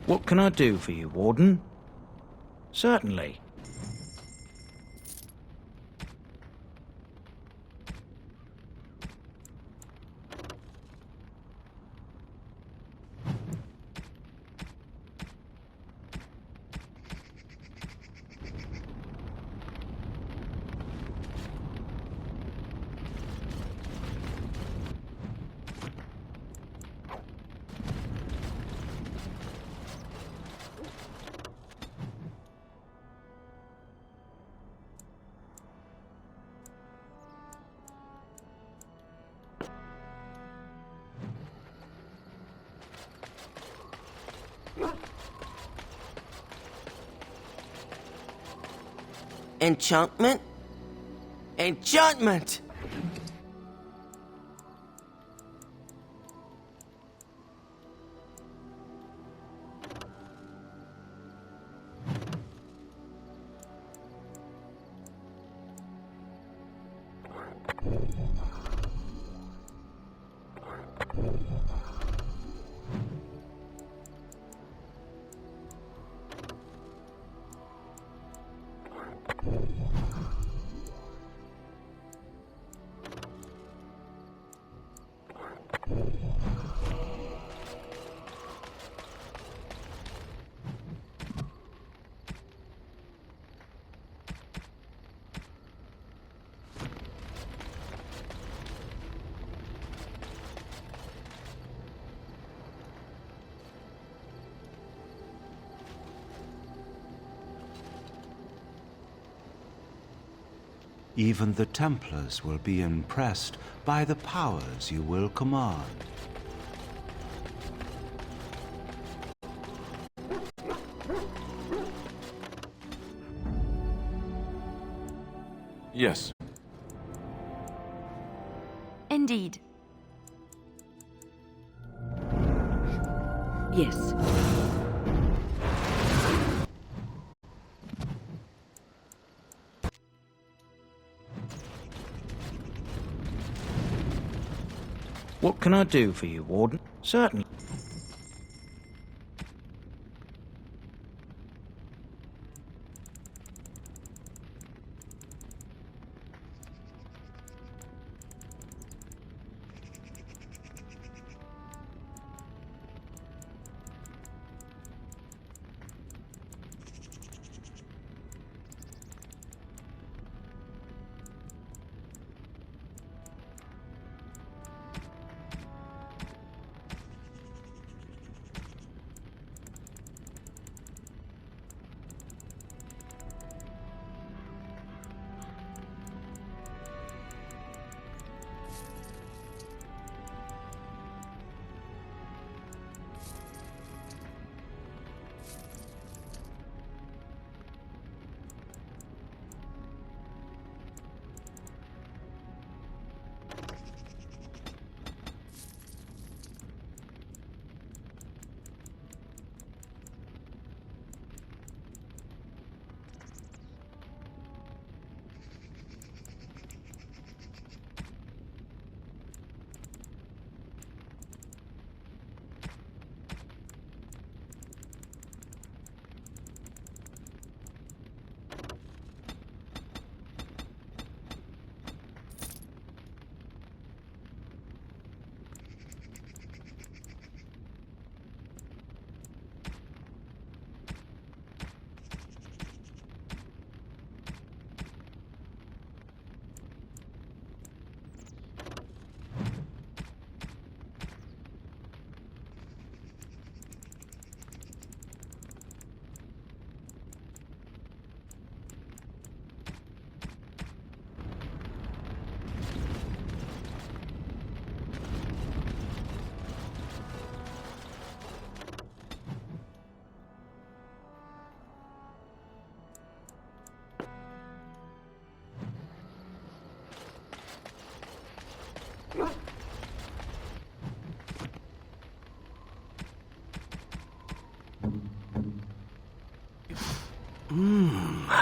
What can I do for you, Warden? Certainly. Enchantment? Enchantment! Even the Templars will be impressed by the powers you will command. Yes. Indeed. Yes. What can I do for you, Warden? Certainly.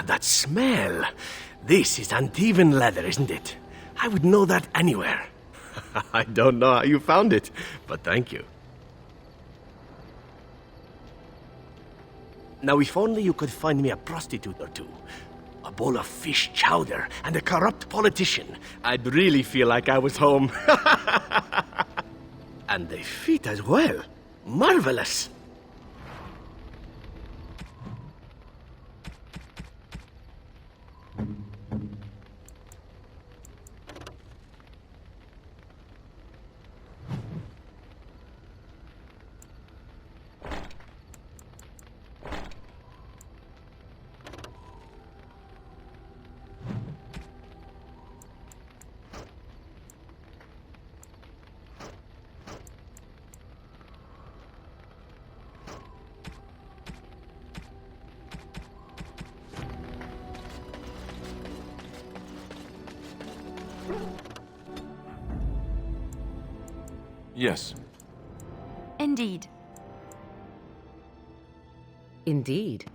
That smell. This is Antivan leather, isn't it? I would know that anywhere. I don't know how you found it, but thank you. Now, if only you could find me a prostitute or two, a bowl of fish chowder, and a corrupt politician, I'd really feel like I was home. And they fit as well. Marvelous. Yes. Indeed. Indeed.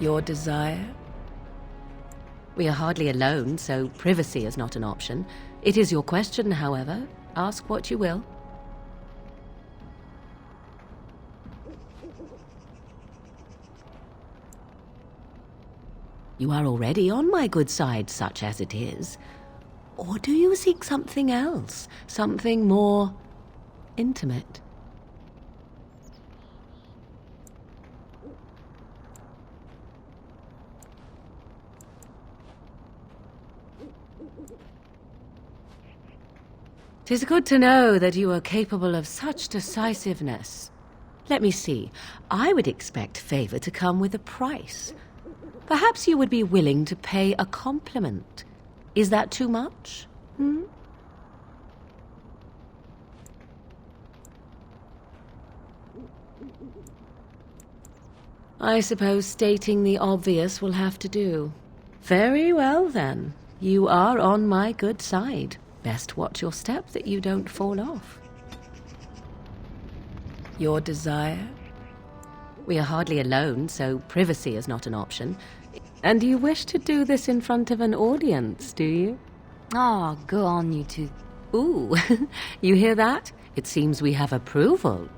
Your desire? We are hardly alone, so privacy is not an option. It is your question, however. Ask what you will. You are already on my good side, such as it is. Or do you seek something else? Something more intimate? "'Tis good to know that you are capable of such decisiveness. Let me see. I would expect favor to come with a price. Perhaps you would be willing to pay a compliment. Is that too much? Hmm? I suppose stating the obvious will have to do. Very well, then. You are on my good side. Best watch your step that you don't fall off. Your desire? We are hardly alone, so privacy is not an option. And you wish to do this in front of an audience, do you? Oh, go on, you two. Ooh, you hear that? It seems we have approval.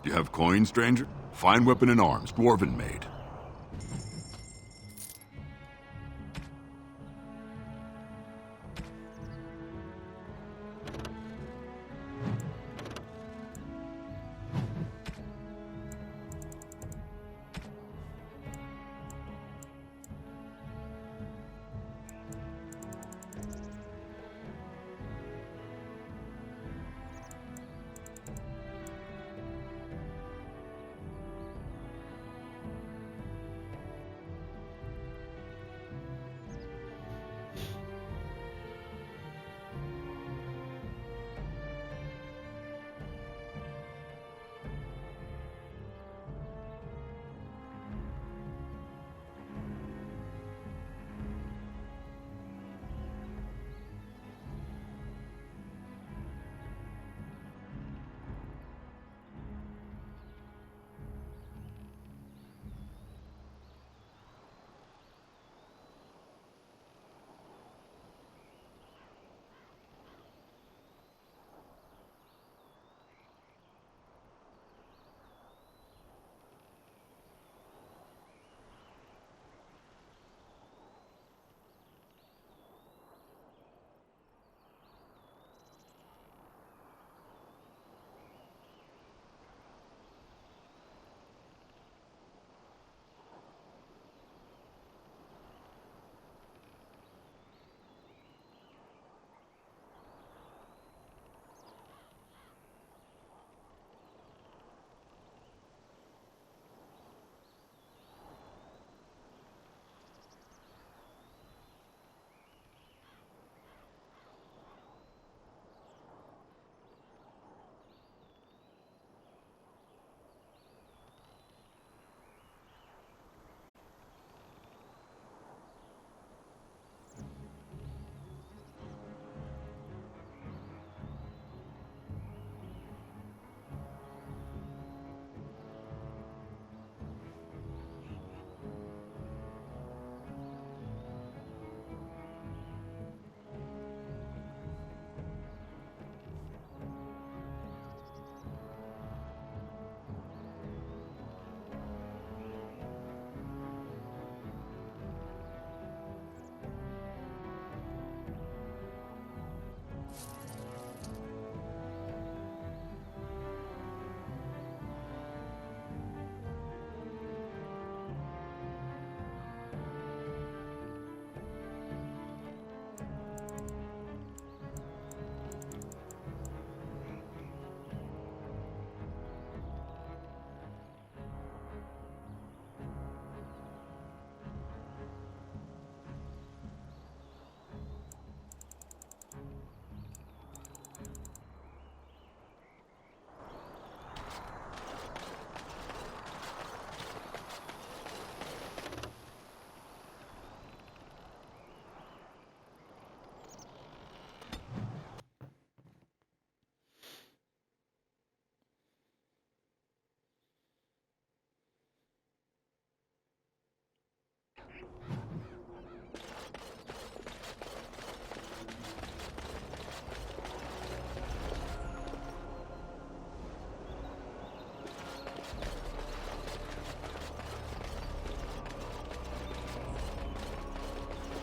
You have coin, stranger? Fine weapon and arms, dwarven made.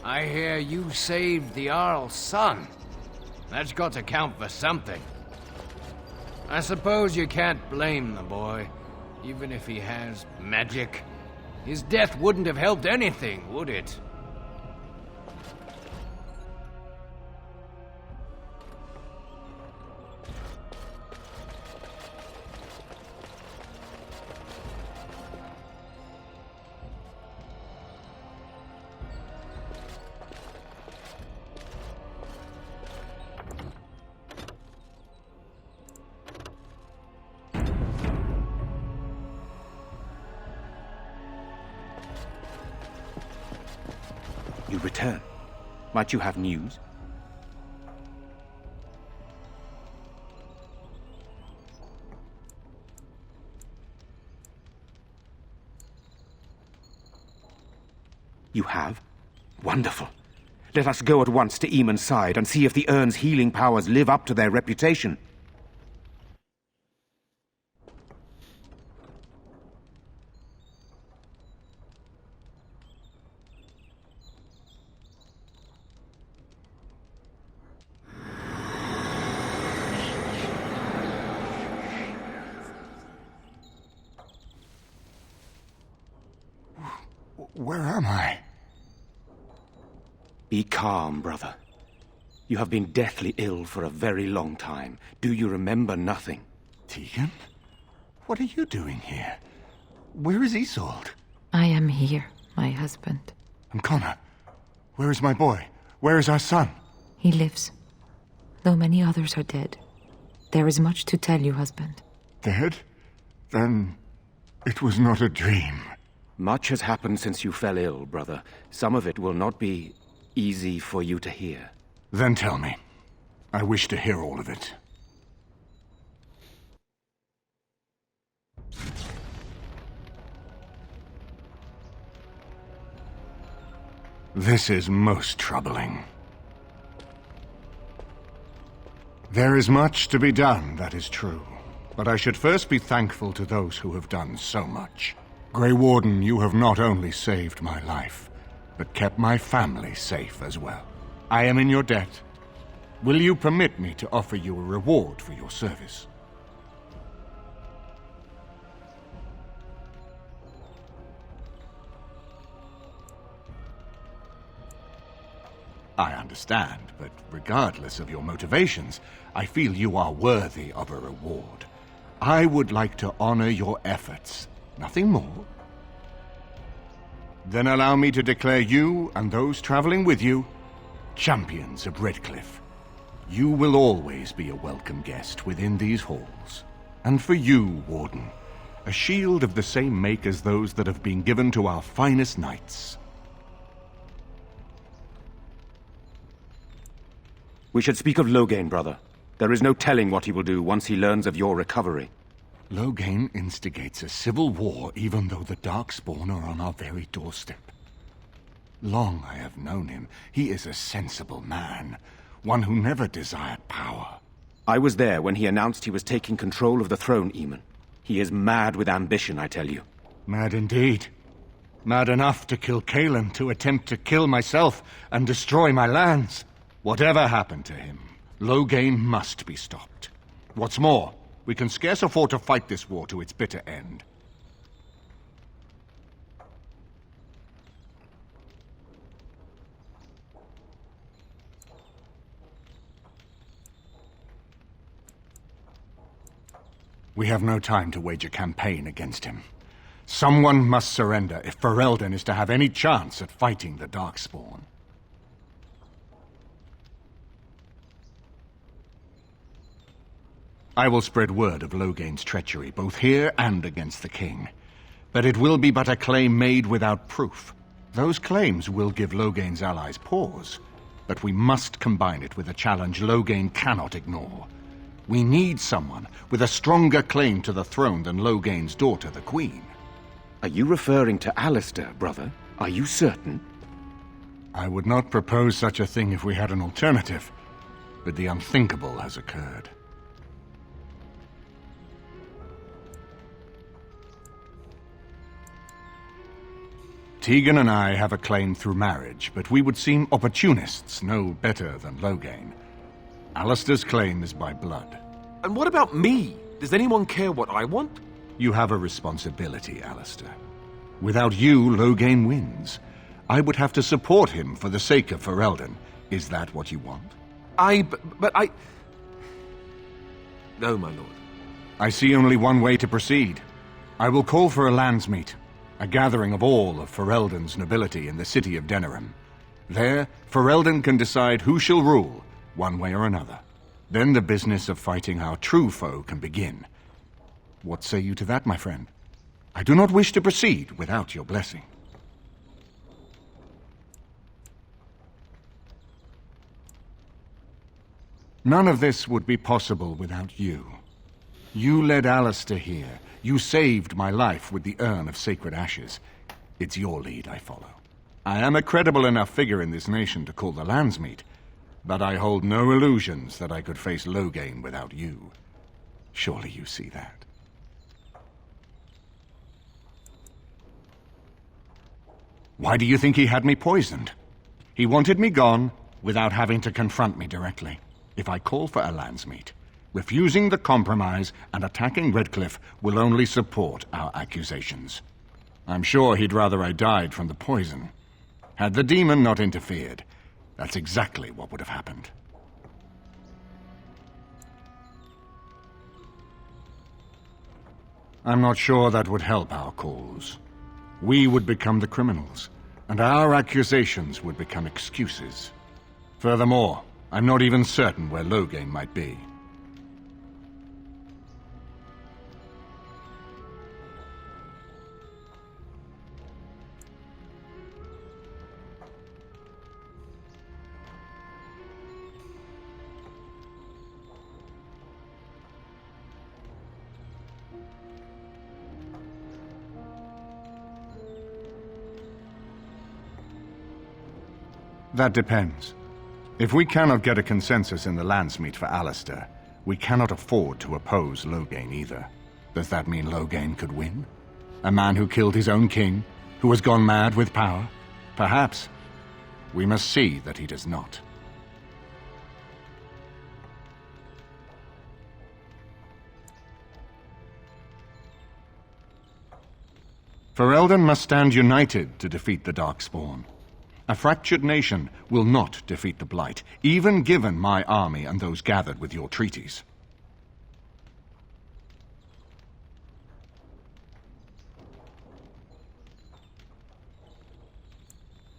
I hear you saved the Jarl's son. That's got to count for something. I suppose you can't blame the boy, even if he has magic. His death wouldn't have helped anything, would it? You return. Might you have news? You have? Wonderful. Let us go at once to Eamon's side and see if the urn's healing powers live up to their reputation. Where am I? Be calm, brother. You have been deathly ill for a very long time. Do you remember nothing? Tegan? What are you doing here? Where is Isolde? I am here, my husband. And Connor? Where is my boy? Where is our son? He lives, though many others are dead. There is much to tell you, husband. Dead? Then it was not a dream. Much has happened since you fell ill, brother. Some of it will not be easy for you to hear. Then tell me. I wish to hear all of it. This is most troubling. There is much to be done, that is true. But I should first be thankful to those who have done so much. Grey Warden, you have not only saved my life, but kept my family safe as well. I am in your debt. Will you permit me to offer you a reward for your service? I understand, but regardless of your motivations, I feel you are worthy of a reward. I would like to honor your efforts. Nothing more. Then allow me to declare you and those traveling with you champions of Redcliffe. You will always be a welcome guest within these halls. And for you, Warden, a shield of the same make as those that have been given to our finest knights. We should speak of Loghain, brother. There is no telling what he will do once he learns of your recovery. Loghain instigates a civil war even though the Darkspawn are on our very doorstep. Long I have known him. He is a sensible man, one who never desired power. I was there when he announced he was taking control of the throne, Eamon. He is mad with ambition, I tell you. Mad indeed. Mad enough to kill Cailan, to attempt to kill myself and destroy my lands. Whatever happened to him, Loghain must be stopped. What's more, we can scarce afford to fight this war to its bitter end. We have no time to wage a campaign against him. Someone must surrender if Ferelden is to have any chance at fighting the Darkspawn. I will spread word of Loghain's treachery, both here and against the king. But it will be but a claim made without proof. Those claims will give Loghain's allies pause, but we must combine it with a challenge Loghain cannot ignore. We need someone with a stronger claim to the throne than Loghain's daughter, the Queen. Are you referring to Alistair, brother? Are you certain? I would not propose such a thing if we had an alternative, but the unthinkable has occurred. Tegan and I have a claim through marriage, but we would seem opportunists no better than Loghain. Alistair's claim is by blood. And what about me? Does anyone care what I want? You have a responsibility, Alistair. Without you, Loghain wins. I would have to support him for the sake of Ferelden. Is that what you want? But I... No, my lord. I see only one way to proceed. I will call for a landsmeet, a gathering of all of Ferelden's nobility in the city of Denerim. There, Ferelden can decide who shall rule, one way or another. Then the business of fighting our true foe can begin. What say you to that, my friend? I do not wish to proceed without your blessing. None of this would be possible without you. You led Alistair here. You saved my life with the Urn of Sacred Ashes. It's your lead I follow. I am a credible enough figure in this nation to call the landsmeet, but I hold no illusions that I could face Loghain without you. Surely you see that. Why do you think he had me poisoned? He wanted me gone without having to confront me directly. If I call for a landsmeet, refusing the compromise and attacking Redcliffe will only support our accusations. I'm sure he'd rather I died from the poison. Had the demon not interfered, that's exactly what would have happened. I'm not sure that would help our cause. We would become the criminals, and our accusations would become excuses. Furthermore, I'm not even certain where Loghain might be. That depends. If we cannot get a consensus in the landsmeet for Alistair, we cannot afford to oppose Loghain either. Does that mean Loghain could win? A man who killed his own king, who has gone mad with power? Perhaps. We must see that he does not. Ferelden must stand united to defeat the Darkspawn. A fractured nation will not defeat the Blight, even given my army and those gathered with your treaties.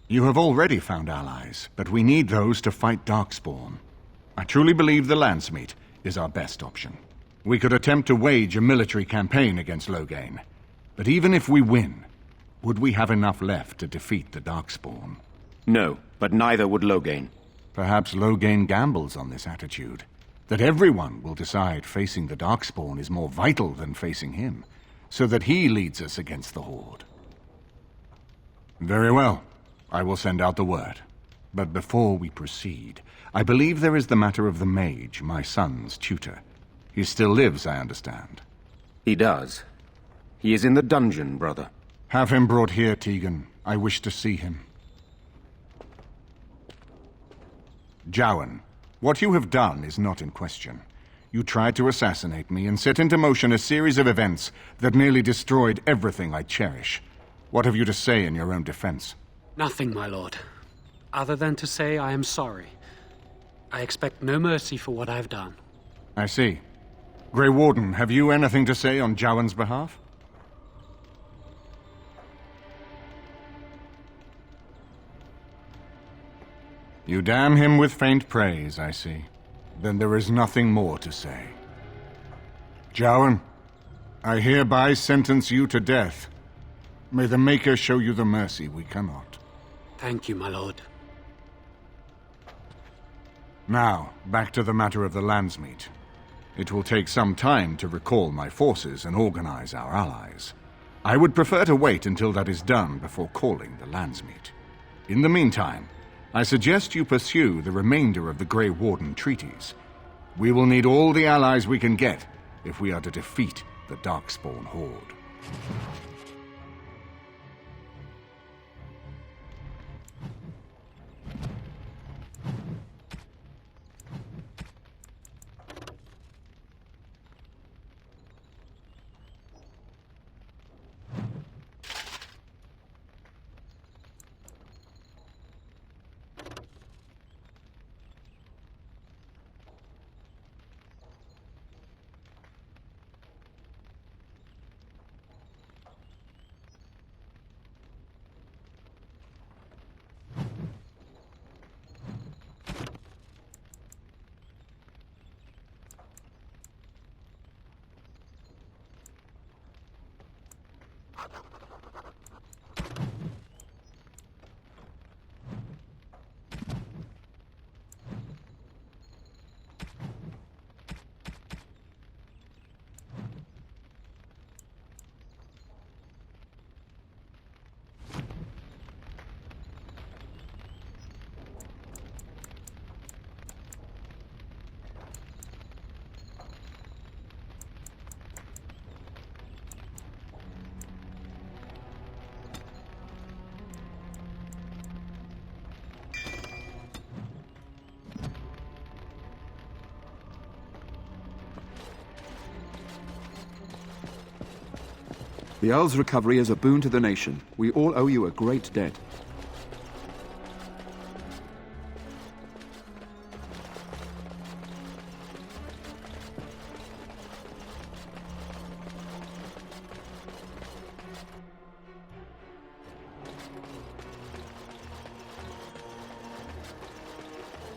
You have already found allies, but we need those to fight Darkspawn. I truly believe the landsmeet is our best option. We could attempt to wage a military campaign against Loghain, but even if we win, would we have enough left to defeat the Darkspawn? No, but neither would Loghain. Perhaps Loghain gambles on this attitude, that everyone will decide facing the Darkspawn is more vital than facing him, so that he leads us against the Horde. Very well. I will send out the word. But before we proceed, I believe there is the matter of the mage, my son's tutor. He still lives, I understand. He does. He is in the dungeon, brother. Have him brought here, Tegan. I wish to see him. Jowan, what you have done is not in question. You tried to assassinate me and set into motion a series of events that nearly destroyed everything I cherish. What have you to say in your own defense? Nothing, my lord. Other than to say I am sorry. I expect no mercy for what I have done. I see. Grey Warden, have you anything to say on Jowan's behalf? You damn him with faint praise, I see. Then there is nothing more to say. Jowan, I hereby sentence you to death. May the Maker show you the mercy we cannot. Thank you, my lord. Now, back to the matter of the landsmeet. It will take some time to recall my forces and organize our allies. I would prefer to wait until that is done before calling the landsmeet. In the meantime, I suggest you pursue the remainder of the Grey Warden treaties. We will need all the allies we can get if we are to defeat the Darkspawn Horde. The Earl's recovery is a boon to the nation. We all owe you a great debt.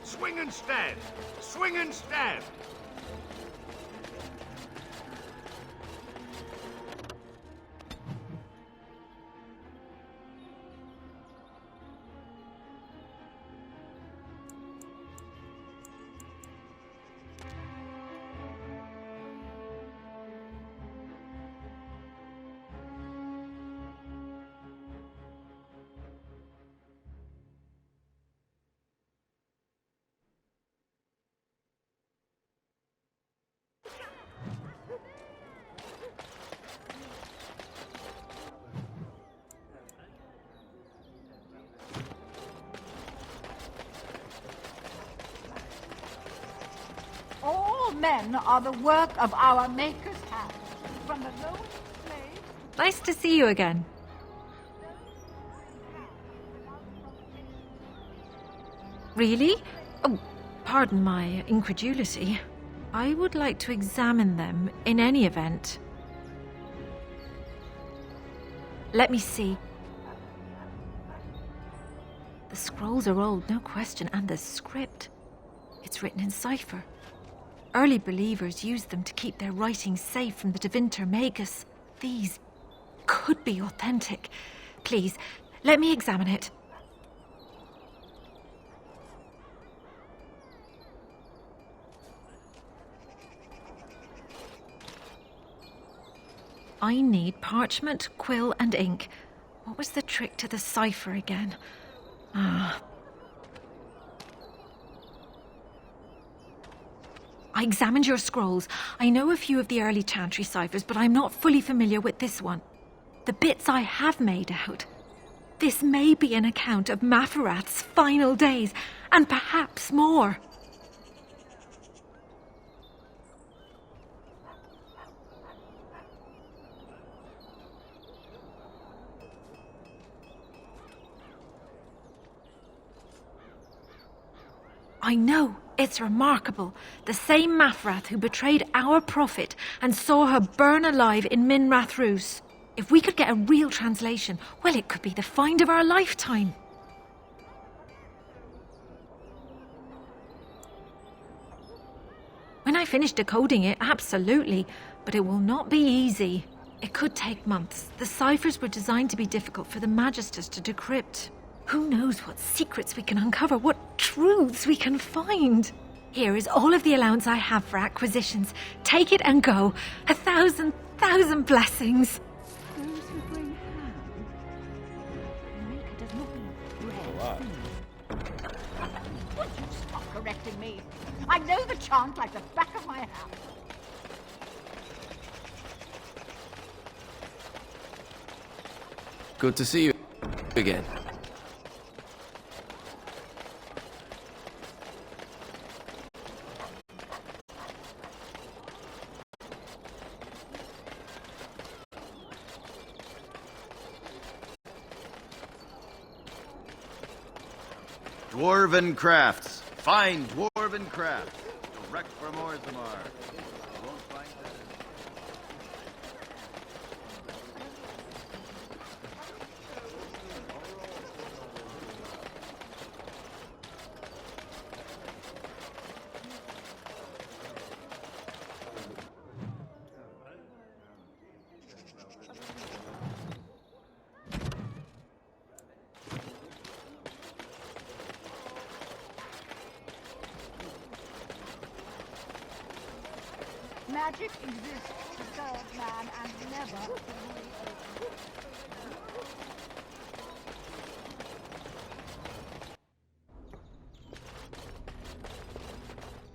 Swing and stab! Swing and stab! All men are the work of our Maker's hand, from the lowest slave. Nice to see you again. Really? Oh, pardon my incredulity. I would like to examine them in any event. Let me see. The scrolls are old, no question, and the script. It's written in cipher. Early believers used them to keep their writings safe from the Tevinter Magus. These could be authentic. Please, let me examine it. I need parchment, quill, and ink. What was the trick to the cipher again? I examined your scrolls. I know a few of the early Chantry ciphers, but I'm not fully familiar with this one. The bits I have made out. This may be an account of Maferath's final days, and perhaps more. I know. It's remarkable. The same Maferath who betrayed our prophet and saw her burn alive in Minrath Rus. If we could get a real translation, well, it could be the find of our lifetime. When I finish decoding it, absolutely. But it will not be easy. It could take months. The ciphers were designed to be difficult for the Magisters to decrypt. Who knows what secrets we can uncover, what truths we can find. Here is all of the allowance I have for acquisitions. Take it and go. 1,000 blessings. Those who bring ham. The Maker does not mean bread. Would you stop correcting me? I know the chant like the back of my hand. Good to see you again. Dwarven crafts. Fine dwarven crafts. Direct from Orzammar. Won't find better. Magic exists to serve man and never to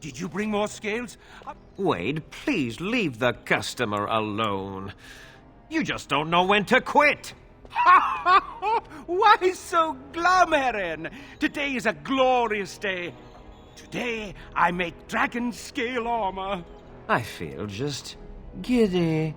Did you bring more scales? Wade, please leave the customer alone. You just don't know when to quit. Why so glum, Erin? Today is a glorious day. Today I make dragon scale armor. I feel just giddy.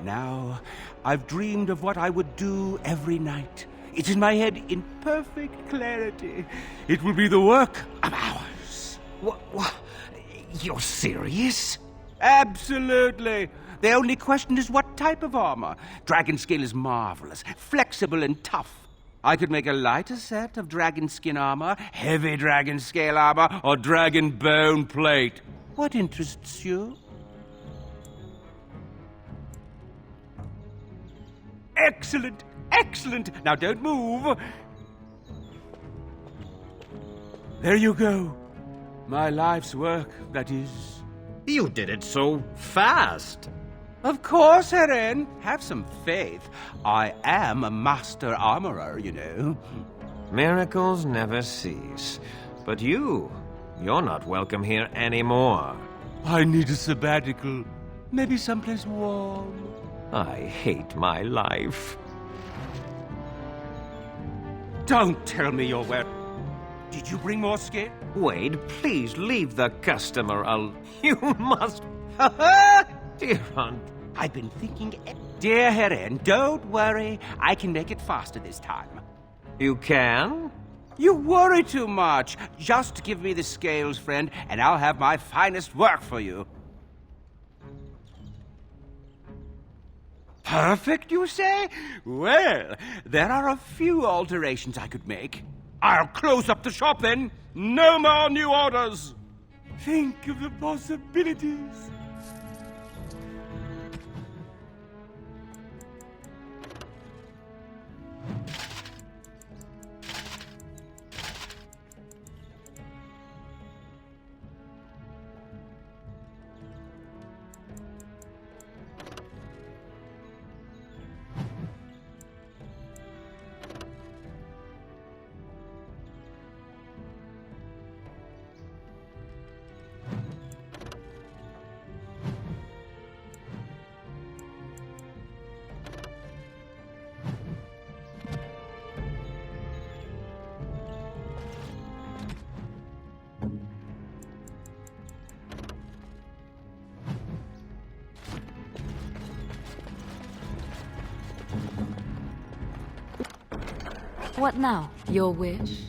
Now, I've dreamed of what I would do every night. It's in my head in perfect clarity. It will be the work of hours. What? You're serious? Absolutely. The only question is what type of armor. Dragon skin is marvelous, flexible and tough. I could make a lighter set of dragon skin armor, heavy dragon scale armor, or dragon bone plate. What interests you? Excellent! Excellent! Now don't move! There you go. My life's work, that is. You did it so fast. Of course, Heren. Have some faith. I am a master armorer, you know. Miracles never cease. But you're not welcome here anymore. I need a sabbatical. Maybe someplace warm. I hate my life. Don't tell me you're wet. Did you bring more skin? Wade, please leave the customer alone. You must... Dear Aunt, I've been thinking... Dear Heren, don't worry. I can make it faster this time. You can? You worry too much. Just give me the scales, friend, and I'll have my finest work for you. Perfect, you say? Well, there are a few alterations I could make. I'll close up the shop then. No more new orders. Think of the possibilities. What now? Your wish?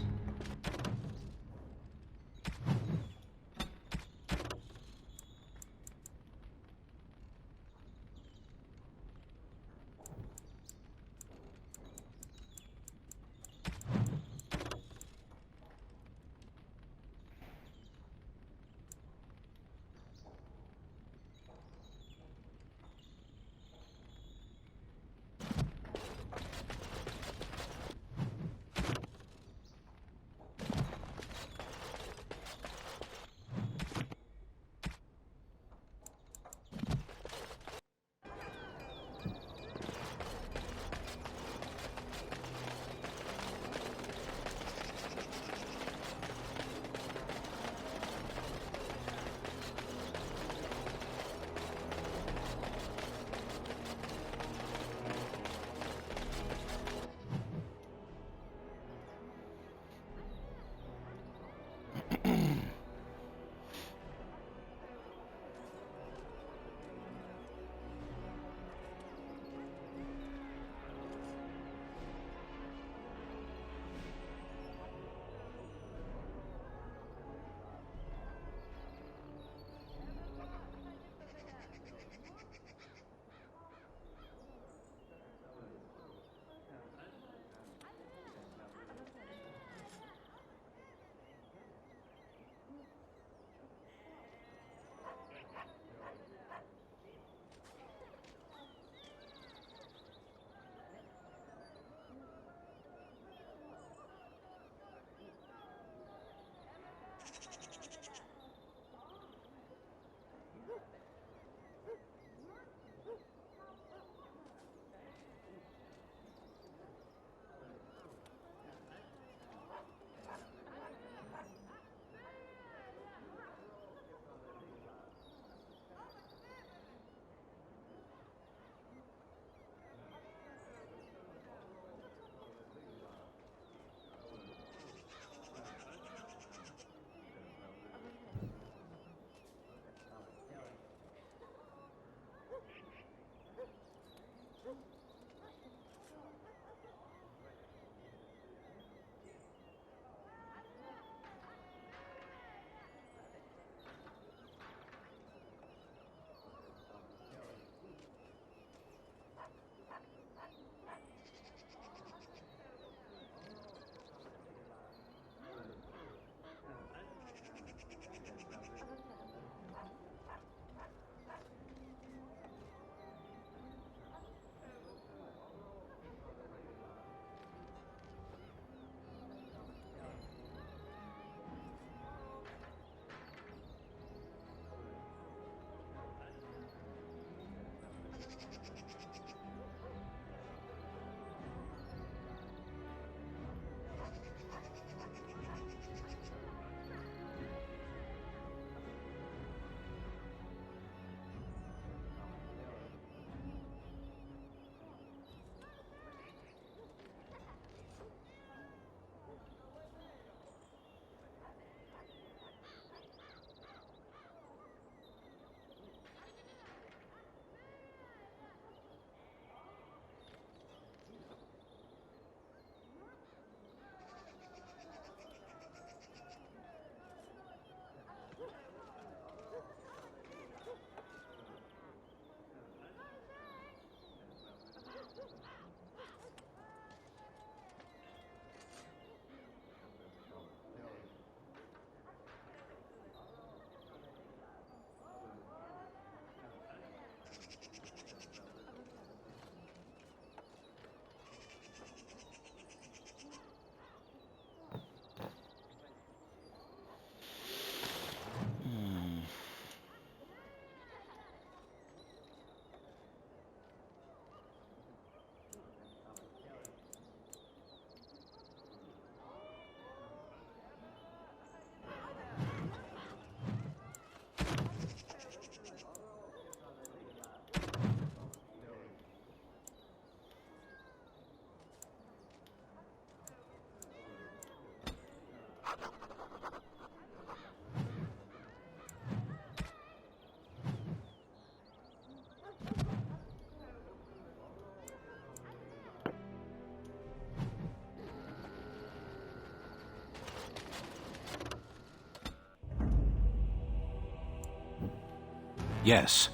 Yes.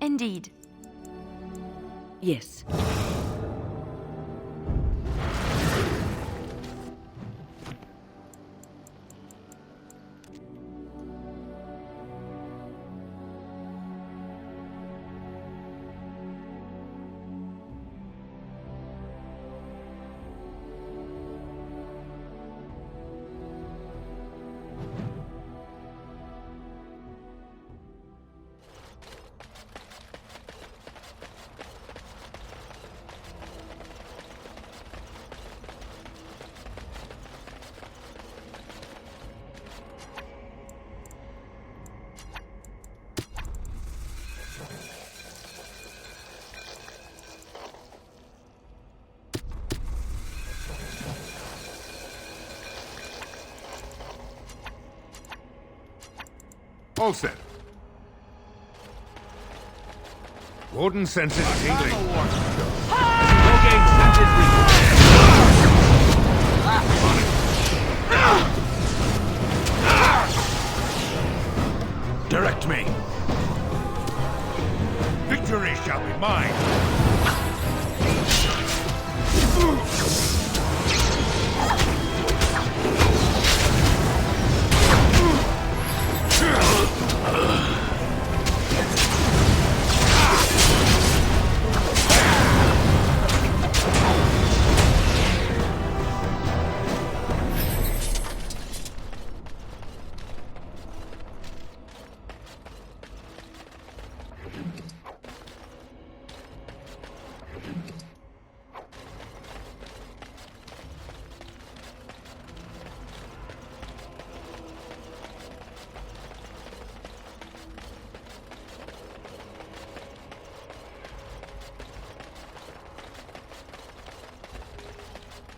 Indeed. Yes. All set. Warden senses tingling. Rogaine senses Direct me. Victory shall be mine.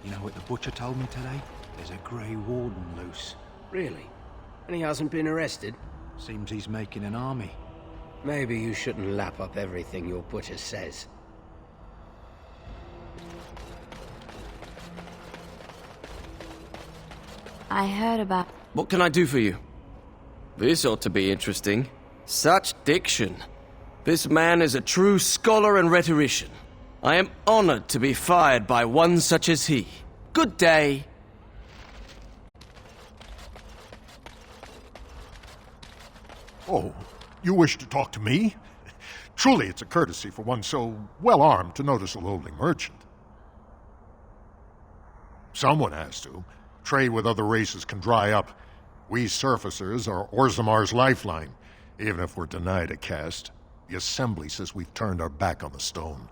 You know what the butcher told me today? There's a Grey Warden loose. Really? And he hasn't been arrested? Seems he's making an army. Maybe you shouldn't lap up everything your butcher says. I heard about... What can I do for you? This ought to be interesting. Such diction. This man is a true scholar and rhetorician. I am honored to be fired by one such as he. Good day. Oh, you wish to talk to me? Truly, it's a courtesy for one so well-armed to notice a lowly merchant. Someone has to. Trade with other races can dry up. We surfacers are Orzamar's lifeline. Even if we're denied a caste, the Assembly says we've turned our back on the stone,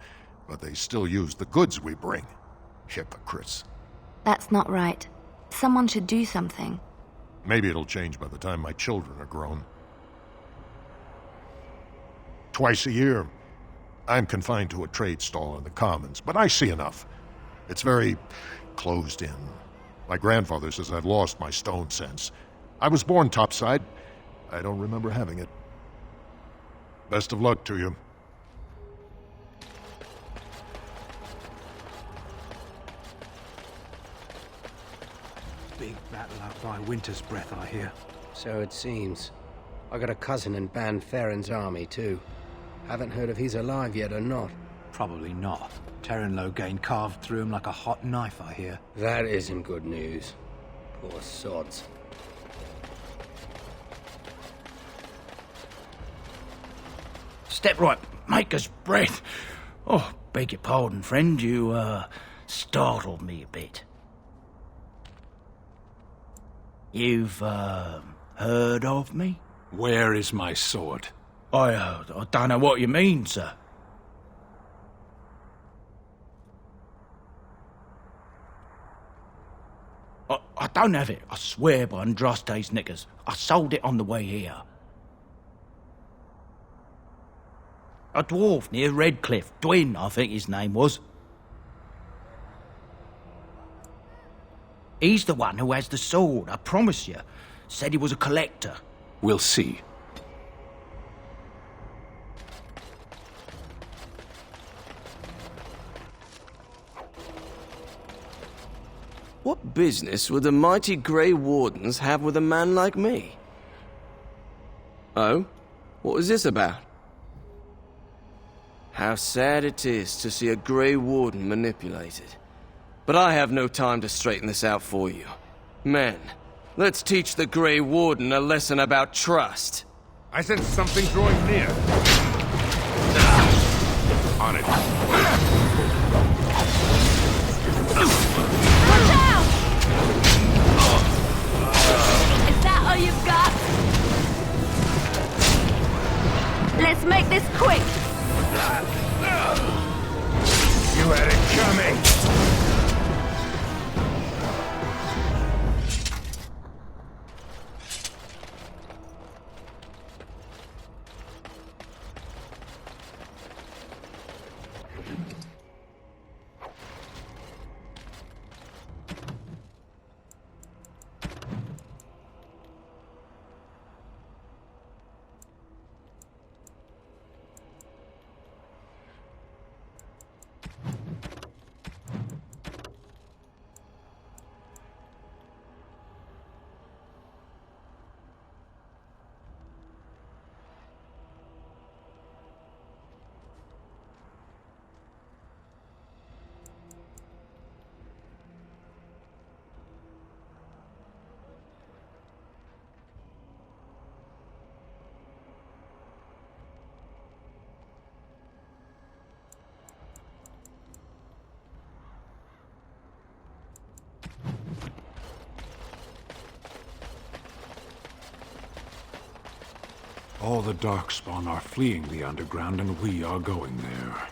but they still use the goods we bring. Hypocrites. That's not right. Someone should do something. Maybe it'll change by the time my children are grown. Twice a year, I'm confined to a trade stall in the Commons, but I see enough. It's very closed in. My grandfather says I've lost my stone sense. I was born topside. I don't remember having it. Best of luck to you. Big battle out by Winter's Breath, I hear. So it seems. I got a cousin in Ban Farron's army, too. Haven't heard if he's alive yet or not. Probably not. Terran Logain carved through him like a hot knife, I hear. That isn't good news. Poor sods. Step right, Maker's Breath. Oh, beg your pardon, friend. You, startled me a bit. You've, heard of me? Where is my sword? I don't know what you mean, sir. I don't have it, I swear by Andraste's knickers. I sold it on the way here. A dwarf near Redcliffe, Dwyn, I think his name was. He's the one who has the sword, I promise you. Said he was a collector. We'll see. What business would the mighty Grey Wardens have with a man like me? Oh? What was this about? How sad it is to see a Grey Warden manipulated. But I have no time to straighten this out for you. Men, let's teach the Grey Warden a lesson about trust. I sense something drawing near. On it. Watch out! Is that all you've got? Let's make this quick! You had it coming! All the Darkspawn are fleeing the underground, and we are going there.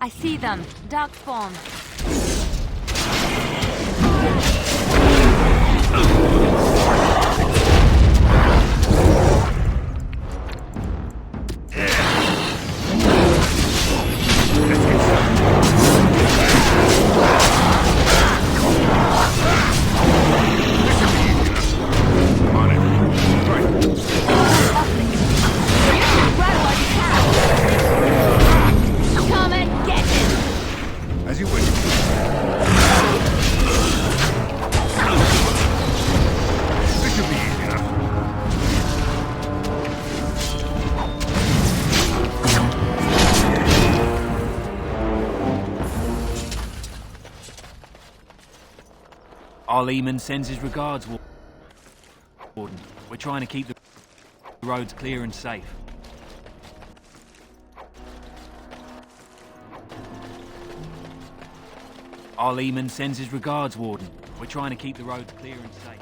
I see them. Darkspawn. Our Lehman sends his regards, Warden. We're trying to keep the roads clear and safe. Our Lehman sends his regards, Warden. We're trying to keep the roads clear and safe.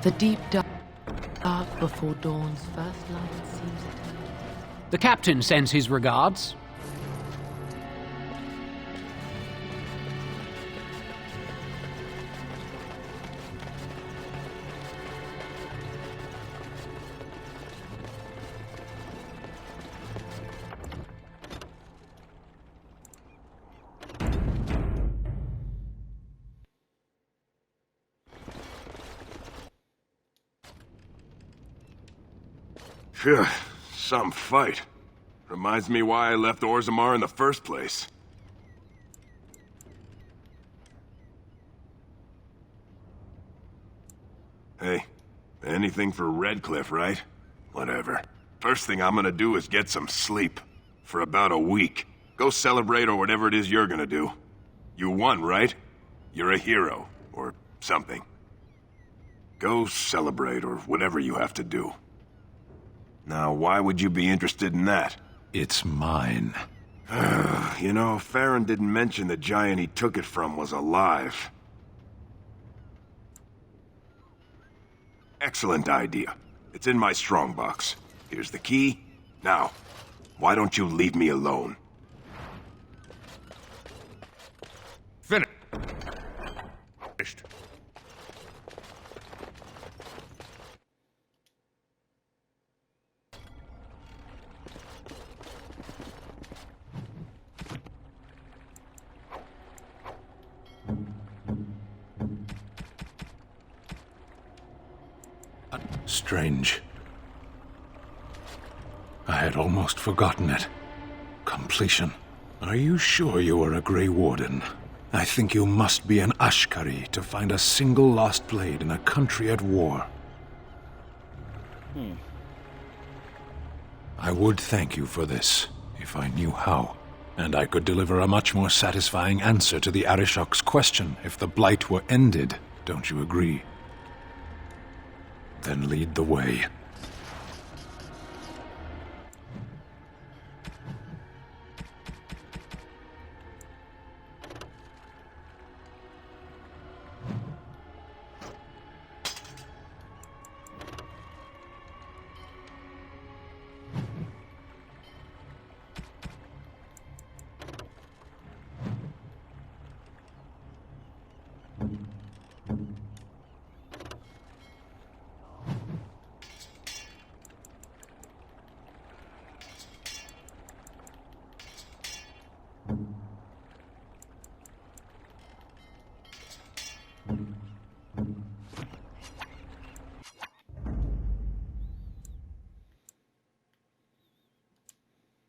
The deep dark before dawn's first light seems eternal. The captain sends his regards. Phew, some fight. Reminds me why I left Orzammar in the first place. Hey, anything for Redcliffe, right? Whatever. First thing I'm gonna do is get some sleep. For about a week. Go celebrate or whatever it is you're gonna do. You won, right? You're a hero. Or something. Go celebrate or whatever you have to do. Now, why would you be interested in that? It's mine. You know, Farron didn't mention the giant he took it from was alive. Excellent idea. It's in my strongbox. Here's the key. Now, why don't you leave me alone? Finished. Strange. I had almost forgotten it. Completion. Are you sure you are a Grey Warden? I think you must be an Ashkari to find a single lost blade in a country at war. I would thank you for this, if I knew how. And I could deliver a much more satisfying answer to the Arishok's question if the Blight were ended. Don't you agree? Then lead the way.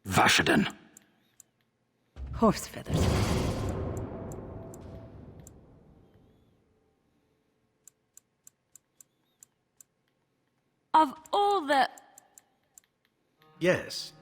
Vashaden. Horse feathers. Of all the... Yes.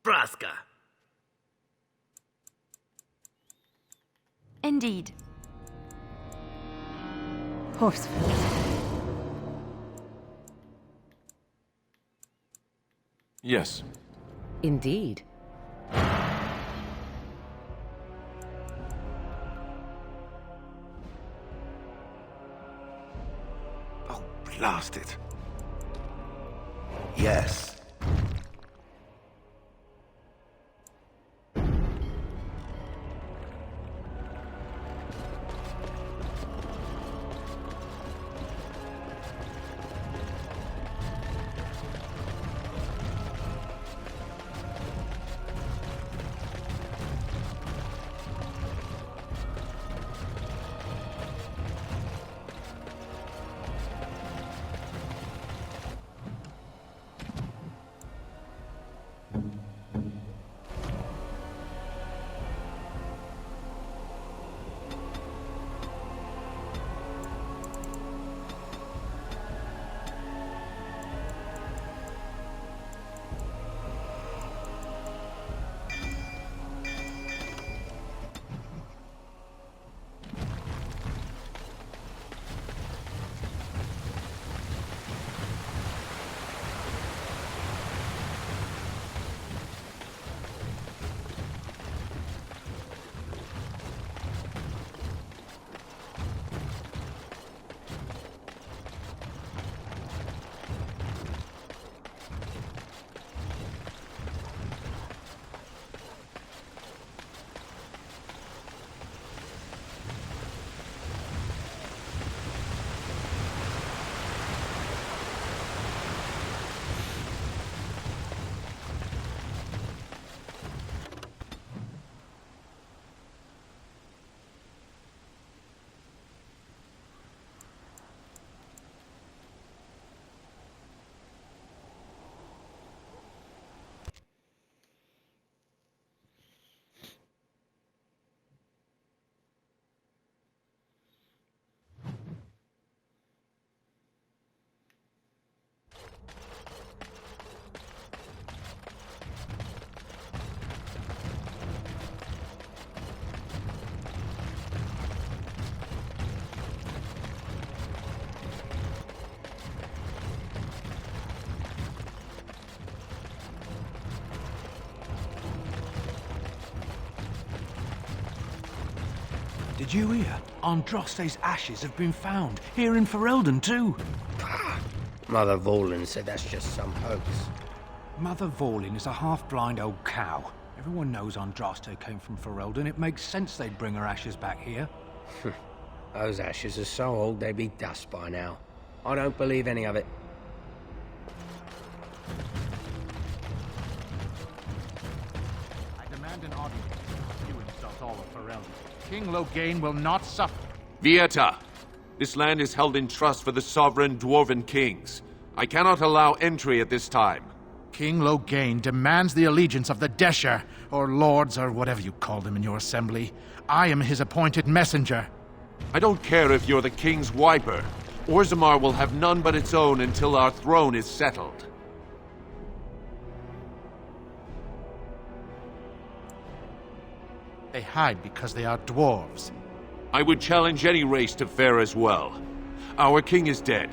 Vraska. Indeed. Horse feathers. Yes. Indeed. Oh, blast it. Yes. Did you hear? Andraste's ashes have been found, here in Ferelden too. Mother Vorlin said that's just some hoax. Mother Vorlin is a half-blind old cow. Everyone knows Andraste came from Ferelden. It makes sense they'd bring her ashes back here. Those ashes are so old they'd be dust by now. I don't believe any of it. I demand an audience. You insult all of Ferelden. King Loghain will not suffer. Vieta! This land is held in trust for the sovereign dwarven kings. I cannot allow entry at this time. King Loghain demands the allegiance of the Desher, or lords, or whatever you call them in your assembly. I am his appointed messenger. I don't care if you're the king's wiper. Orzammar will have none but its own until our throne is settled. They hide because they are dwarves. I would challenge any race to fare as well. Our king is dead.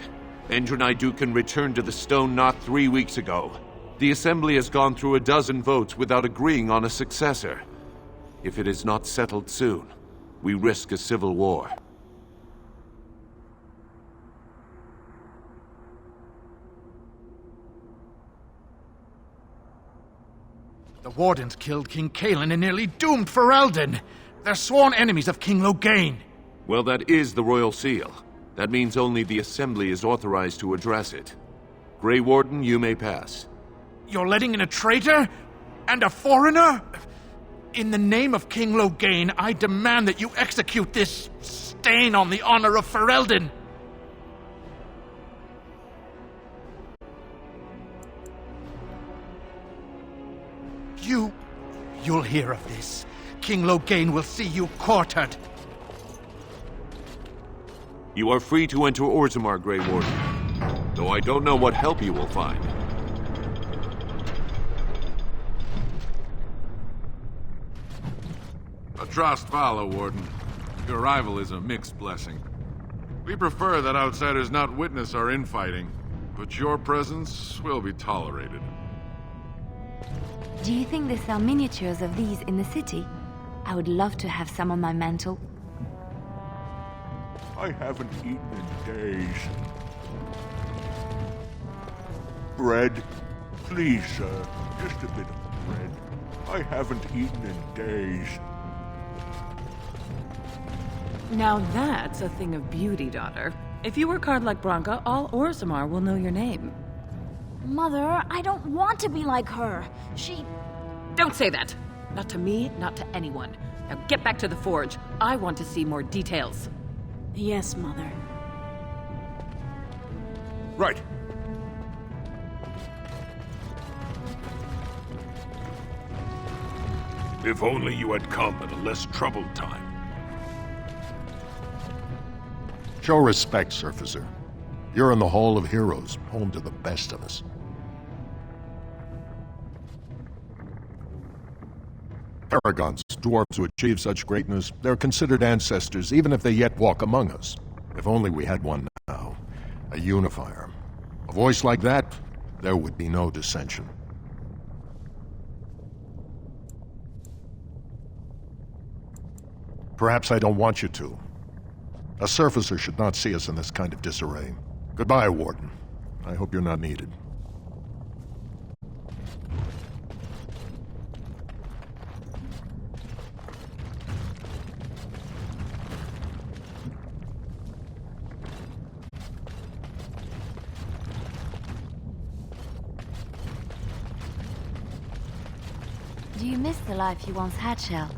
Endrunai Dukan returned to the Stone Knot 3 weeks ago. The Assembly has gone through a dozen votes without agreeing on a successor. If it is not settled soon, we risk a civil war. The Wardens killed King Cailan and nearly doomed Ferelden. They're sworn enemies of King Loghain. Well, that is the Royal Seal. That means only the Assembly is authorized to address it. Grey Warden, you may pass. You're letting in a traitor? And a foreigner? In the name of King Loghain, I demand that you execute this stain on the honor of Ferelden. You'll hear of this. King Loghain will see you quartered. You are free to enter Orzammar, Grey Warden. Though I don't know what help you will find. Atrost Vala, Warden. Your arrival is a mixed blessing. We prefer that outsiders not witness our infighting, but your presence will be tolerated. Do you think they sell miniatures of these in the city? I would love to have some on my mantle. I haven't eaten in days. Bread? Please, sir. Just a bit of bread. I haven't eaten in days. Now that's a thing of beauty, daughter. If you work hard like Branka, all Orzammar will know your name. Mother, I don't want to be like her. She... Don't say that! Not to me, not to anyone. Now get back to the forge. I want to see more details. Yes, Mother. Right. If only you had come at a less troubled time. Show respect, Surfacer. You're in the Hall of Heroes, home to the best of us. Paragons, dwarves who achieve such greatness, they're considered ancestors even if they yet walk among us. If only we had one now. A unifier. A voice like that, there would be no dissension. Perhaps I don't want you to. A surfacer should not see us in this kind of disarray. Goodbye, Warden. I hope you're not needed. Do you miss the life you once had, Shell?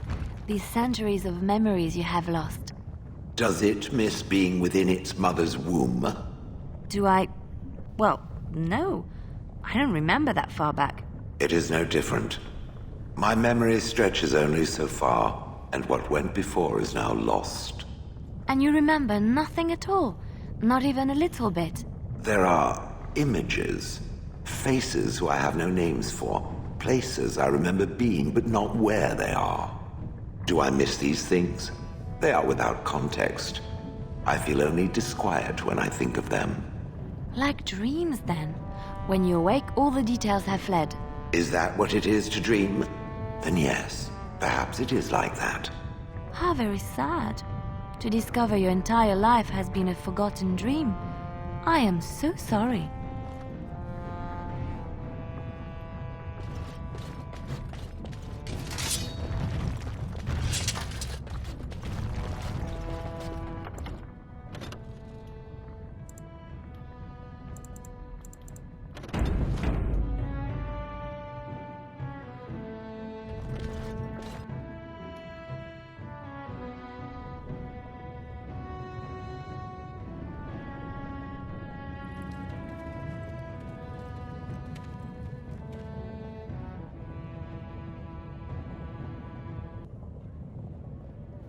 These centuries of memories you have lost? Does it miss being within its mother's womb? Do I... Well, no. I don't remember that far back. It is no different. My memory stretches only so far, and what went before is now lost. And you remember nothing at all? Not even a little bit? There are images, faces who I have no names for, places I remember being, but not where they are. Do I miss these things? They are without context. I feel only disquiet when I think of them. Like dreams, then. When you awake, all the details have fled. Is that what it is to dream? Then yes, perhaps it is like that. How very sad. to discover your entire life has been a forgotten dream. I am so sorry.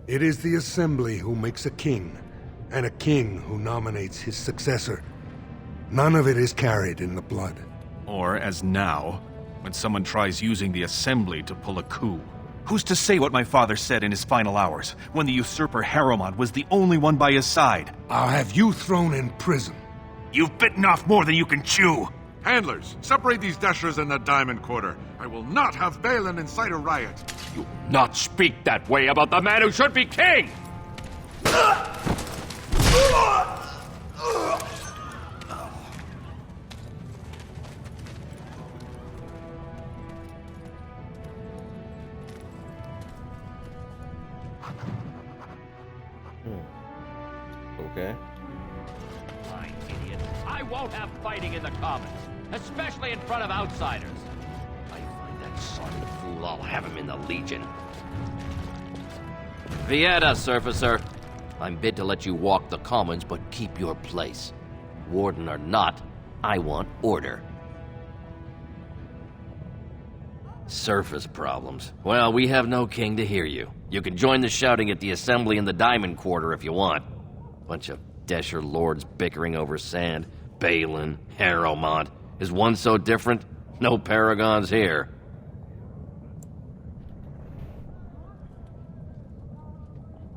It is the Assembly who makes a king, and a king who nominates his successor. None of it is carried in the blood. Or, as now, when someone tries using the Assembly to pull a coup. Who's to say what my father said in his final hours, when the usurper Harrowmont was the only one by his side? I'll have you thrown in prison. You've bitten off more than you can chew! Handlers, separate these dashers in the Diamond Quarter. I will not have Balin incite a riot. You not speak that way about the man who should be king! Okay. Fine, idiot. I won't have fighting in the Commons, especially in front of outsiders. I find that son of a fool, I'll have him in the Legion. Vieta, Surfacer. I'm bid to let you walk the Commons, but keep your place. Warden or not, I want order. Surface problems. Well, we have no king to hear you. You can join the shouting at the Assembly in the Diamond Quarter if you want. Bunch of Desher lords bickering over sand. Balin, Harrowmont. Is one so different? No paragons here.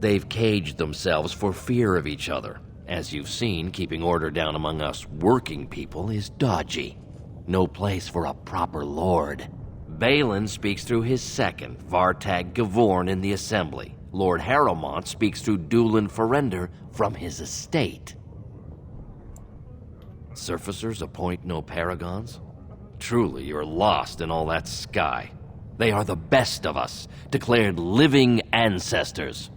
They've caged themselves for fear of each other. As you've seen, keeping order down among us working people is dodgy. No place for a proper lord. Balin speaks through his second, Vartag Gavorn, in the Assembly. Lord Harrowmont speaks through Dulin Ferender from his estate. Surfacers appoint no paragons? Truly, you're lost in all that sky. They are the best of us, declared living ancestors.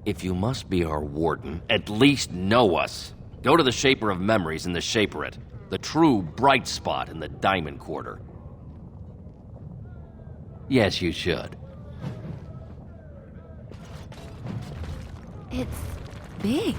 If you must be our warden, at least know us. Go to the Shaper of Memories in the Shaperate, the true bright spot in the Diamond Quarter. Yes, you should. It's big.